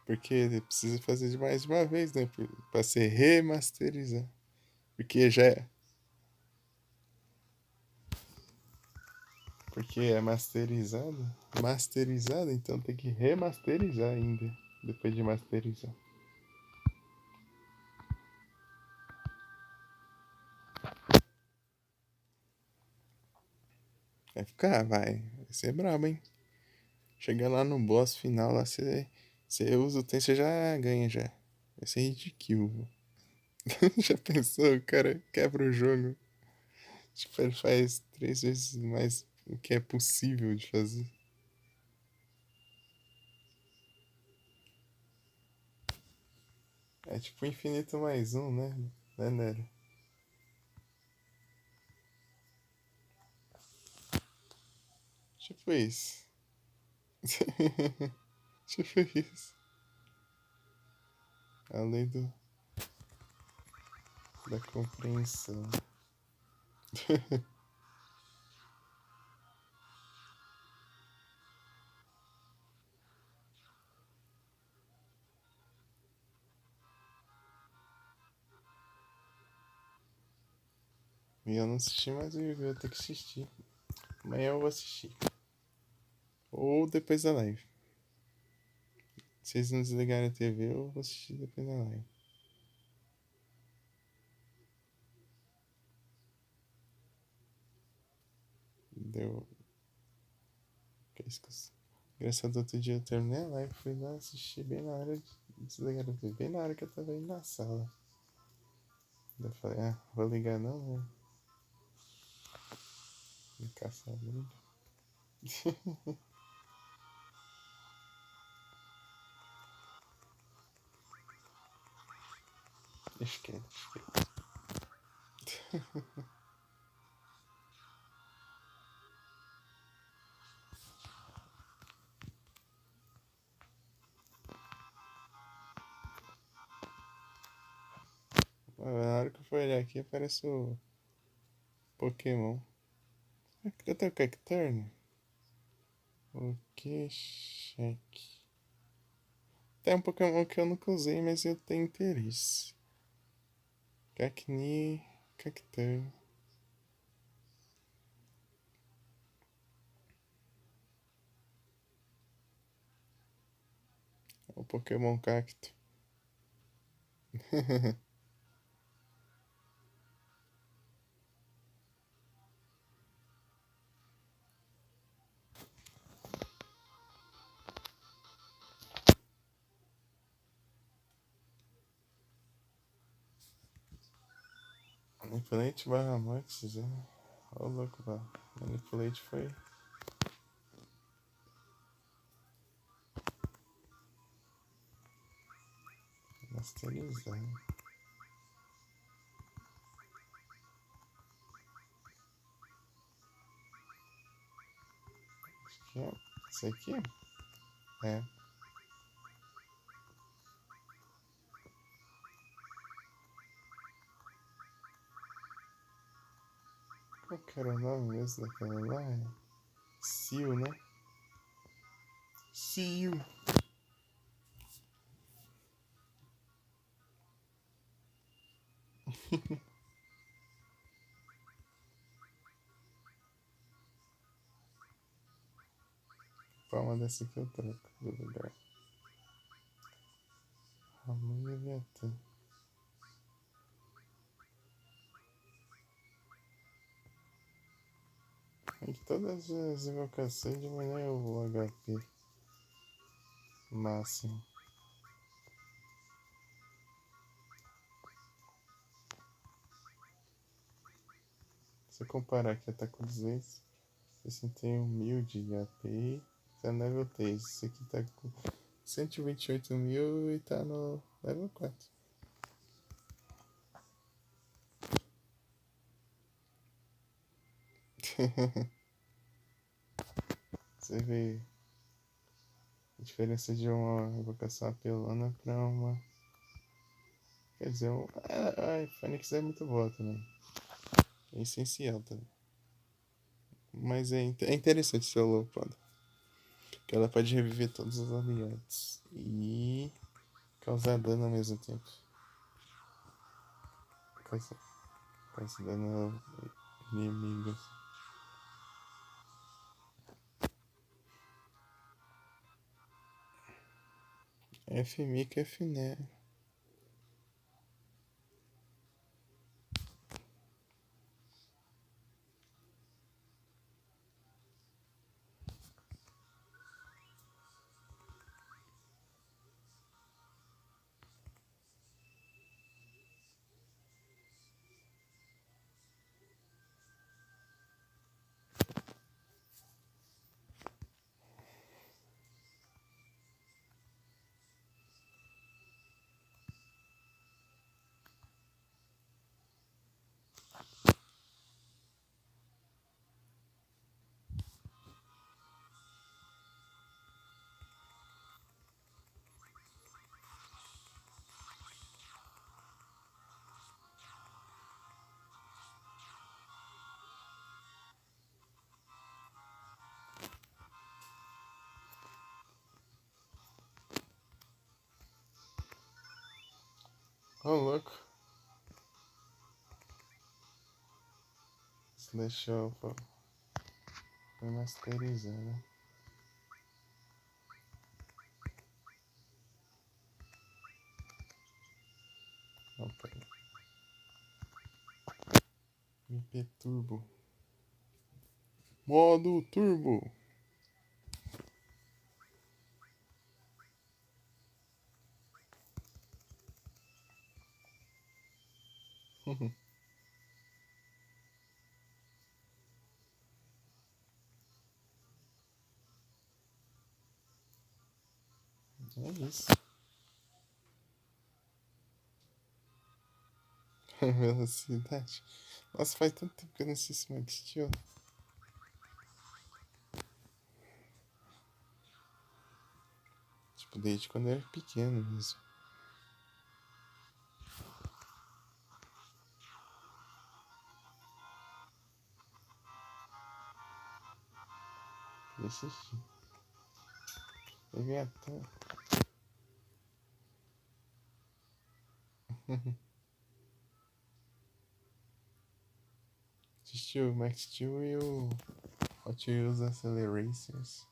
Porque precisa fazer de mais de uma vez, né? Pra ser remasterizar. Porque já é. Porque é masterizado. Masterizado, então tem que remasterizar ainda. Depois de masterizar. Vai ficar, vai. Vai ser brabo, hein? Chegar lá no boss final, lá você usa o tempo, você já ganha já. Vai ser ridículo. Já pensou? O cara quebra o jogo. Tipo, ele faz 3 vezes mais o que é possível de fazer. É tipo infinito mais um, né? Né, Nero? Tipo isso. Tipo isso. Além da compreensão. E eu não assisti mais o Yu-Gi-Oh! Eu tenho que assistir. Amanhã eu vou assistir. Ou depois da live. Se eles não desligarem a TV, eu vou assistir depois da live. Deu. Que isso. Engraçado, outro dia eu terminei a live, fui lá assistir bem na hora de desligar a TV, bem na hora que eu tava indo na sala. Daí eu falei, vou ligar não, né? Me caçar briga. Esquece. Na hora que eu for olhar aqui, aparece o Pokémon. Cadê o Cacturne? O que cheque? Tem um Pokémon que eu nunca usei, mas eu tenho interesse. Cacnea, Cacturne. O Pokémon Cacto. Manipulate barra Mortis, né? Ó, louco lá. Manipulate foi. Masterizar. Acho que é. Isso aqui? É. Qual que era o nome mesmo daquela lá? Seal, né? Seal. Palma dessa aqui eu troco do lugar. Ramon Leviatã. Em todas as invocações diminui o HP máximo. Se eu comparar aqui, tá com 261.000 de HP, tá no level 3. Esse aqui tá com 128.000 e tá no level 4. Você vê a diferença de uma invocação apelona pra uma. Quer dizer, a Fênix é muito boa também. É essencial também. Mas é interessante ser lopada. Que ela pode reviver todos os aliados. E causar dano ao mesmo tempo. Causa dano a inimigos. F-Mica, F-Né. Ô, louco. Deixa eu masterizar, né? Opa. MP Turbo. Modo Turbo. É isso. Velocidade. Nossa, faz tanto tempo que eu não assisto Max Steel. Tipo, desde quando eu era pequeno mesmo. Eu assisti. Eu vi até. Assisti o Max Steel e o Hot Wheels Acceleracers.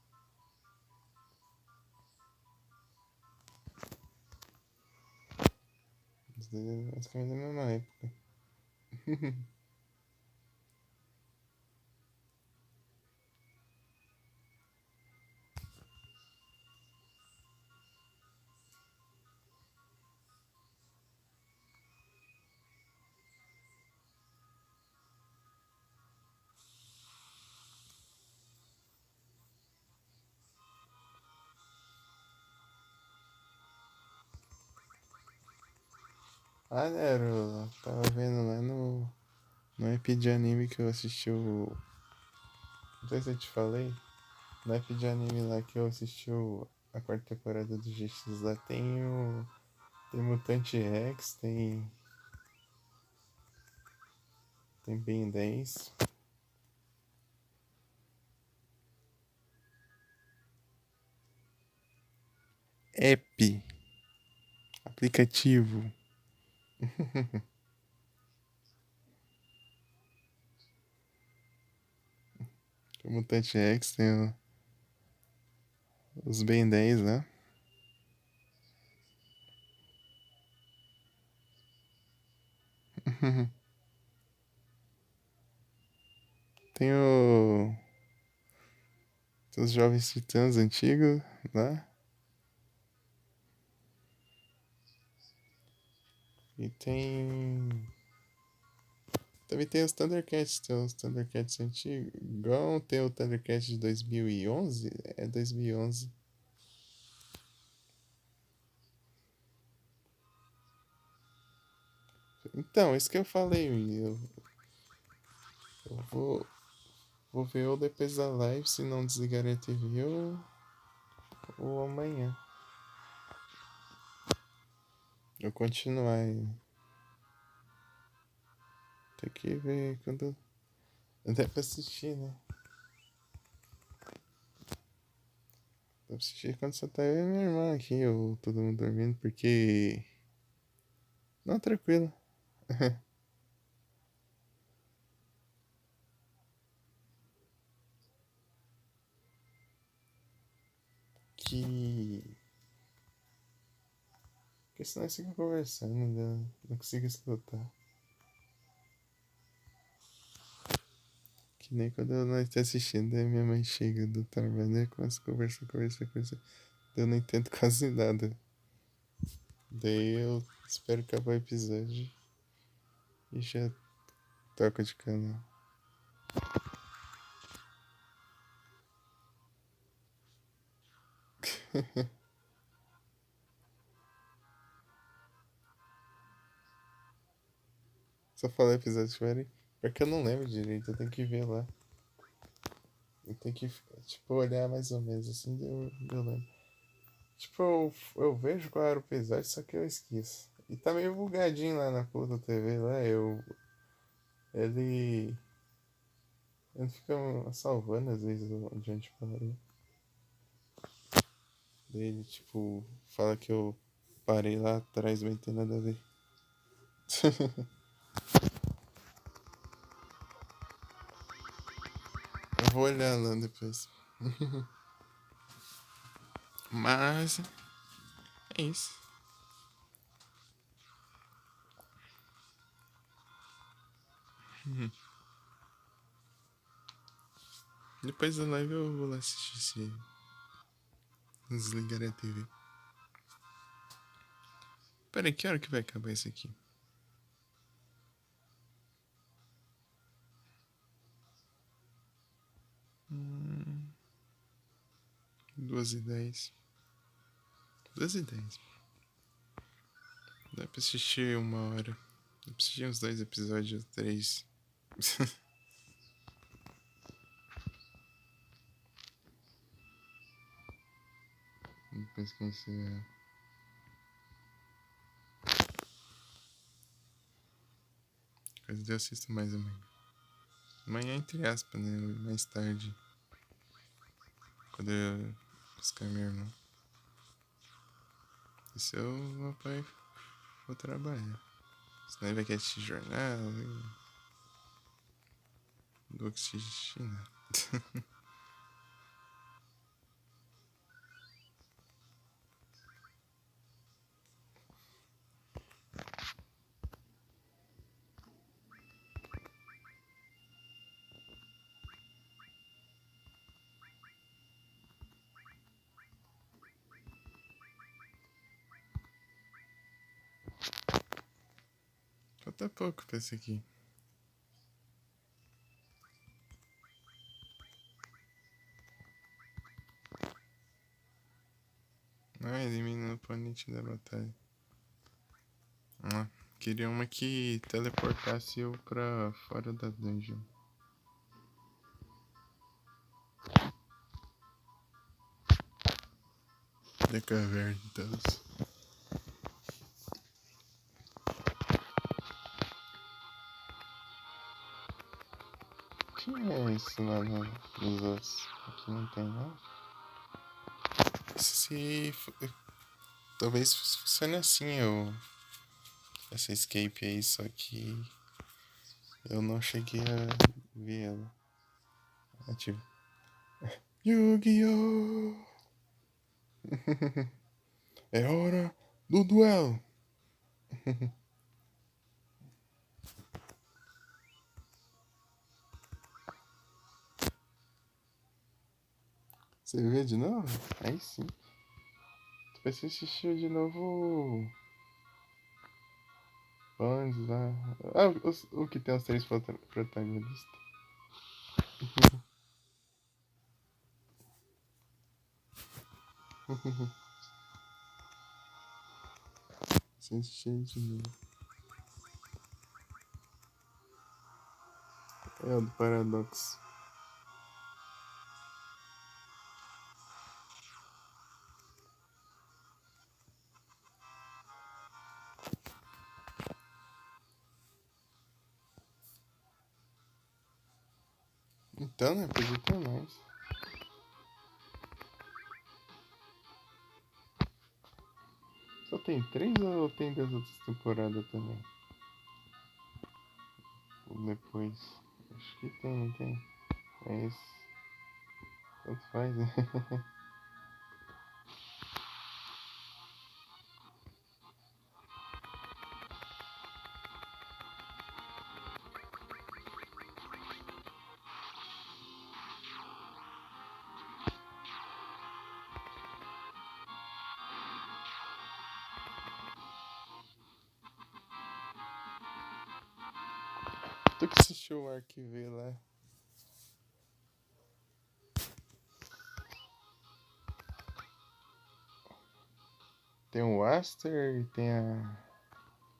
Basicamente da mesma época. Ah, era, eu tava vendo lá no EP de anime que eu assisti o. Não sei se eu te falei. No EP de anime lá que eu assisti a quarta temporada do GX lá tem o. Tem Mutante Rex, tem Ben 10. App, aplicativo. Tem o Mutante Rex, tem os Ben 10 lá. Tem tem os Jovens Titãs antigos lá. E tem. Também tem os Thundercats antigos. Igual tem o Thundercats de 2011. É 2011. Então, isso que eu falei. Eu vou ver ou depois da live, se não desligar a TV, ou amanhã. Eu continuar aí. Tem que ver quando. Até pra assistir, né? Pra assistir quando só tá eu e minha irmã aqui, ou todo mundo dormindo, porque. Não, tranquilo. que. Porque senão eu fico conversando, não consigo escutar. Que nem quando nós tá assistindo, aí minha mãe chega do trabalho e começa a conversar. Eu não entendo quase nada. Daí eu espero acabar o episódio e já toco de canal. Só falar episódio fora. Porque eu não lembro direito, eu tenho que ver lá. Eu tenho que, tipo, olhar mais ou menos assim, eu lembro. Tipo, eu vejo qual era o episódio, só que eu esqueço. E tá meio bugadinho lá na Pluto TV, lá, ele. Ele fica salvando às vezes onde a gente parou. Daí ele, tipo, fala que eu parei lá atrás, mas não tem nada a ver. Eu vou olhar lá depois. Mas é isso. Depois da live eu vou lá assistir se desligar a TV. Peraí, que hora que vai acabar isso aqui? 2h10. 2h10. Dá pra assistir 1 hora. Eu preciso de uns 2 episódios, 3. Depois que você... Depois eu assisto mais amanhã. Amanhã, entre aspas, né? Mais tarde. Quando eu buscar minha irmã. E se meu pai for trabalhar? Senão ele vai querer assistir jornal. Não vou assistir nada. Falta pouco pra esse aqui. Ah, elimina o oponente da batalha. Ah, queria uma que teleportasse eu pra fora da dungeon. Da caverna, então. Tinha isso lá nos outros. Aqui não tem, não. Se... Talvez funcione assim, essa escape aí, só que eu não cheguei a ver ela ativa. Yu-Gi-Oh! É hora do duelo! Você vê de novo? Aí sim. Depois você assistiu de novo antes lá. Ah, o que tem os 3 protagonistas. Você assistiu de novo. É o do Paradoxo. Então, né? Podia ter mais. Só tem 3 ou tem das outras temporadas também? Depois. Acho que tem, não tem? Mas. Tanto faz, né? Tu que assistiu o Arquive lá. Tem o Aster e tem a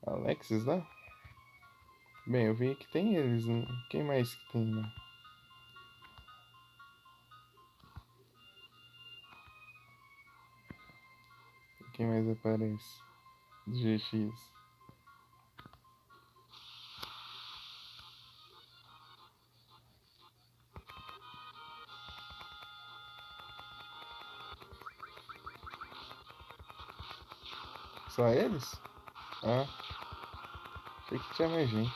Alexis lá? Bem, eu vi que tem eles, né? Quem mais que tem lá? Quem mais aparece? Do GX. Só eles? Ah, achei que tinha mais gente.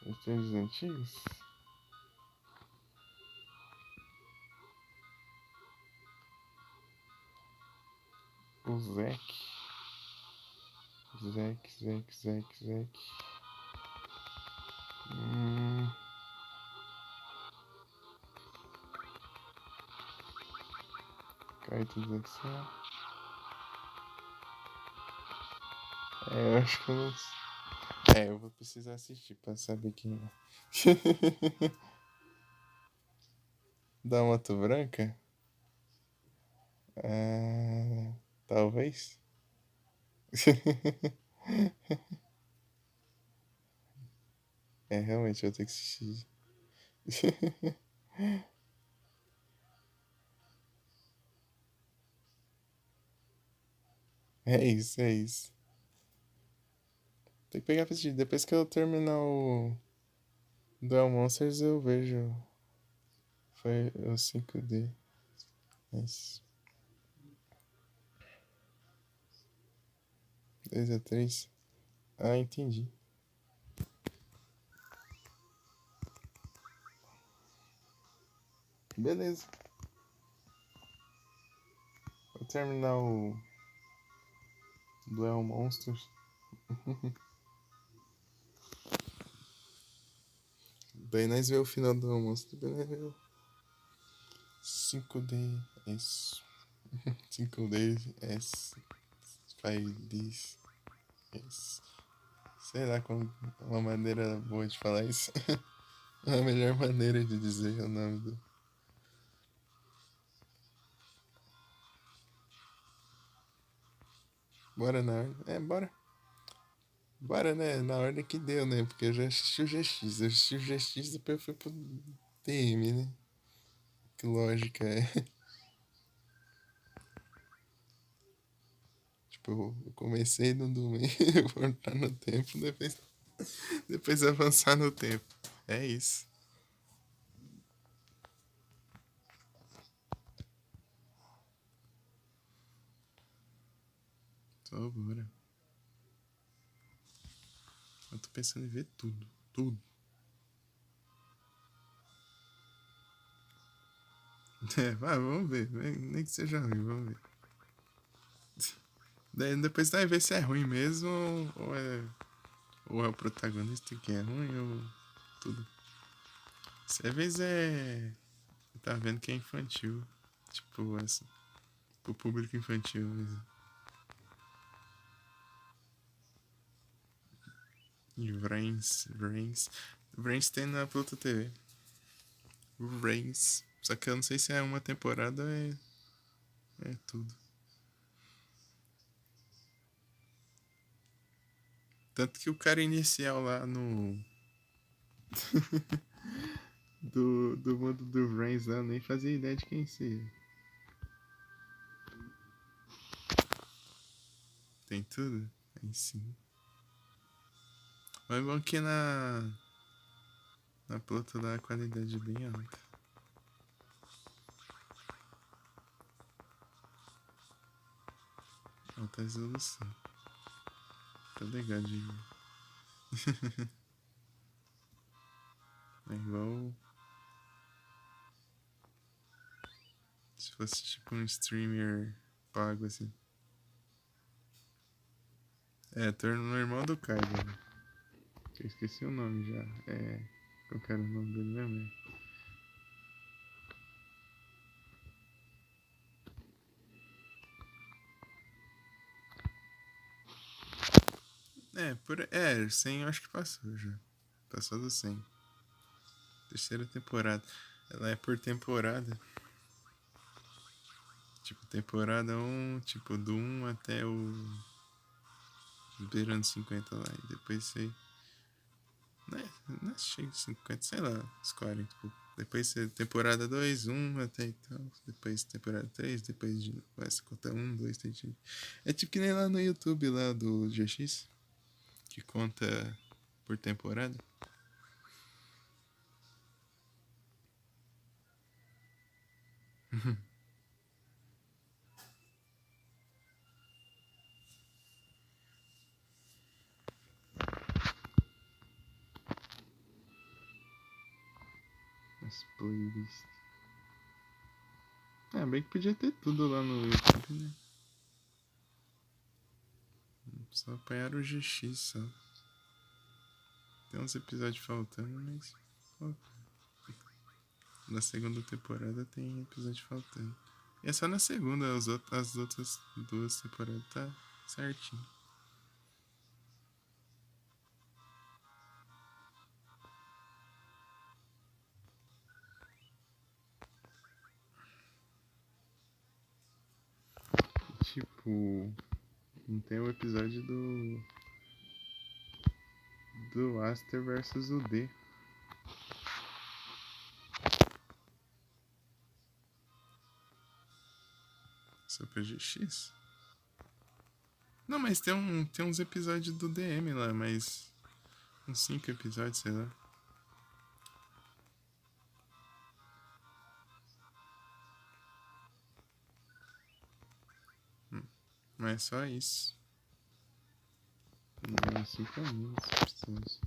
Eles têm os antigos? O Zek. Zek. Quartos de Final. Eu acho que eu não sei. Eu vou precisar assistir pra saber quem é. Da Moto Branca? Talvez. Realmente eu vou ter que assistir. É isso, é isso. Tem que pegar pra assistir. Depois que eu terminar o Duel Monsters, eu vejo. Foi o 5D. Isso. 2 a 3. Entendi. Beleza. Vou terminar o Duel Monsters. Daí nós vemos o final do Duel Monsters. Daí nós vemos 5D. Isso. 5D. S. 5D. Isso. Sei lá como uma maneira boa de falar isso. A melhor maneira de dizer o nome do. Bora na ordem. Bora. Bora, né? Na ordem que deu, né? Porque eu já assisti o GX. Eu assisti o GX e depois eu fui pro TM, né? Que lógica é. Tipo, eu comecei no domingo, voltar no tempo, depois avançar no tempo. É isso. Então, bora. Eu tô pensando em ver tudo. Tudo. Vai, vamos ver. Nem que seja ruim, vamos ver. Daí depois vai ver se é ruim mesmo ou é o protagonista que é ruim ou tudo. Se às vezes tá vendo que é infantil. Tipo, essa. Pro público infantil mesmo. E Vrains tem na Pluto TV. Vrains. Só que eu não sei se é uma temporada ou é tudo. Tanto que o cara inicial lá no. do mundo do Vrains lá, eu nem fazia ideia de quem seria. Tem tudo? Aí sim. Mas é bom que na Pluto lá a qualidade é bem alta. Alta resolução. Tá legal de ver. É igual se fosse tipo um streamer pago assim. Torno no irmão do Kaido. Né? Eu esqueci o nome já. Qual que era o nome dele mesmo? Por 100 eu acho que passou já. Passou do 100. Terceira temporada. Ela é por temporada. Tipo, temporada 1, tipo, do 1 até o. Beirando 50 lá. E depois você. Não é chega de 50, sei lá, uns 40 e pouco. Depois você. Temporada 2, 1 até e tal. Depois temporada 3, depois de. Essa conta 1, 2, 3. É tipo que nem lá no YouTube lá do GX. Que conta por temporada. As playlists. Bem que podia ter tudo lá no YouTube, né? Só apanharam o GX só. Tem uns episódios faltando, mas. Na segunda temporada tem episódio faltando. E é só na segunda, as outras duas temporadas tá certinho. Tipo, não tem o episódio do Aster versus o D. Super GX? Não, mas tem uns episódios do DM lá, mas uns 5 episódios, sei lá. Mas é só isso. Não, 5 minutos episódios.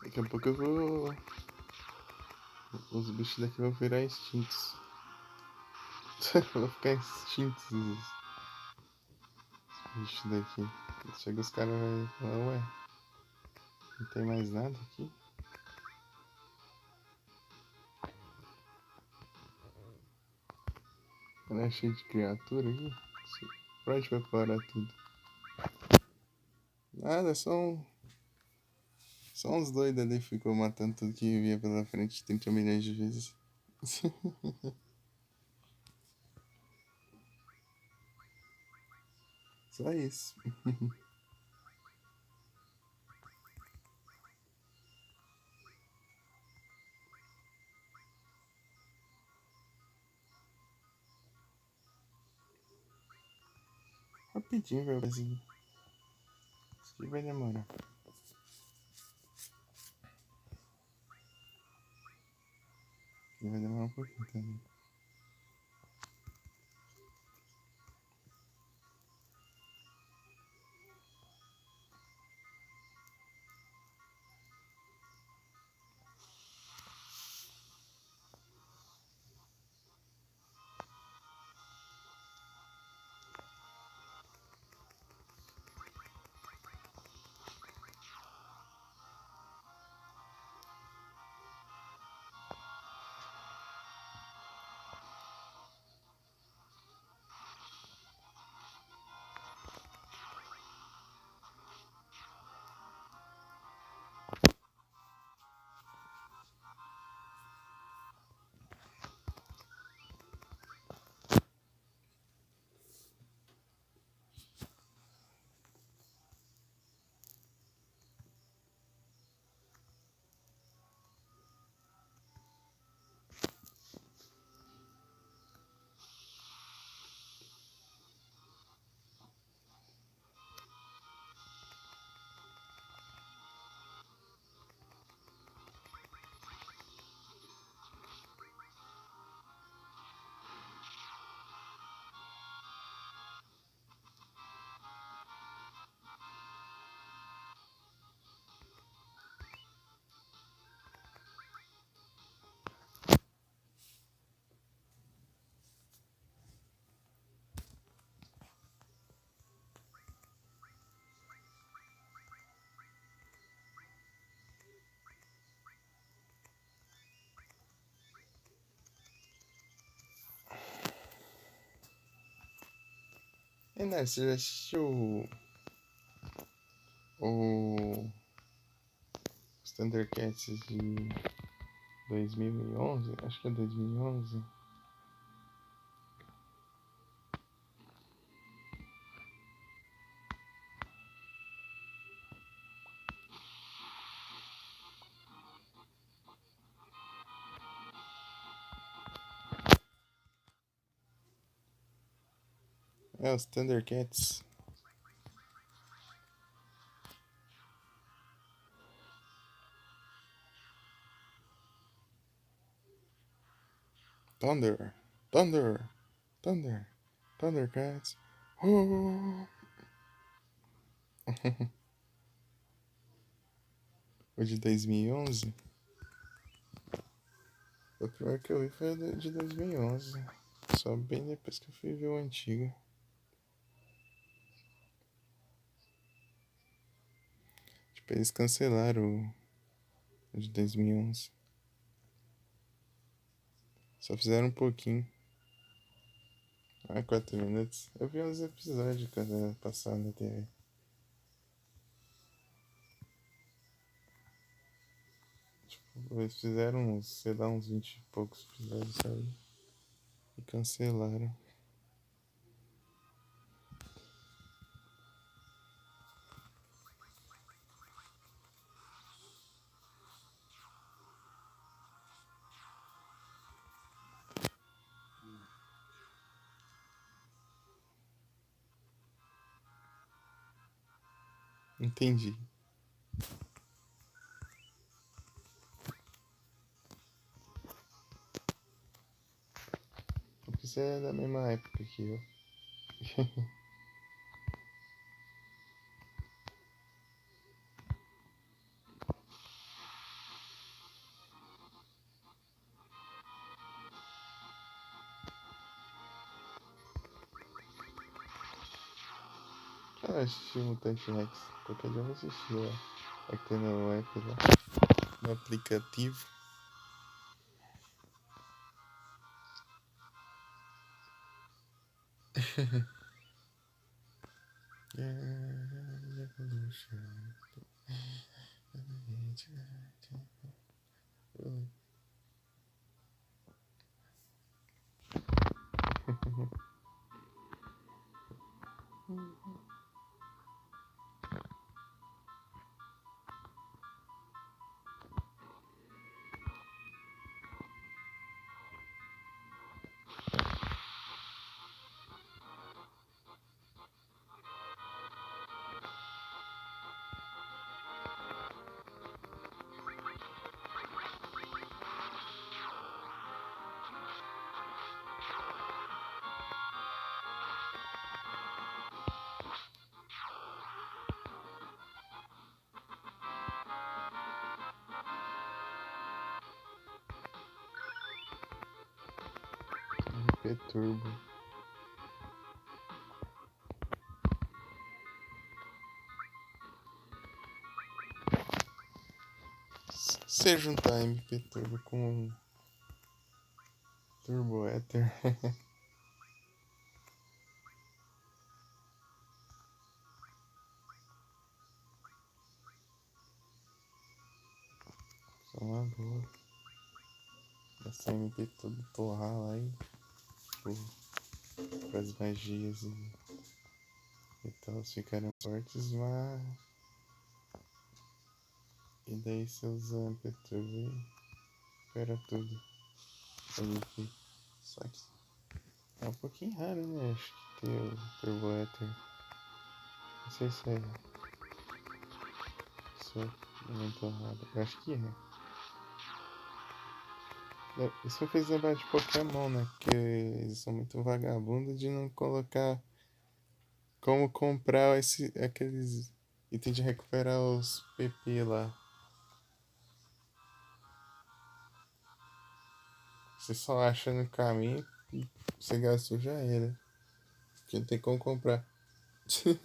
Daqui a pouco eu vou. Os bichos daqui vão virar extintos. Vão ficar extintos os bichos daqui. Chega os caras e falam, ué, não tem mais nada aqui? Não é cheio de criatura aqui? Pra onde vai parar tudo? Nada, só uns doidos ali que ficou matando tudo que via pela frente 30 milhões de vezes. Só isso. Rapidinho, velho. Isso aqui vai demorar. Vai demorar um pouquinho também. E né, você já assistiu o Thundercats de 2011, acho que é 2011. É, os Thundercats. Thunder, Thunder, Thunder, Thundercats. Oh! O de 2011? O primeiro que eu vi foi o de 2011. Só bem depois que eu fui ver o antigo. Tipo, eles cancelaram o de 2011. Só fizeram um pouquinho. 4 minutos. Eu vi uns episódios quando passava na TV. Tipo, eles fizeram uns, sei lá, uns 20 e poucos episódios, sabe? E cancelaram. Entendi. Porque você é da mesma época que eu. Eu assisti Mutante Rex. Qualquer dia eu vou assistir lá. Aqui no app lá. No aplicativo. RP Turbo. Se juntar MP Turbo com Turbo Ether. Só uma boa. Essa MP todo torrar lá e para as magias e tal ficarem fortes, mas. E daí você usa MP Turbo e espera tudo. MP. Só que é um pouquinho raro, né? Acho que ter o Turbo Ether. Não sei se é. Se é muito raro. Eu acho que é. Isso me fez lembrar de Pokémon, né? Porque eles são muito vagabundos de não colocar como comprar aqueles itens de recuperar os PP lá. Você só acha no caminho e você gastou já era. Porque não tem como comprar. Se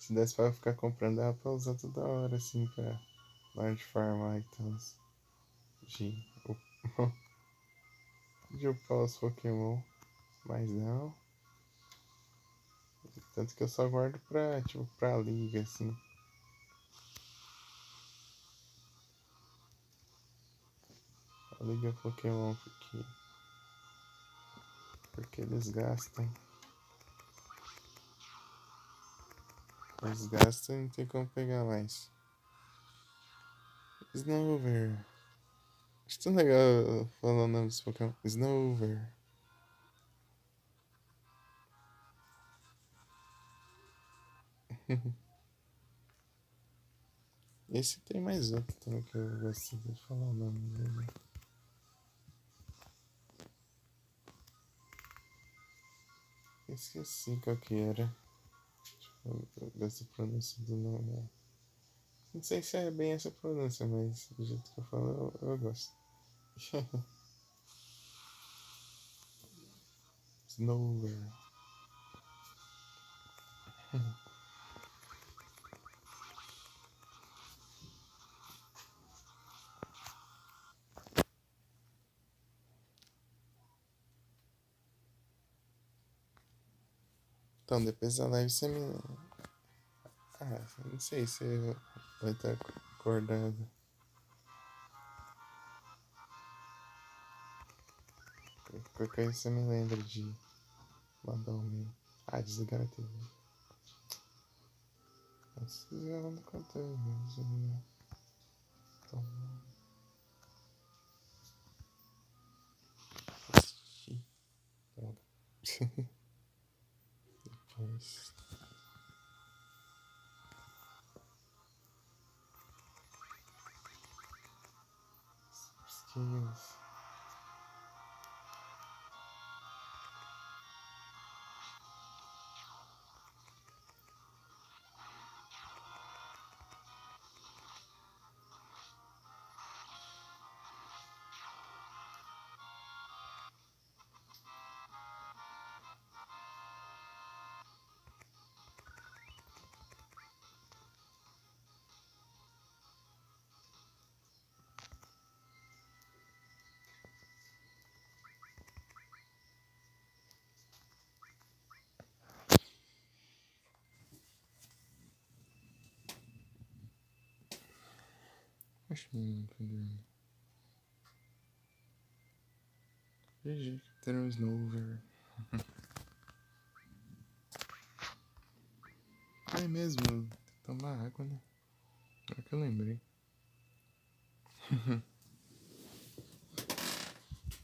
desse pra ficar comprando, dava pra usar toda hora, assim, pra na hora de farmar e tal. De, de upar os Pokémon. Mas não. Tanto que eu só guardo pra, tipo, pra liga, assim. Liga Pokémon porque eles gastam. Eles gastam e não tem como pegar mais. Snover. Acho tão legal falar o nome desse Pokémon. Snover. Esse tem mais outro também que eu gosto de falar o nome dele. Esqueci qual que era. Eu gosto da pronúncia do nome. Não sei se é bem essa pronúncia, mas do jeito que eu falo, eu gosto. Snover. Então, depois da live você me. Ah, não sei se vai estar acordado. Qualquer coisa você me lembra de mandar um e-mail. Ah, desligar a TV. Mas desligar no controle mesmo, né? Então. Assistir. Droga. Depois. Skills. Acho que não tô dormindo. GG, ter um Snover. É mesmo, tem que tomar água, né? Agora que eu lembrei.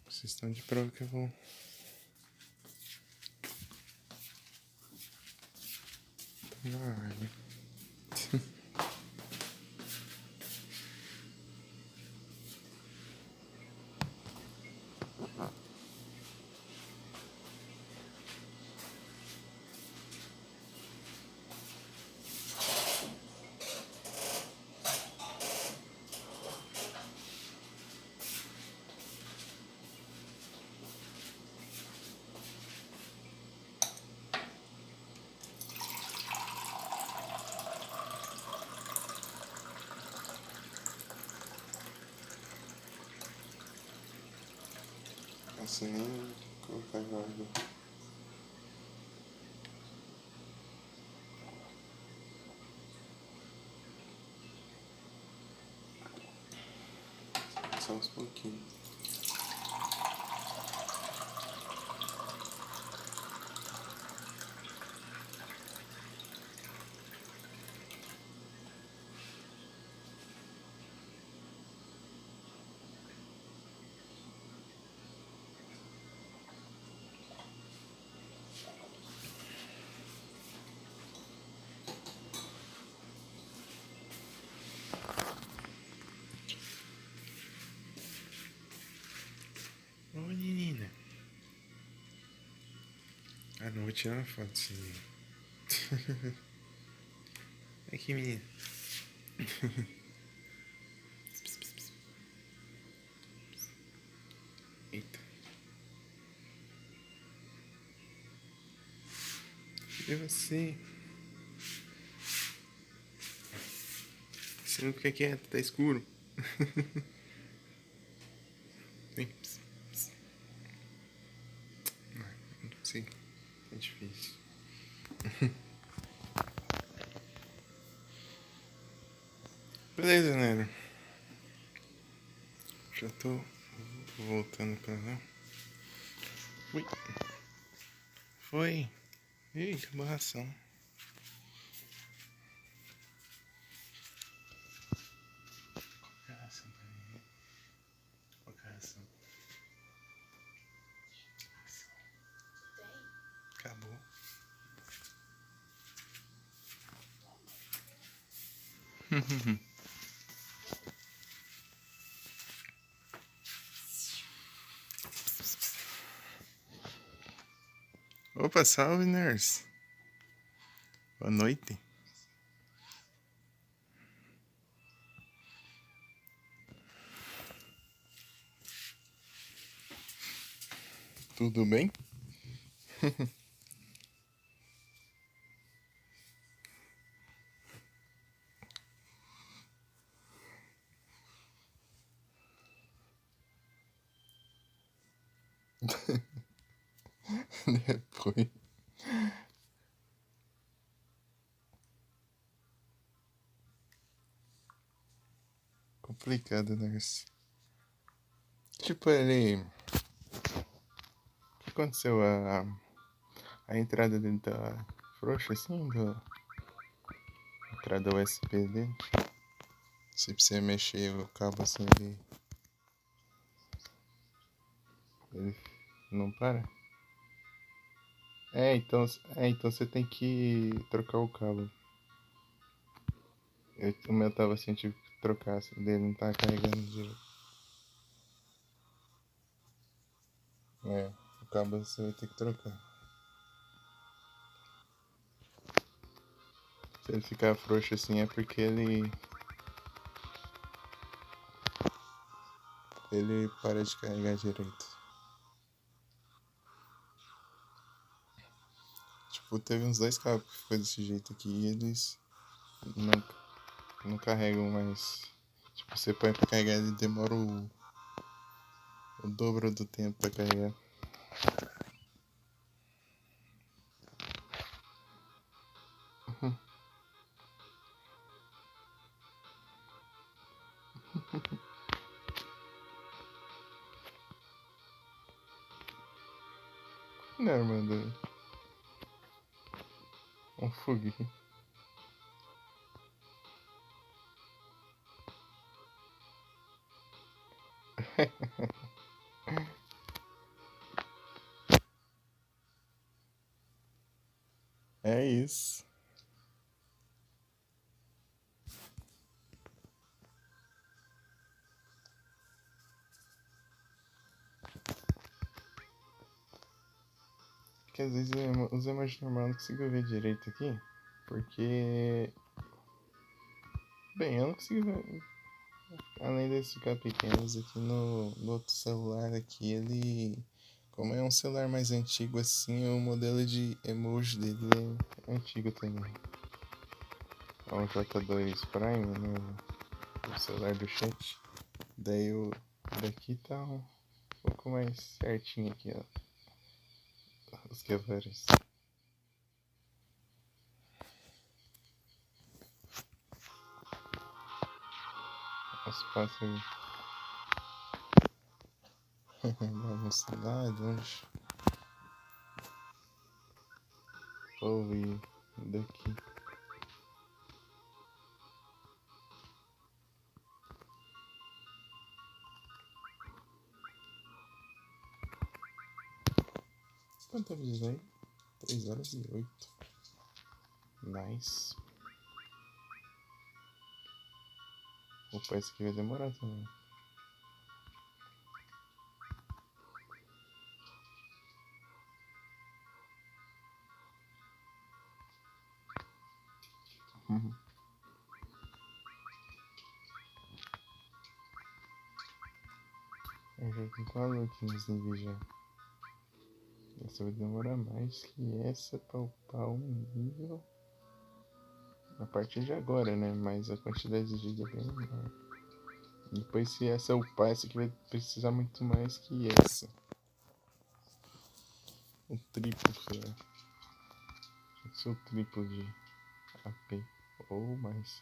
Vocês estão de prova que eu vou tomar água. Assim nem colocar água. Só uns pouquinhos. Ô menina. Ah, não vou tirar uma foto disso aí. Aqui, menina. Eita. Cadê você? Você não fica quieto, tá escuro. Vem. Não sei. É difícil. Beleza, Nero. Já tô Voltando pra lá. Ui. Foi. Ih, que barração. Acabou. Opa, salve, nerds. Boa noite. Tudo bem? Depois. Complicado, nerds. Tipo, ele. O que aconteceu? A entrada dele tá frouxa assim, da entrada USB dele. Se você mexer o cabo assim, ele não para. Então você tem que trocar o cabo. O meu tava assim, tive que trocar, assim, dele não tá carregando direito. É, o cabo você vai ter que trocar. Se ele ficar frouxo assim é porque ele para de carregar direito. Tipo, teve uns 2 cabos que ficou desse jeito aqui e eles não carregam mais. Tipo, você põe pra carregar, ele demora o dobro do tempo pra carregar. Não, mano. Um foguinho. É isso. Porque às vezes os emojis normais eu não consigo ver direito aqui. Porque. Bem, eu não consigo ver. Além deles ficar pequenos aqui no outro celular aqui, ele. Como é um celular mais antigo assim, o modelo de emoji dele é antigo também. É um J2 Prime, né? O celular do chat. Daí o daqui tá um pouco mais certinho aqui, ó. Os cavalos. Os pássaros. Vamos lá, longe. Ouvir daqui. Quanto tempo diz aí? 3h08. Nice. Opa, esse aqui vai demorar também. Eu já tenho 4 aqui no vídeo já. Essa vai demorar mais que essa pra upar um nível. A partir de agora, né? Mas a quantidade de giga é bem menor. Depois, se essa upar, essa aqui vai precisar muito mais que essa. O triplo, sei lá. Tem que ser o triplo de AP. Ou mais.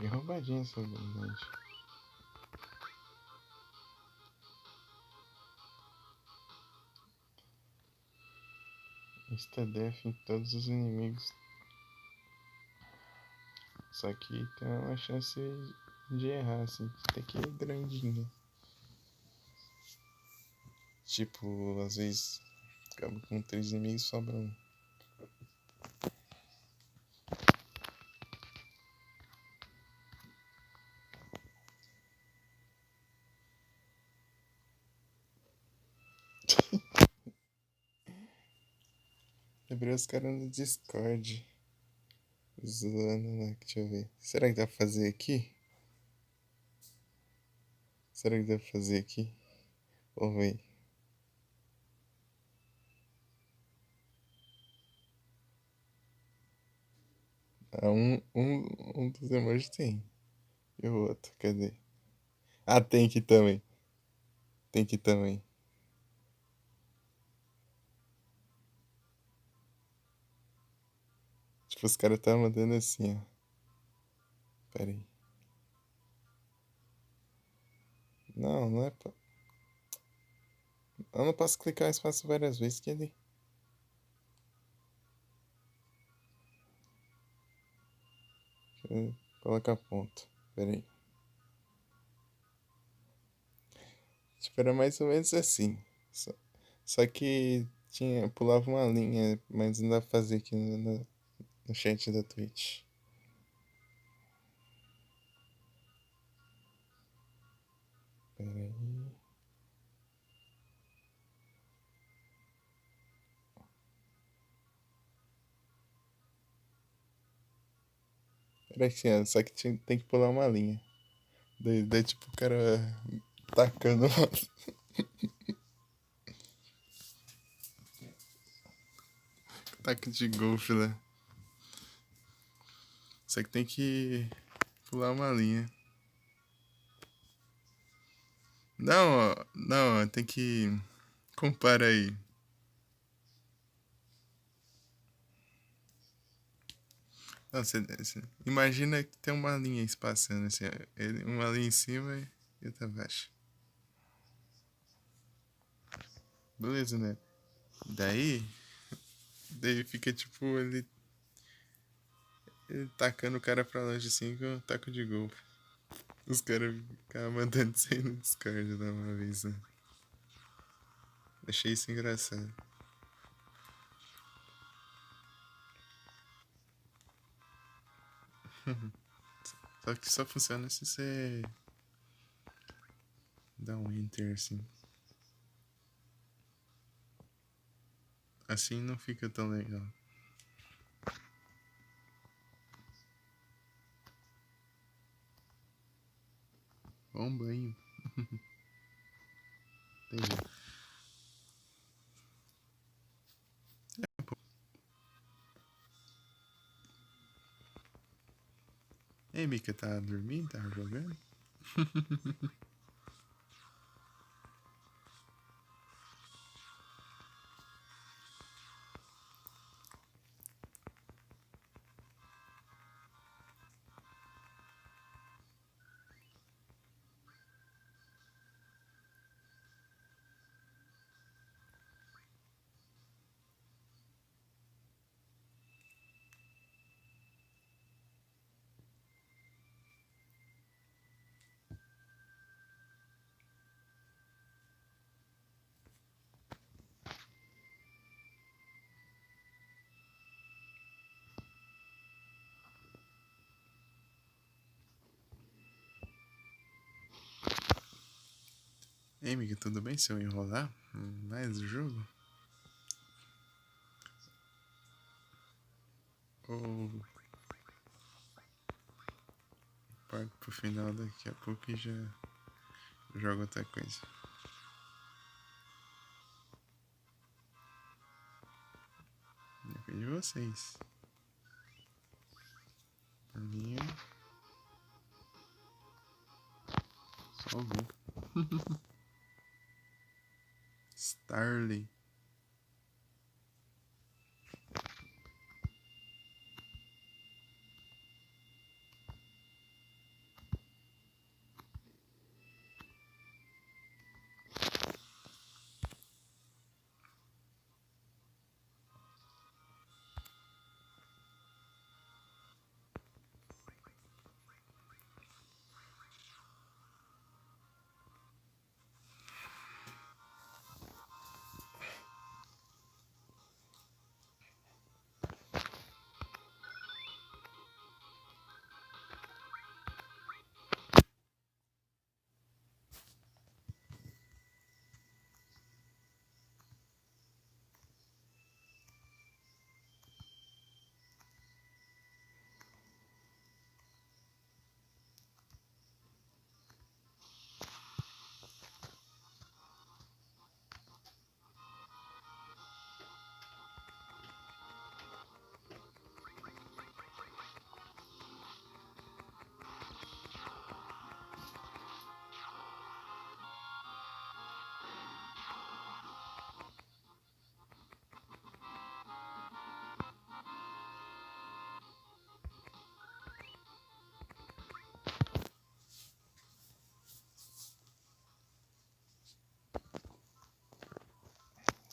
E roubadinha essa habilidade. Insta-death em todos os inimigos. Só que tem uma chance de errar, assim. Até que é grandinha. Tipo, às vezes acaba com 3 inimigos e sobra um. Lembrei os caras no Discord. Zoando lá, deixa eu ver. Será que dá pra fazer aqui? Será que dá pra fazer aqui? Ou vai? Ah, um dos emojis tem. E o outro, cadê? Ah, tem aqui também. Tem aqui também. Tipo, os caras estavam mandando assim, ó. Pera aí. Não, não é pra... Eu não posso clicar em espaço várias vezes que ele... Coloca ponto. Pera aí. Tipo, era mais ou menos assim. Só, só que tinha, pulava uma linha, mas não dá pra fazer aqui no chat da Twitch. Pera aí. Era assim, ó, só que tem que pular uma linha. Daí tipo, o cara tacando taco de golfe lá. Só que tem que pular uma linha. Não, ó, não, ó, tem que... Compara aí. Não, imagina que tem uma linha espaçando assim, ó, uma linha em cima e outra abaixo. Beleza, né? Daí fica tipo ele tacando o cara pra longe assim com um taco de golfe. Os caras ficavam mandando isso aí no Discord da uma vez, né? Achei isso engraçado. Só que só funciona se você dá um enter assim. Assim não fica tão legal. Bom banho. Entendi. Ei, Mika, tá dormindo? Tá jogando? Ei, Mika, tudo bem se eu enrolar mais o jogo? Ou parto pro final daqui a pouco e já jogo outra coisa? Depende de vocês. Por mim, só vou. Starly.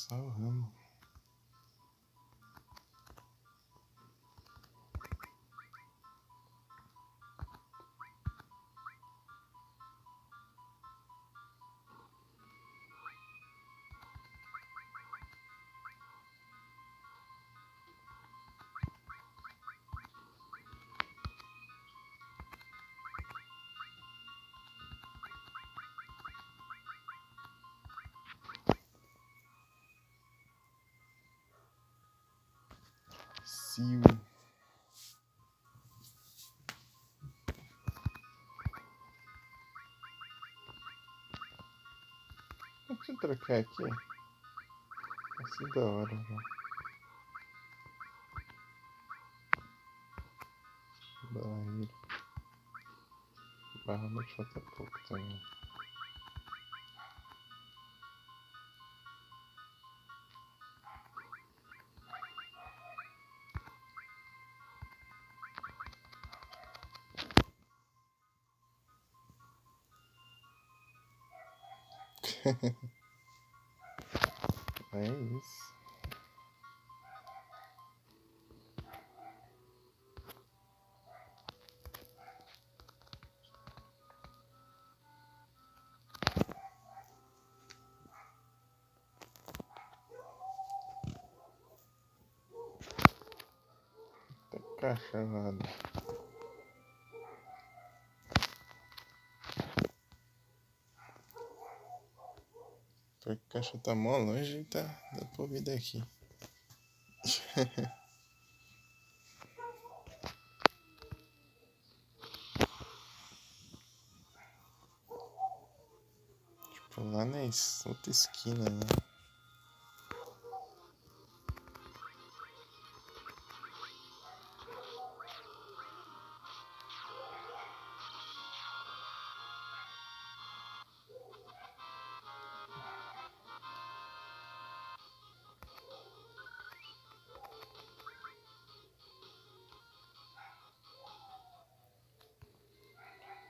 Só o ramo. Sil. Deixa eu trocar aqui. Assim da hora, já. Barreira. Barra, mas falta pouco também. É isso. Tem caixa lá. A caixa tá mó longe e tá. Dá pra ouvir daqui. Tipo, lá na outra esquina, né?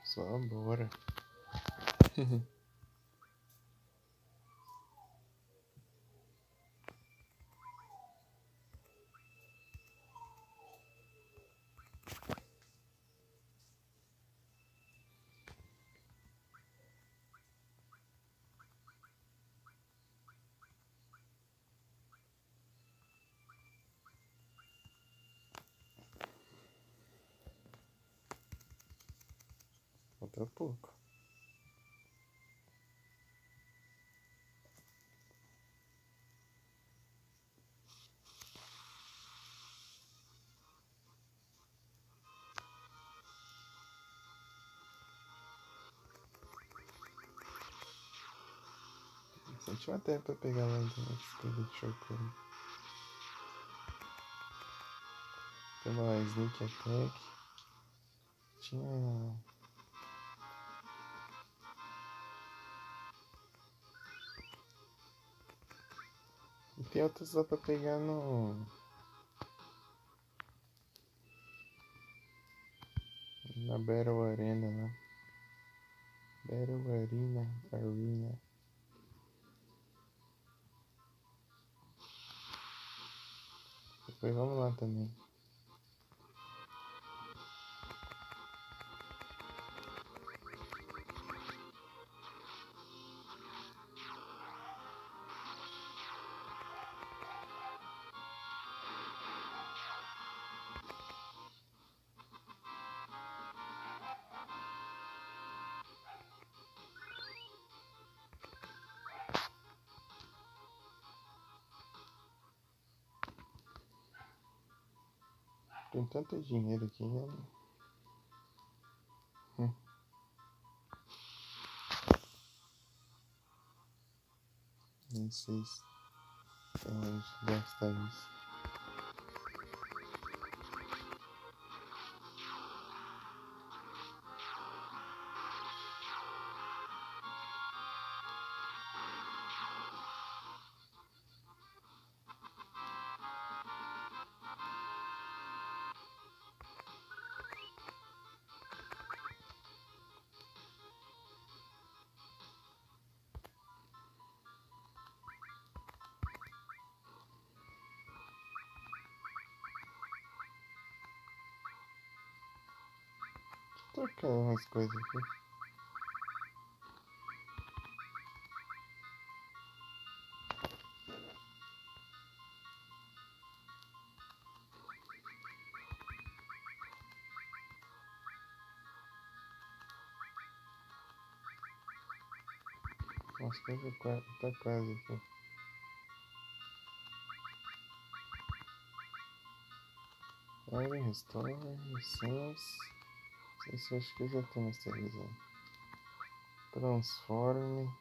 Só bora. Falta pouco. Só tinha tempo pra pegar lá dentro. Coisa de chocolate. Tem uma sneak attack. Tinha. E tem outras lá pra pegar no. Na Battle Arena, né? Battle Arena. Depois vamos lá também. Tem tanto dinheiro aqui, né? Nem sei se onde gastar isso. trocar umas coisas aqui. As coisas tá quase aqui. Olha, restore, licença. Esse eu acho que eu já tô masterizado. Transforme.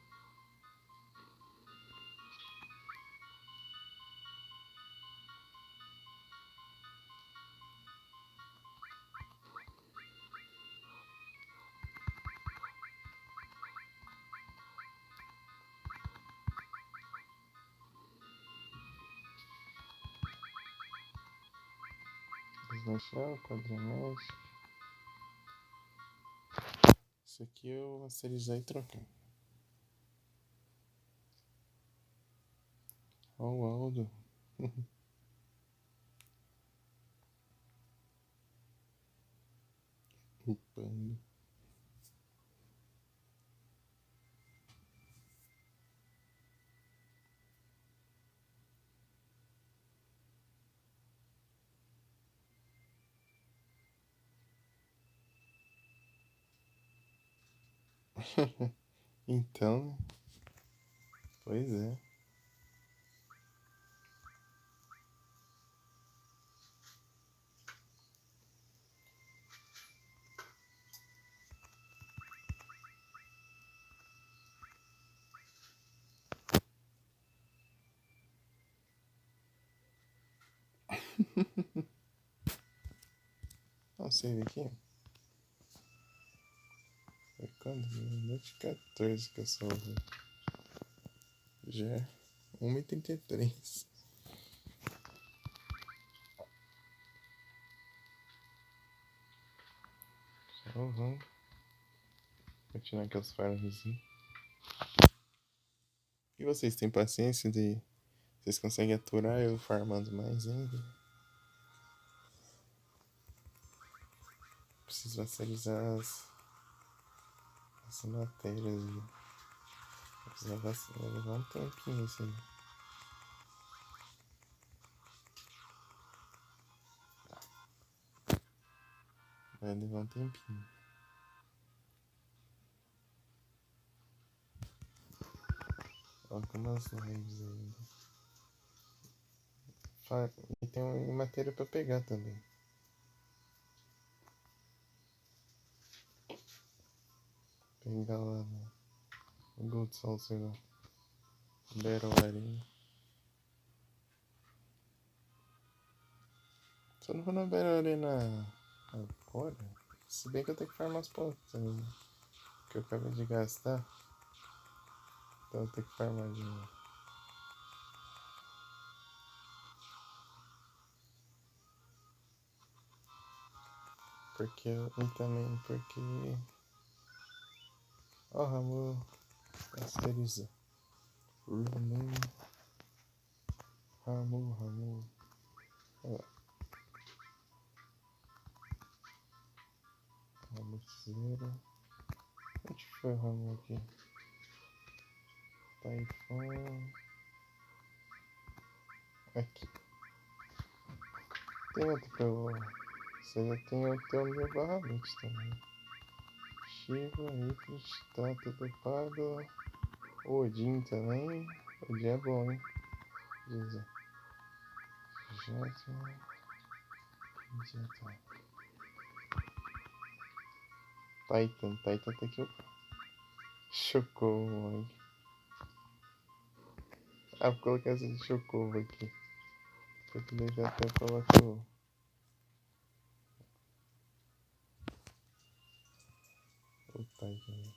Desmanchar, quadrimesh. Isso aqui eu masterizar e trocar. Ó o Aldo. Upando. Então, né? Pois é. Não sei aqui. Foi quando? Noite 14 que eu salvei. Já é 1h33. Então vamos continuar aquelas farmzinhas. E vocês têm paciência de... Vocês conseguem aturar eu farmando mais ainda? Preciso masterizar as matérias. Vai levar um tempinho isso aí. Vai levar um tempinho. Algumas lives ainda. E tem matéria pra pegar também. Pegar lá no Gold Soul, sei lá. Battle Arena. Só não vou na Battle Arena agora. Se bem que eu tenho que farmar os pontos também. Que eu acabei de gastar. Então eu tenho que farmar de novo. E também porque... Ó, Ramu. Masteriza. Ramu. Ó. Ramu 0. Onde foi o Ramu aqui? Typhon. Aqui. Tem outro que eu... Você já tem o teu meu barramento também. Shiva, Ifrit, tá tudo pago. Odin também. Odin é bom, hein? Jesus. Já tá. Titan tá aqui. Chocou, mano. Ah, vou colocar essa de Chocobo aqui. Pra que daí já até coloco o Titan.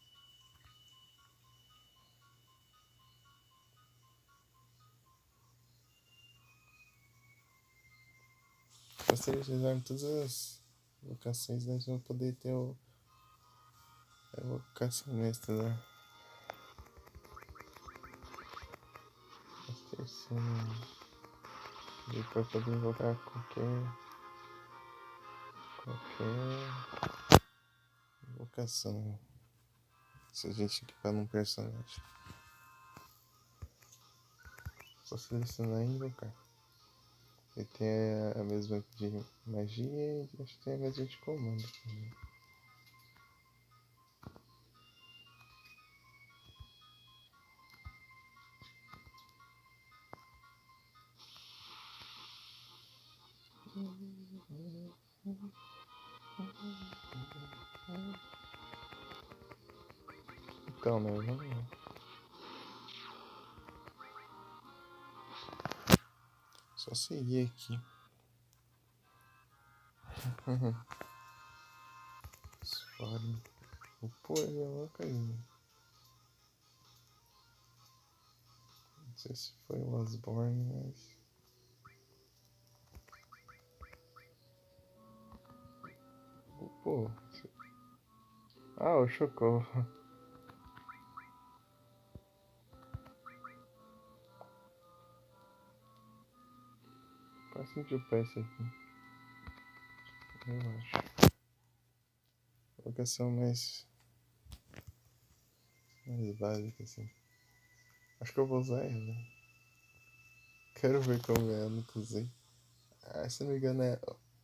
Se eles fizerem todas as locações, nós vamos poder ter a locação mestra lá. As terceiras. E pra poder invocar qualquer caçando se a gente equipar num personagem. Só selecionar e invocar. Ele tem a mesma de magia e acho que tem a mesma de comando também. Então, né? Vamos lá. Só seguir aqui. Fora. Pô, ele é louco aí. Não sei se foi o Osborne, mas. Pô. Ah, o Chocou. Quase sentiu peça aqui. Eu acho. Colocação mais básica assim. Acho que eu vou usar ela. Quero ver como é, eu nunca usei. Ah, se não me engano,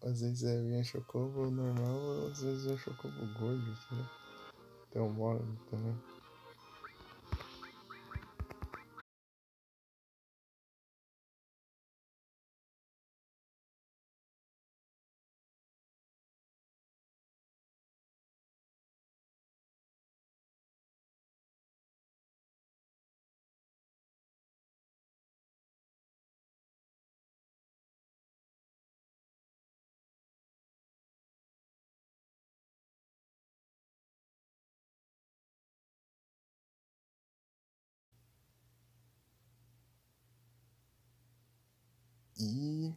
às vezes é vinha Chocobo normal, ou às vezes é Chocobo gordo, sabe? Tem um modo também. E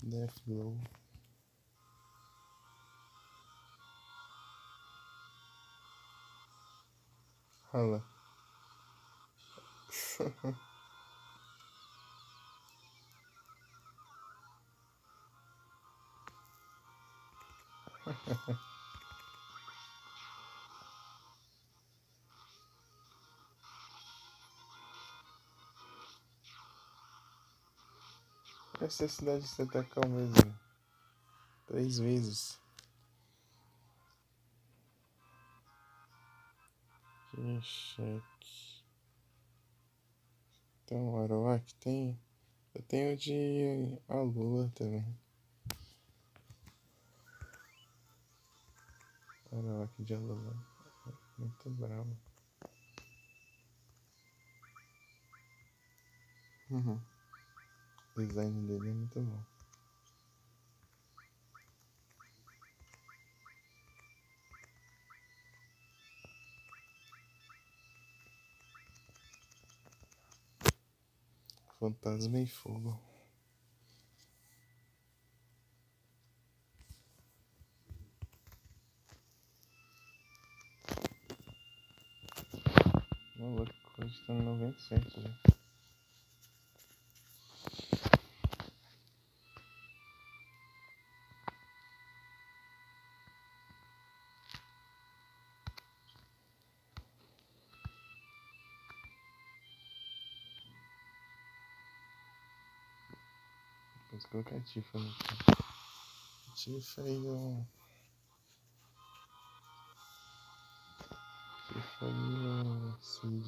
Deathglow. Olha lá. Necessidade de você atacar o mesmo 3 vezes. Que cheque. Então, o Aroak tem. Eu tenho de Alula também. Aroak de Alula. Muito bravo. Uhum. O design dele é muito bom. Fantasma e fogo. Maluco, hoje tá no 97 já. Depois colocar a Tifa no aqui. Tifa e o. Tifa e o Cid.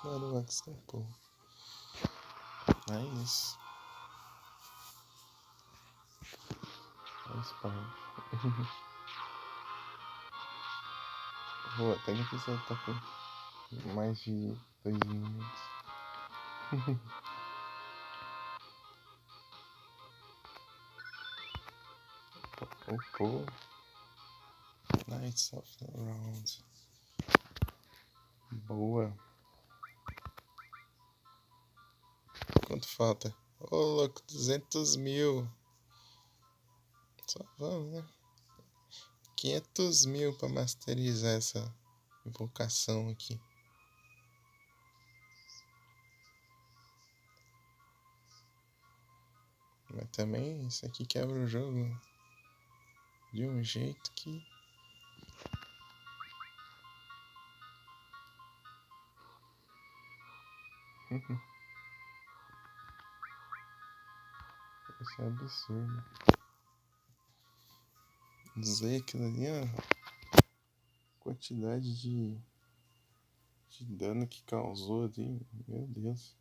Claro, o Axe pô. Mas. Faz parte. Pô, até que você tá com mais de 2 minutos. Pô, Knights of the Round. Boa. Quanto falta? Ô, louco, 200 mil. Só vamos, né? 500 mil pra masterizar essa invocação aqui. Mas também isso aqui quebra o jogo de um jeito que... Isso é absurdo. Dizer aquilo ali, ó. Quantidade de dano que causou ali. Meu Deus.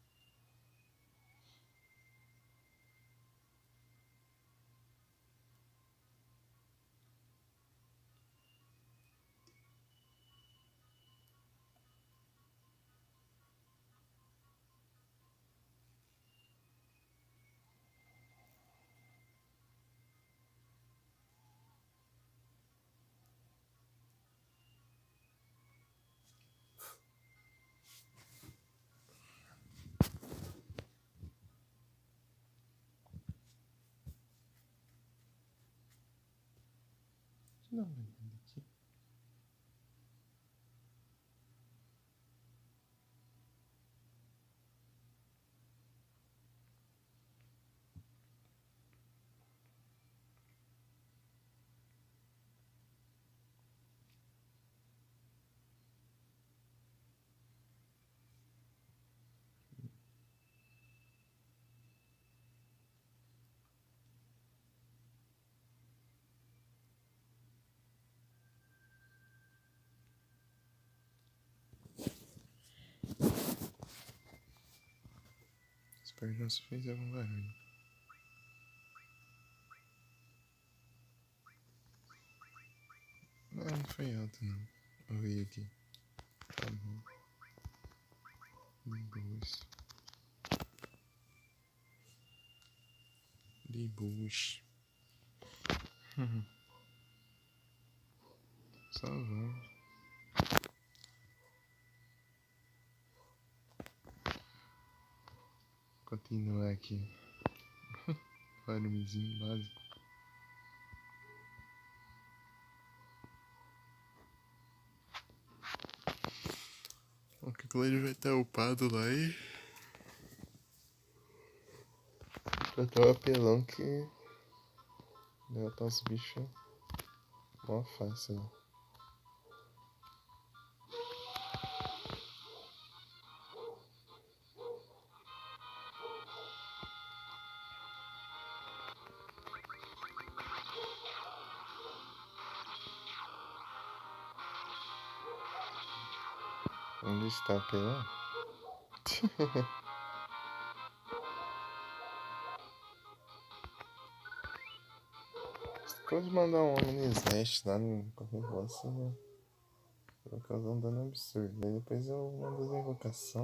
Não, aqui. Espero que não se fez algum barulho. Não foi alto não. Ouvi aqui. Tá bom. De boas. De boas. Só vamos. Continuar aqui. Farmzinho básico. O que ele vai estar upado lá e... Já tá o apelão que... derrotar os bichos. Mó fácil, né? Onde está o apelão? Você pode mandar um Omnisest lá no qualquer boss, né? Vai causar um dano absurdo. Daí depois eu mando as invocação.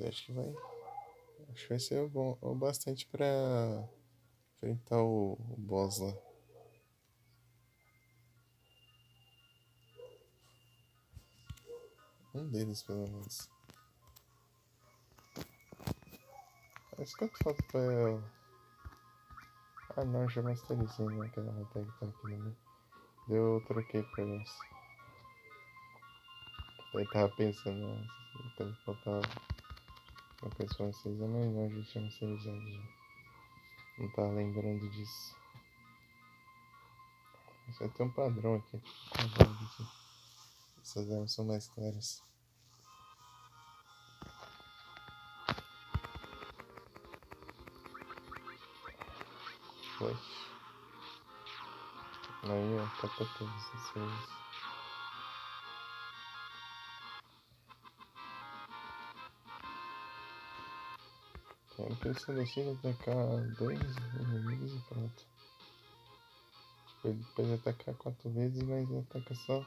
Acho que vai. Acho que vai ser o bastante pra enfrentar o boss lá. Um deles, pelo menos. Mas quanto falta pra eu... Ah não, já masterizei, né? Aquela roupa que tá aqui no meio. Eu troquei pra essa. Daí tava pensando, quando faltava uma coisa francesa, mas não, já tinha masterizado já. Não tava lembrando disso. Mas vai ter um padrão aqui. Essas armas são mais claras. Foi. Aí, ó, tá pra todos essas coisas. Quero que ele só decida atacar 2 inimigos e pronto. Tipo, ele pode atacar 4 vezes, mas ele ataca só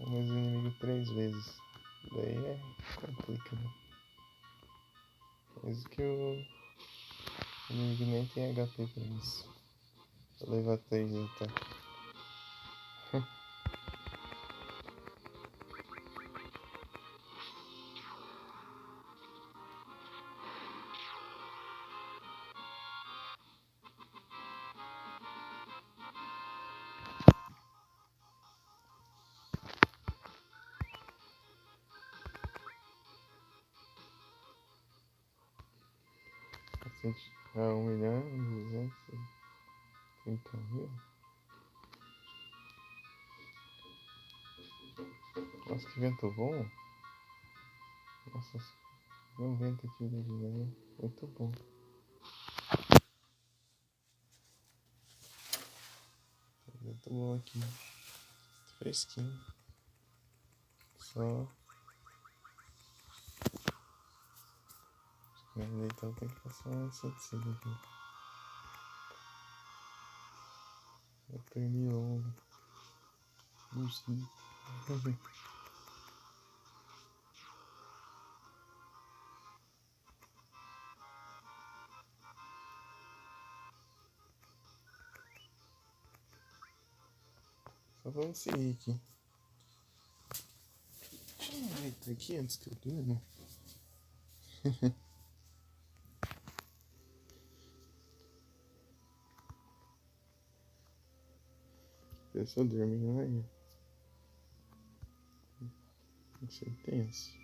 o mesmo inimigo 3 vezes. Daí complica, né? Mesmo que o inimigo nem tem HP pra isso. Vou levar 3 tá? A 1.230.000. Nossa, que vento bom. Nossa, um vento aqui de manhã. Muito bom. Vento bom aqui. Fresquinho. Só. Então tem que passar uma inseticida aqui. Pernilongo. Mosquito. Só vamos seguir aqui. Eita, aqui antes que eu durmo. Pessoa dormindo aí. Isso é tenso.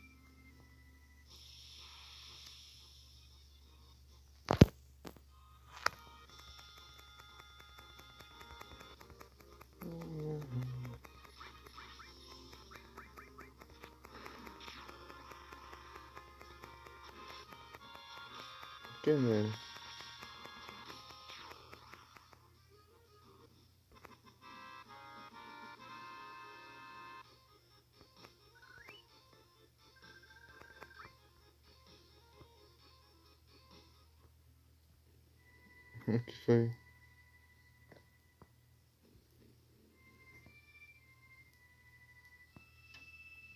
Que né? O que foi?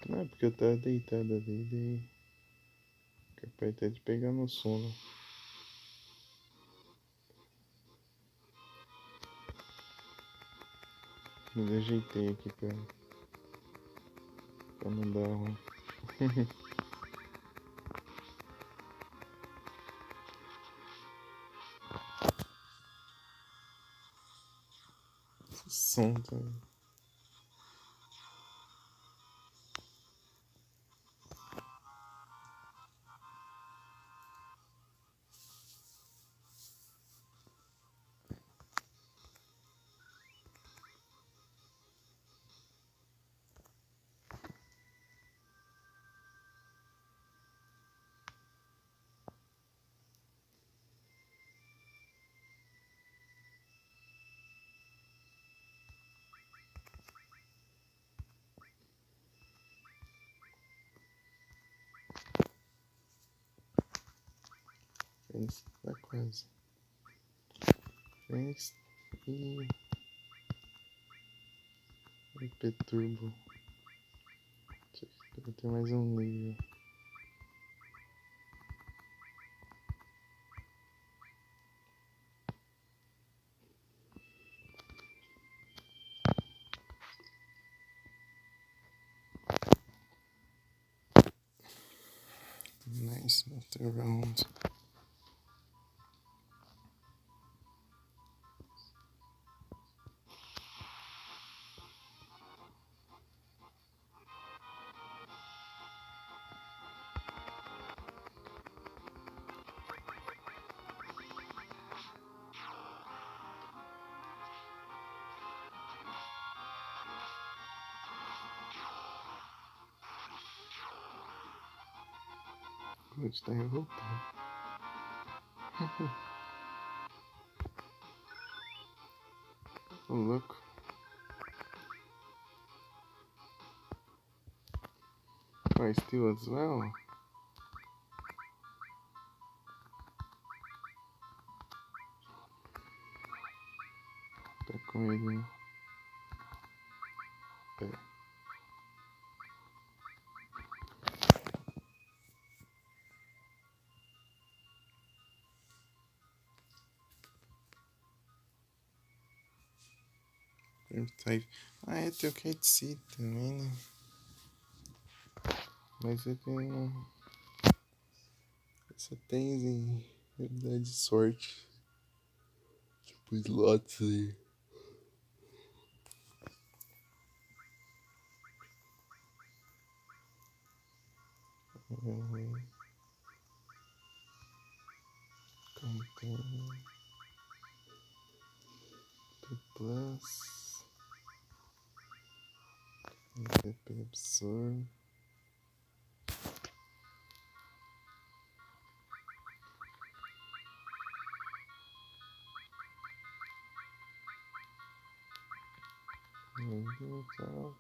Não, é porque eu tava deitado ali, daí capaz até de pegar no sono. Me ajeitei aqui pra não dar ruim. Esse som também. Fênix tá quase. Fênix e IP Turbo. Deve ter mais um nível. Nice, after round. A gente tá revoltado. Ô louco. Oh, still as well? Tá com ele, né? É. Ah, é, tem o Cat City também, né? Mas eu tenho. Só tem habilidade de sorte. Tipo, slots aí. Campanha. Plus. MVP absorve. Tal.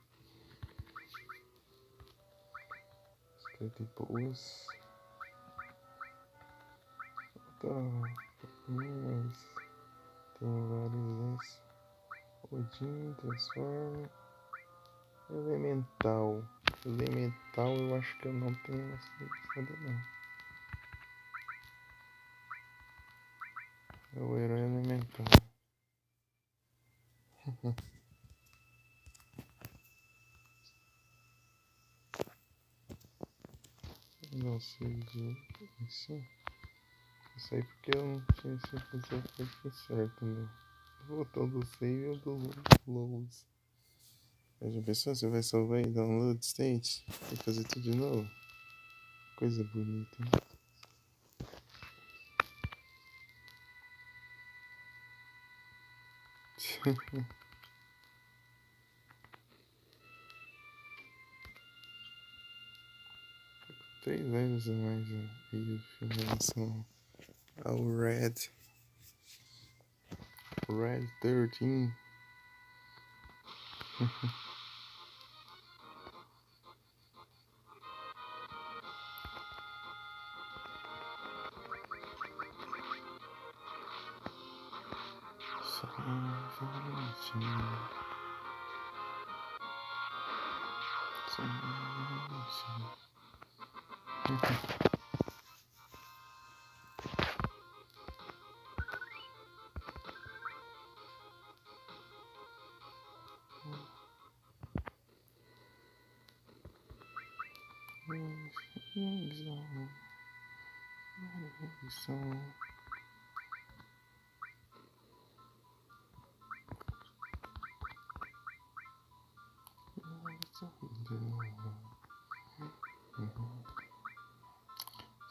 Escreve boas. Tá. Mas tem vários desses. Odin, transforma. Elemental. Elemental eu acho que eu não tenho essa não. É o herói elemental. Não sei de isso. Isso aí porque eu não tinha certeza que foi certo, né? O botão do save e o do loads. Mas a pessoa, você vai salvar em download state e fazer tudo de novo. Coisa bonita, hein? 3 anos a mais aí em relação ao Red 13.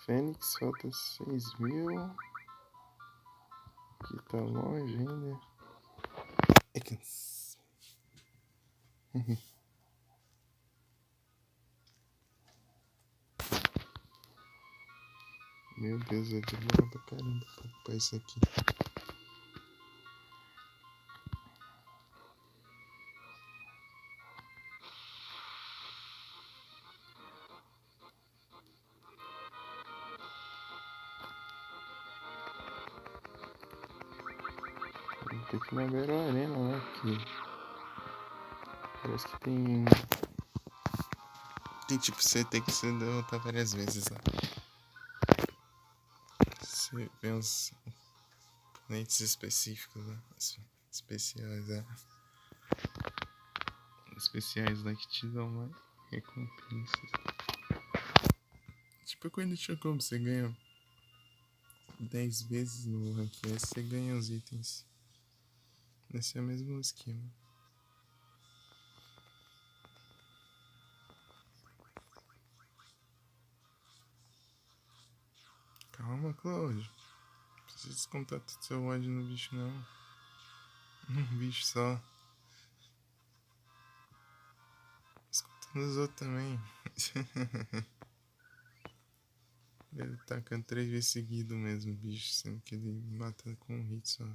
Fênix falta 6.000. Que tá longe ainda. Meu Deus, vai demorar pra caramba pra ocupar isso aqui. Vou ter que mover a arena, né? Aqui. Parece que tem. Tem tipo, você tem que se derrotar várias vezes lá. Você vê uns oponentes específicos lá. Especiais, especiais lá que te dão mais recompensas. Tipo, quando Chocobo você ganha 10 vezes no Rank S, você ganha os itens. Esse é o mesmo esquema. Calma, Cláudio. Não precisa descontar todo seu ódio no bicho, não. Um bicho só. Descontando os outros também. Ele tacando 3 vezes seguido mesmo, bicho. Sendo que ele mata com um hit só.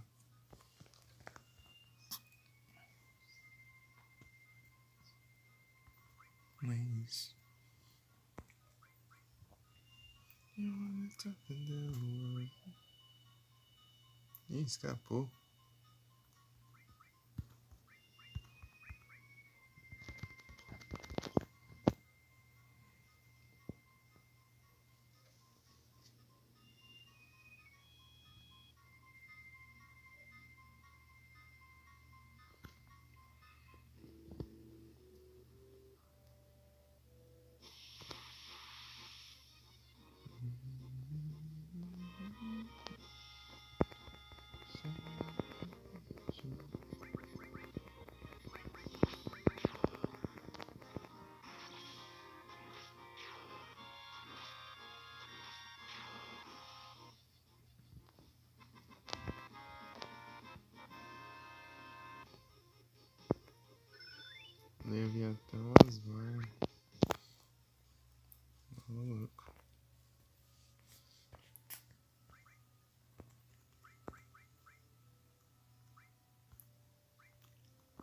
Mas. Ih, escapou. Leviatã Osborne. Ô, louco.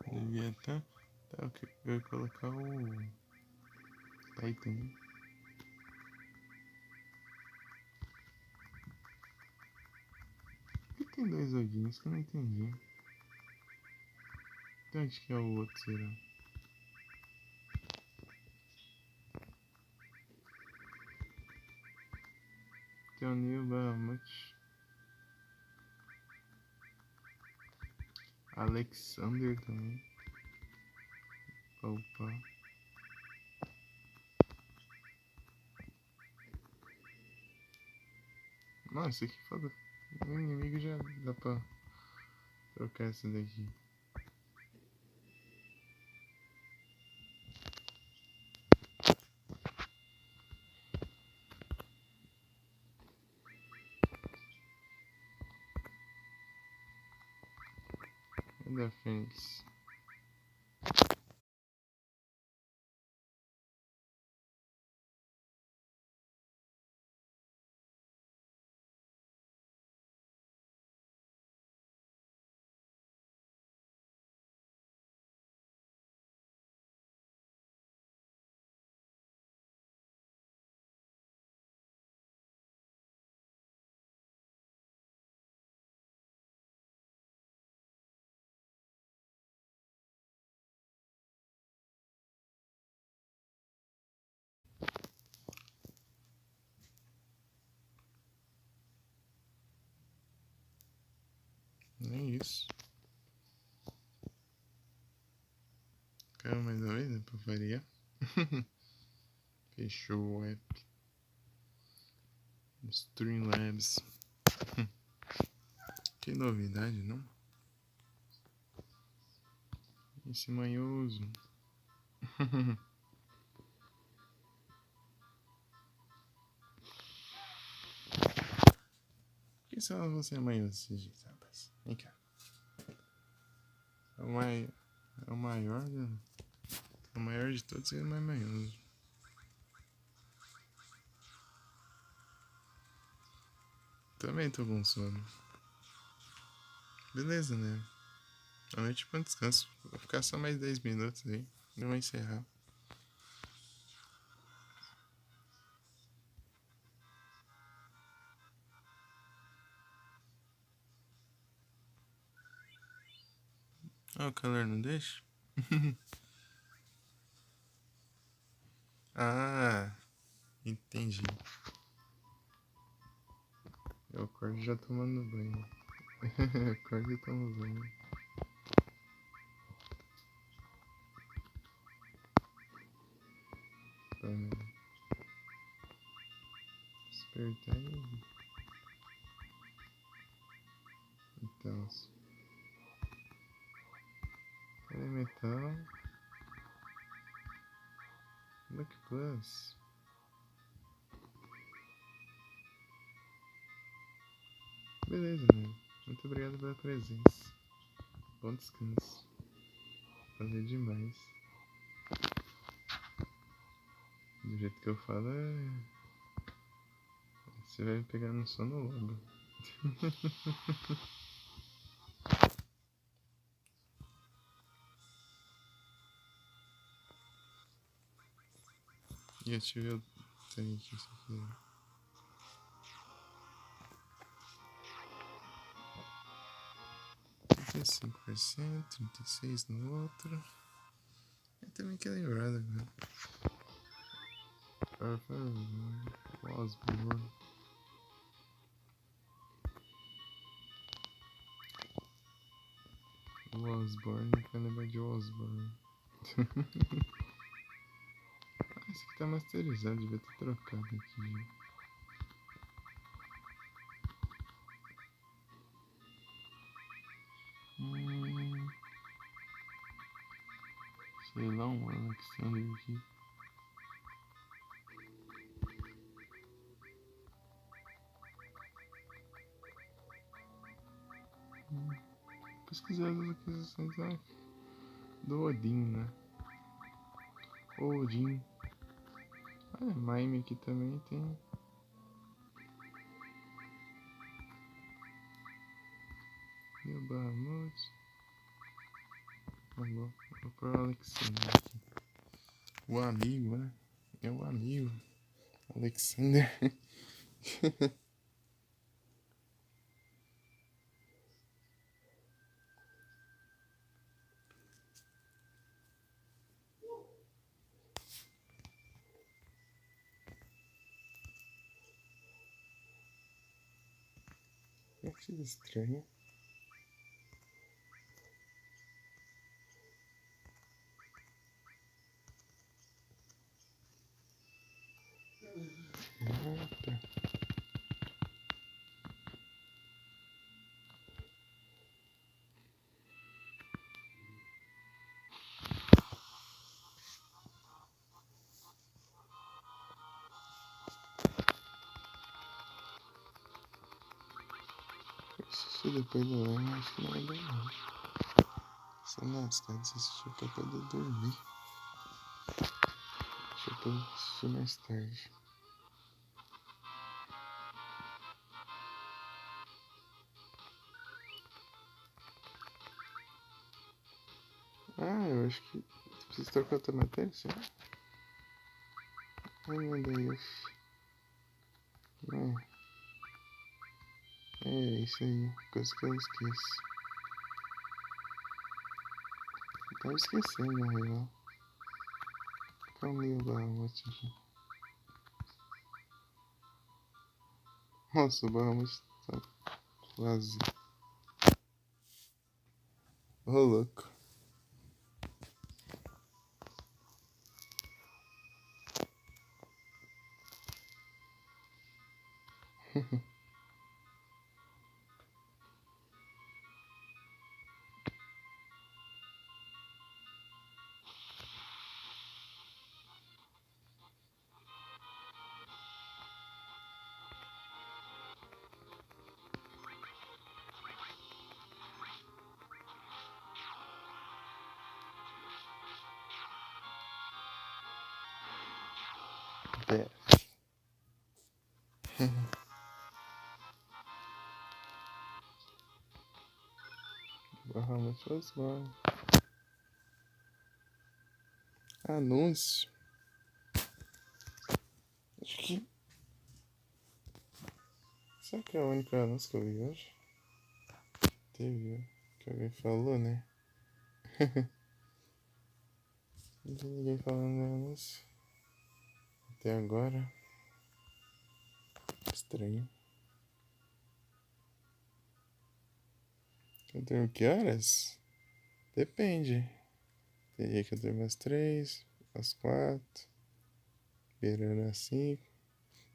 Leviatã. Tá, ok. Eu vou colocar o Titan. Por que tem dois Odins que eu não entendi? Então onde que é o outro, será? Tem o Neil Bahamut. Alexander também. Opa. Nossa, que foda. O inimigo já dá pra trocar essa daqui. É da Fênix. Nem isso. Caiu mais uma vez, né? Pra variar. Fechou o app. Streamlabs. Que novidade, não? Esse manhoso. Que só você é manhoso desse jeito, rapaz? Vem cá. É o maior, né? O maior de todos é o mais manhoso. Também tô com sono. Beleza, né? A noite pra descanso. Vou ficar só mais 10 minutos aí. Eu vou encerrar. Ah, o calor não deixa? Ah, entendi. Eu acordo já tomando banho. Eu acordo e tomo banho. Pra despertar e... Então, elemental. Look Plus. Beleza, né? Muito obrigado pela presença. Bom descanso. Valeu demais. Do jeito que eu falo você vai me pegar no sono logo. E eu tive o tanque, isso aqui. 35%, 36% no outro. Eu também quero lembrar agora. Osborne. O Osborne, quer lembrar de Osborne. Esse aqui tá masterizado, devia ter trocado aqui já. Sei lá, um Alexander aqui. Pesquisar as aquisições do Odin, né? Odin. Ah, Mime aqui também tem. E o Bahamut. Vou pro Alexander aqui. O amigo, né? É o amigo. Alexander. Que estranho. Eita. Assistir depois do ano, acho que não é bom não. Só nas tardes assistir pra poder dormir. Deixa eu assistir mais tarde. Ah, eu acho que preciso trocar outra matéria, será? Ai, meu Deus. É isso aí, coisa que eu esqueço. Eu tava esquecendo, na real. Calma aí, o Bahamut aqui. Nossa, o Bahamut tá vazio. Ô, louco. Death. Bahamut was mine. Anúncio. Acho que. Será que é o único anúncio que eu vi hoje? Teve, que alguém falou, né? Não tem ninguém falando de anúncio. Até agora. Estranho. Eu durmo que horas? Depende. Tem dia que eu durmo às 3, às 4, beirando às 5.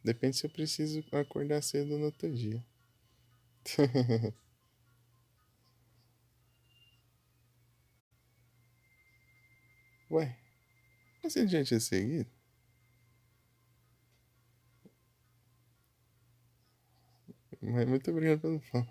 Depende se eu preciso acordar cedo no outro dia. Ué, mas se a gente é seguido? Mas muito obrigado pelo fone.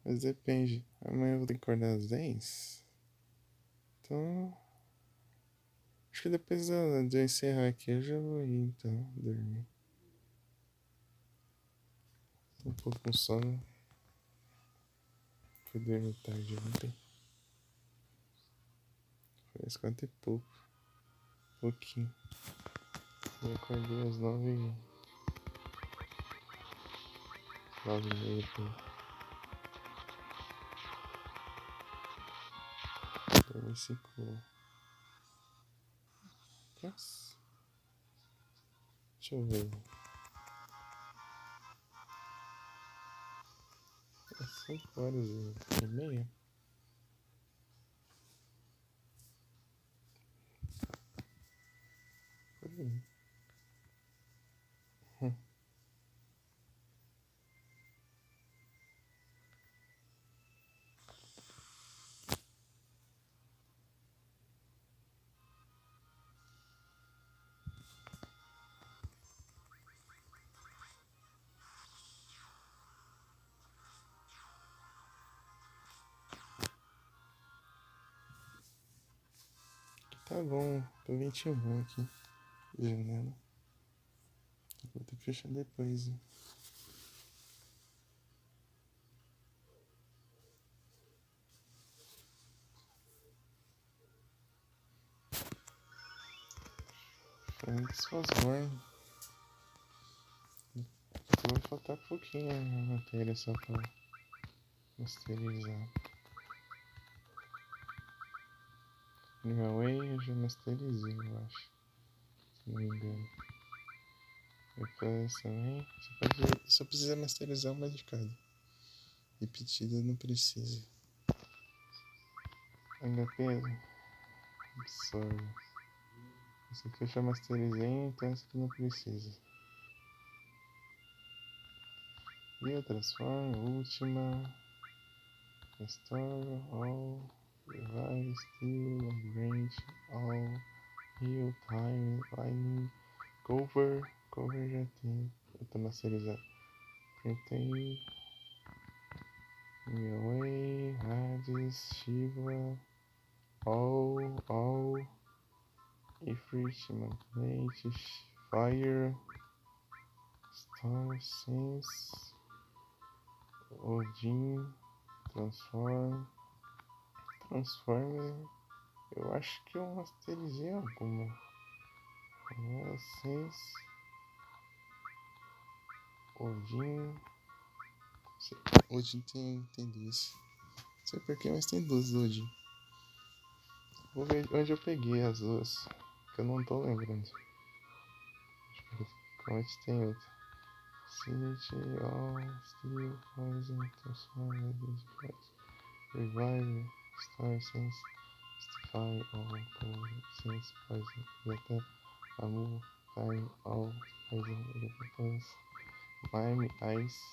Mas depende. Amanhã eu vou ter que acordar às 10. Então. Acho que depois de eu encerrar aqui eu já vou ir então dormir. Tô um pouco com sono. Fui dormir tarde ontem. Foi às 4 e pouco. Pouquinho. Eu acordei às 9 e meia. Dormi 5 horas. Deixa eu ver. É 5 horas e meia. Por aí. Tá bom, tô 21 aqui. Janela. Vou ter que fechar depois, né? Franks Fosborn. Vai faltar pouquinho a matéria só pra masterizar. Huawei eu já masterizei, eu acho. Se não me engano. Depois também. Só precisa masterizar uma de cada. Repetida não precisa. Ainda peso? Absorve. Esse aqui eu já masterizei, então esse aqui não precisa. Bio Transform, última. Restore, all. Revive, Steel, Long Range, all. Heal, Time, Lightning. Cover já tem. Eu tô masterizando. Printei. Miaway, Hades, Shiva. All. Ifrit, Magnate, Fire. Star Sense, Odin, Transformer, eu acho que eu masterizei alguma. Sense, Odin, Odin tem duas. Não sei porquê, mas tem duas do Odin. Vou ver onde eu peguei as duas, que eu não tô lembrando. Onde tem outra. City, All, Steel, Poison, Transformer, Revive, Star Sense, Justify, All, Power, Sense, Poison, Zeta, Amu, Time, All, Poison, Zeta Plus, Mime, Ice,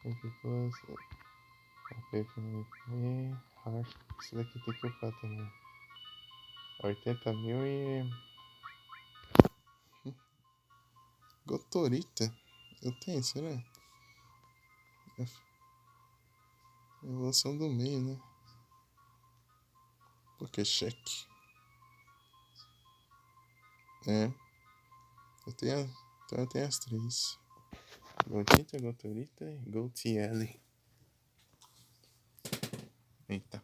MP Plus, AP PMP, Harsh, isso daqui tem que upar também. 80 mil e... Gotorita? Eu tenho, será? Evolução do meio, né? Porque cheque. É. Então eu tenho as três. Gotinta, Gotorita e Gotiele. Eita.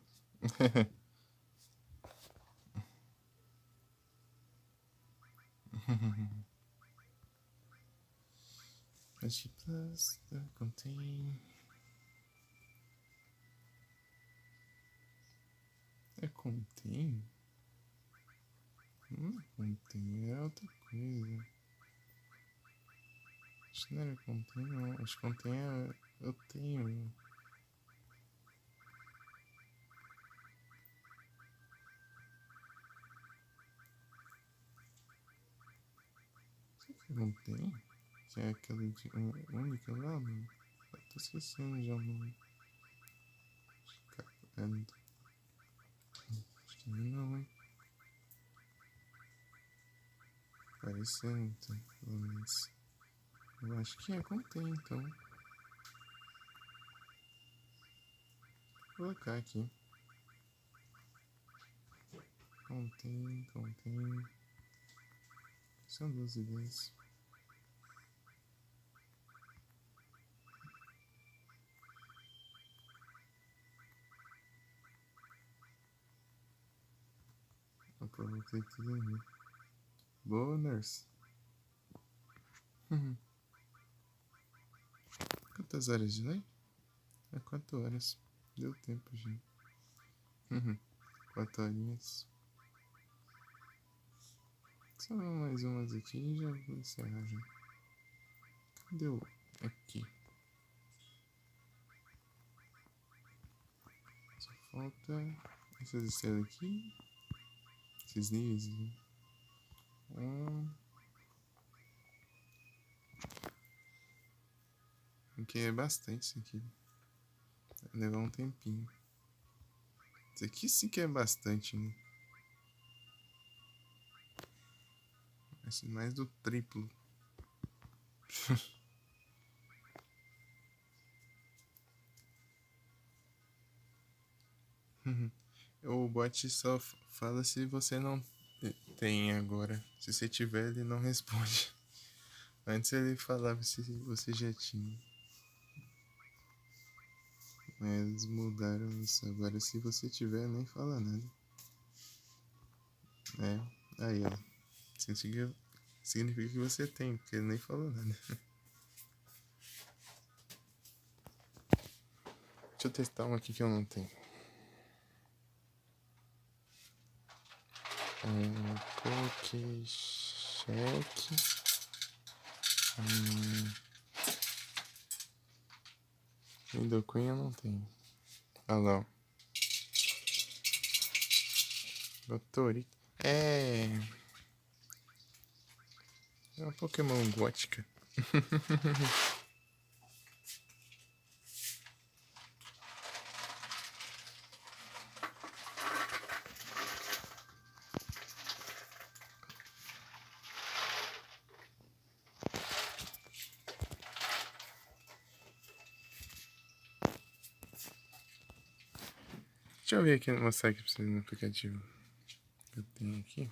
H plus contém. É contém? Não é contém, é outra coisa. Acho que não era contém, não. Acho que contém eu tenho. Será que contém? Que é aquela de única lá, mano? Eu tô esquecendo já o nome. Acho que não, hein? Parecendo, então, pelo menos. Eu acho que contém, então. Vou colocar aqui. Contém. São duas ideias. Eu coloquei tudo ali. Boa, nurse. Quantas horas de lei? É 4 horas. Deu tempo já. 4 horinhas. Só mais umas aqui e já vou encerrar já. Cadê o... Aqui. Só falta essas estrelas aqui. Esses níveis. Porque é bastante isso aqui. Vai levar um tempinho. Isso aqui sim que é bastante, né? Mais do triplo. O bot só fala se você não Tem agora. Se você tiver, ele não responde. Antes ele falava se você já tinha. Mas eles mudaram isso. Agora se você tiver, nem fala nada. É, aí ó. Significa que você tem, porque ele nem falou nada. Deixa eu testar um aqui que eu não tenho. Pokécheck. Nidoqueen eu não tenho. Ah lá, ó. Doutorito. É uma Pokémon gótica. Deixa eu ver aqui, mostrar aqui pra vocês no aplicativo que eu tenho aqui.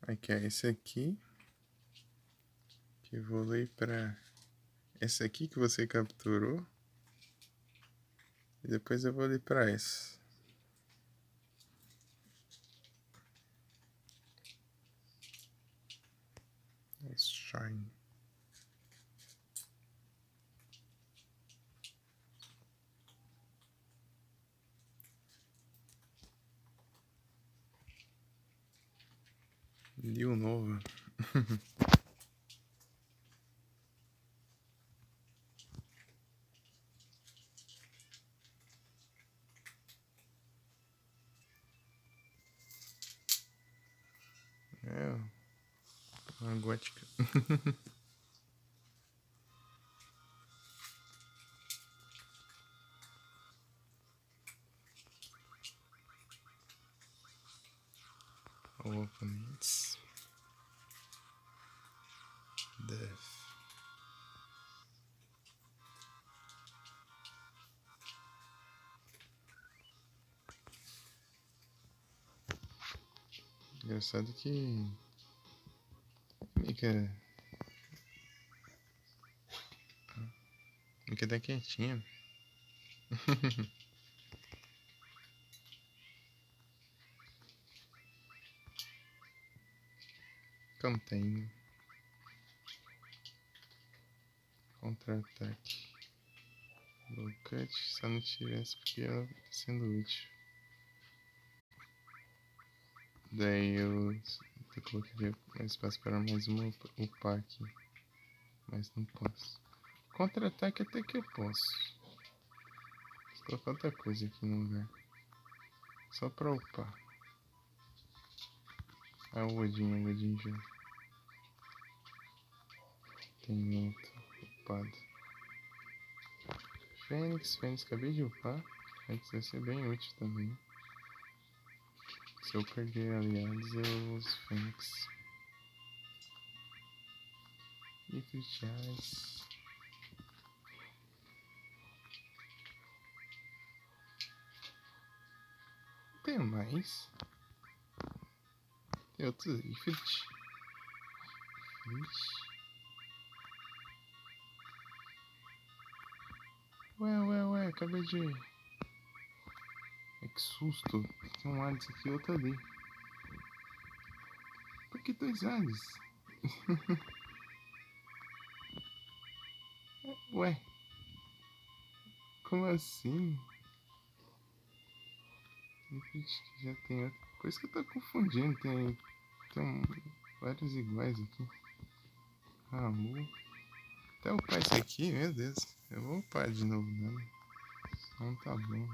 Aqui é esse aqui. Que vou ler pra esse aqui que você capturou. E depois eu vou ler pra esse. Shine. Liu Nova. É, uma gótica. Oponents. Death. Engraçado que Mica tá quietinha. Contain. Contra-ataque. Low cut, só não tivesse porque ela sendo útil. Daí eu colocaria mais espaço para mais uma upar aqui. Mas não posso. Contra-ataque até que eu posso. Vou colocar outra coisa aqui no lugar. Só pra upar. Ah, o Odin já. Tem outro upado. Fênix, acabei de upar. Fênix vai ser bem útil também. Se eu perder aliados, eu uso Fênix. E Christians. Tem mais? Tem outros Ifrit. Ué, acabei de... Que susto. Tem um Hades aqui e outro ali. Por que dois Hades? Ué. Como assim? Já tem outro. Por isso que eu tô confundindo. Tem vários iguais aqui. Ramu. Até upar esse aqui, meu Deus. Eu vou upar de novo, né? Não tá bom.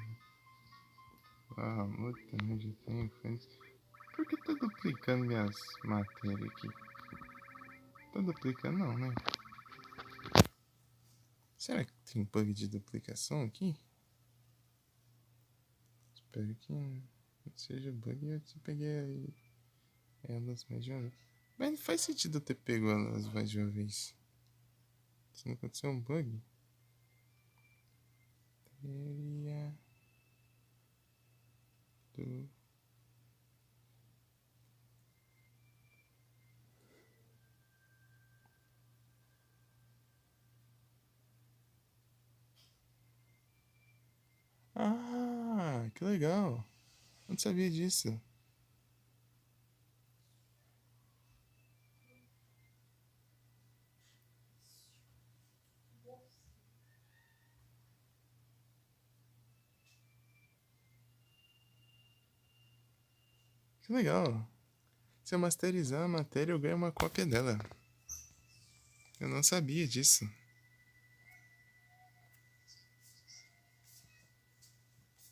Ramu também já tem. Por que tá duplicando minhas matérias aqui? Tá duplicando não, né? Será que tem bug de duplicação aqui? Espero que não seja bug. Eu te peguei elas mais de uma vez. Mas não faz sentido eu ter pego elas mais de uma vez. Se não acontecer um bug. Teria do... Ah, que legal. Não sabia disso. Que legal. Se eu masterizar a matéria, eu ganho uma cópia dela. Eu não sabia disso.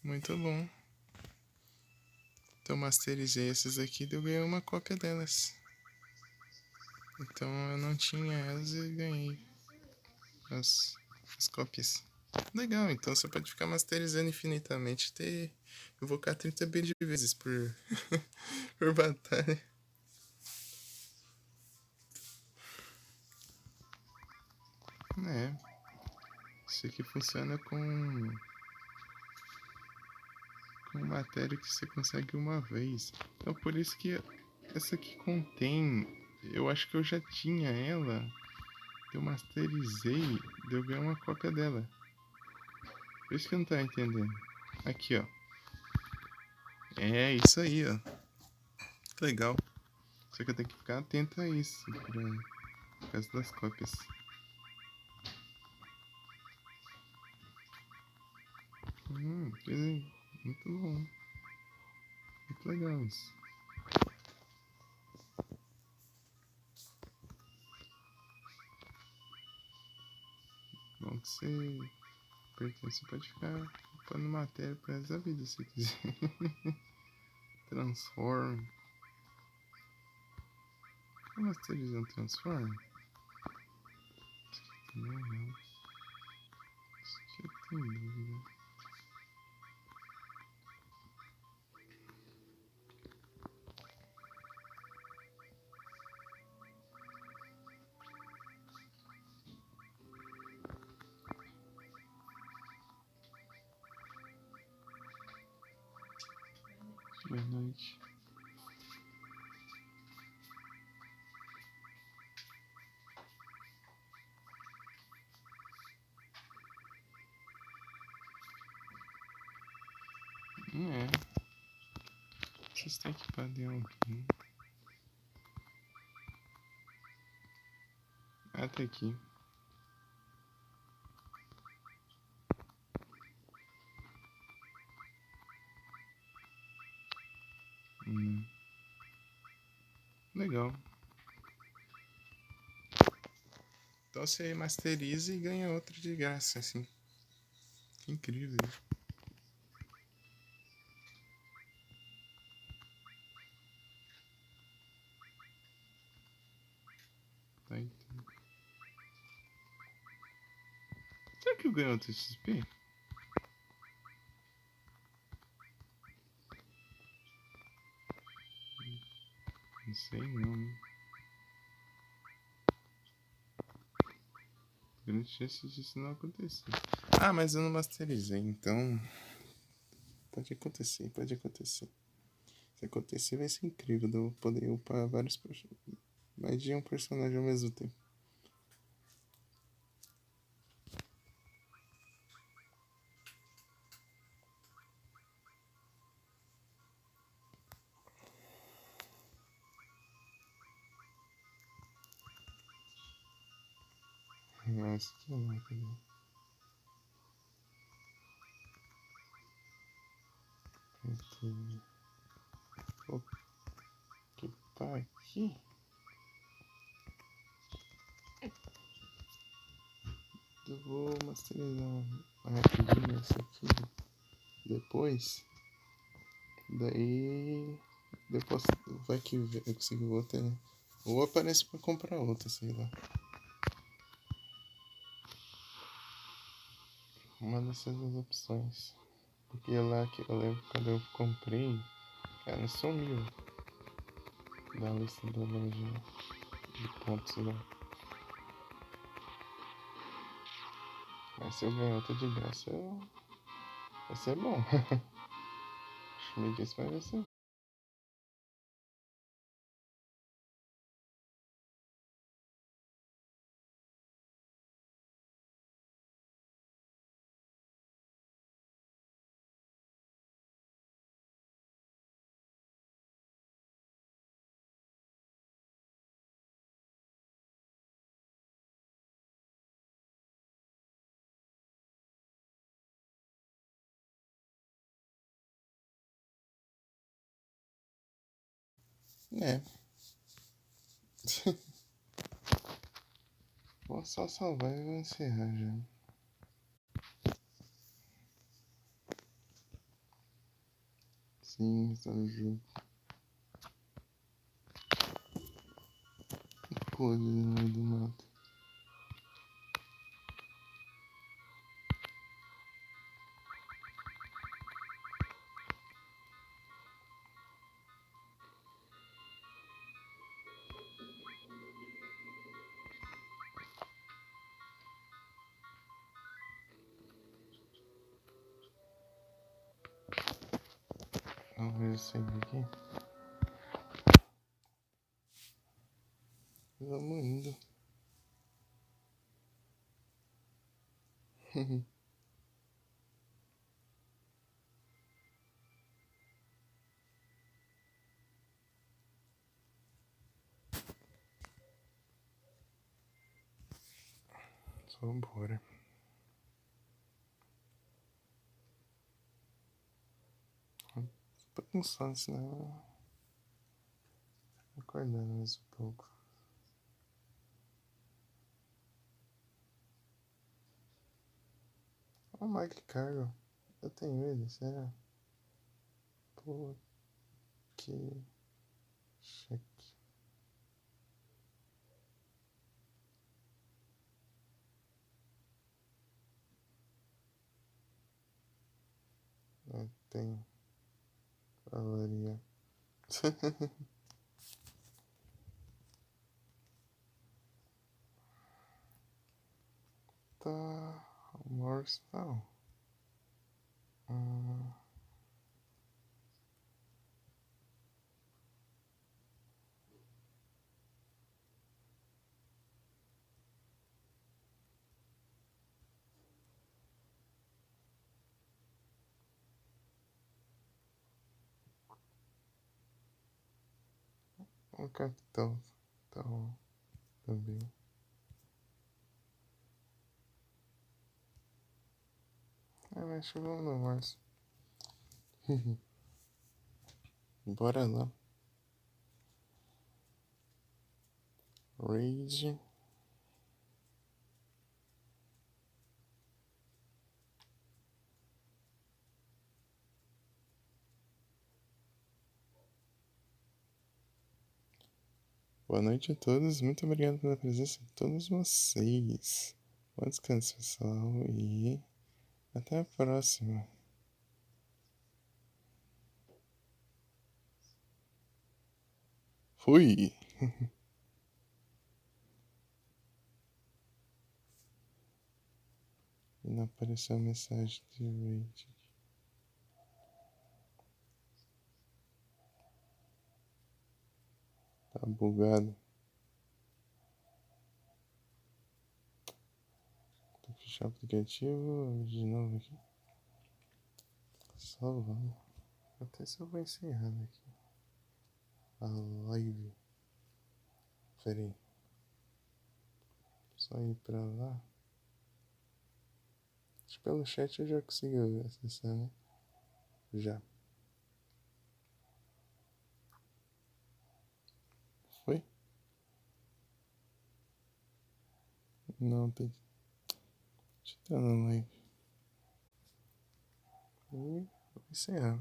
Muito bom. Então, eu masterizei essas aqui e eu ganhei uma cópia delas. Então, eu não tinha elas e ganhei as cópias. Legal, então você pode ficar masterizando infinitamente e invocar 30 bilhões de vezes por, por batalha. É. Isso aqui funciona com matéria que você consegue uma vez. Então por isso que essa aqui contém. Eu acho que eu já tinha ela. Eu masterizei. Eu ganhei uma cópia dela. Por isso que eu não tava entendendo. Aqui, ó. É isso aí, ó. Que legal. Só que eu tenho que ficar atento a isso. Por causa das cópias. Muito bom. Muito legal isso. Bom que você pode ficar pondo matéria pro resto da vida se quiser. Transform. Como masterizar um transform? Não. Isso aqui eu tenho dúvida. Boa noite. Vocês têm que padrão aqui. Até aqui. Legal. Então você masteriza e ganha outra de graça, assim. Que incrível. Tá, então. Será que eu ganho outro XP? Não sei não. Grande chance disso não acontecer. Ah, mas eu não masterizei, então. Pode acontecer, pode acontecer. Se acontecer, vai ser incrível. Eu vou poder upar mais de um personagem ao mesmo tempo. Mas que máquina. Vou equipar aqui. Eu vou masterizar rapidinho essa aqui. Depois. Daí. Depois vai que eu consigo outra, né? Ou aparece pra comprar outra, sei lá. uma dessas duas opções. Porque lá que eu lembro quando eu comprei, cara, sumiu da lista da loja de pontos lá. Mas se eu ganhar outra de graça, vai ser bom. Acho meio difícil, mas vai ser. É. Vou só salvar e vou encerrar já. Sim, está no jogo. Pô, no meio do mato. Vamos ver se aqui. Vamos indo. Só bora. Tô cansado, senão acordando mais um pouco. O Mike Carroll. Eu tenho ele, será? Pô, que cheque. Tem. Valeria. Tá. Morse não. Hum, o capitão. Então, também. Mas chegou no Morse. Bora lá. Rage. Boa noite a todos, muito obrigado pela presença de todos vocês. Bom descanso, pessoal, e até a próxima. Fui! E não apareceu a mensagem de raid. Tá bugado. Vou fechar o aplicativo de novo aqui. Salvando. Até se eu vou encerrando aqui a live. Pera aí. Só ir pra lá. Acho que pelo chat eu já consigo acessar, né? Já. Foi? Não, tem. Deixa eu entrar na live. E vou encerrar.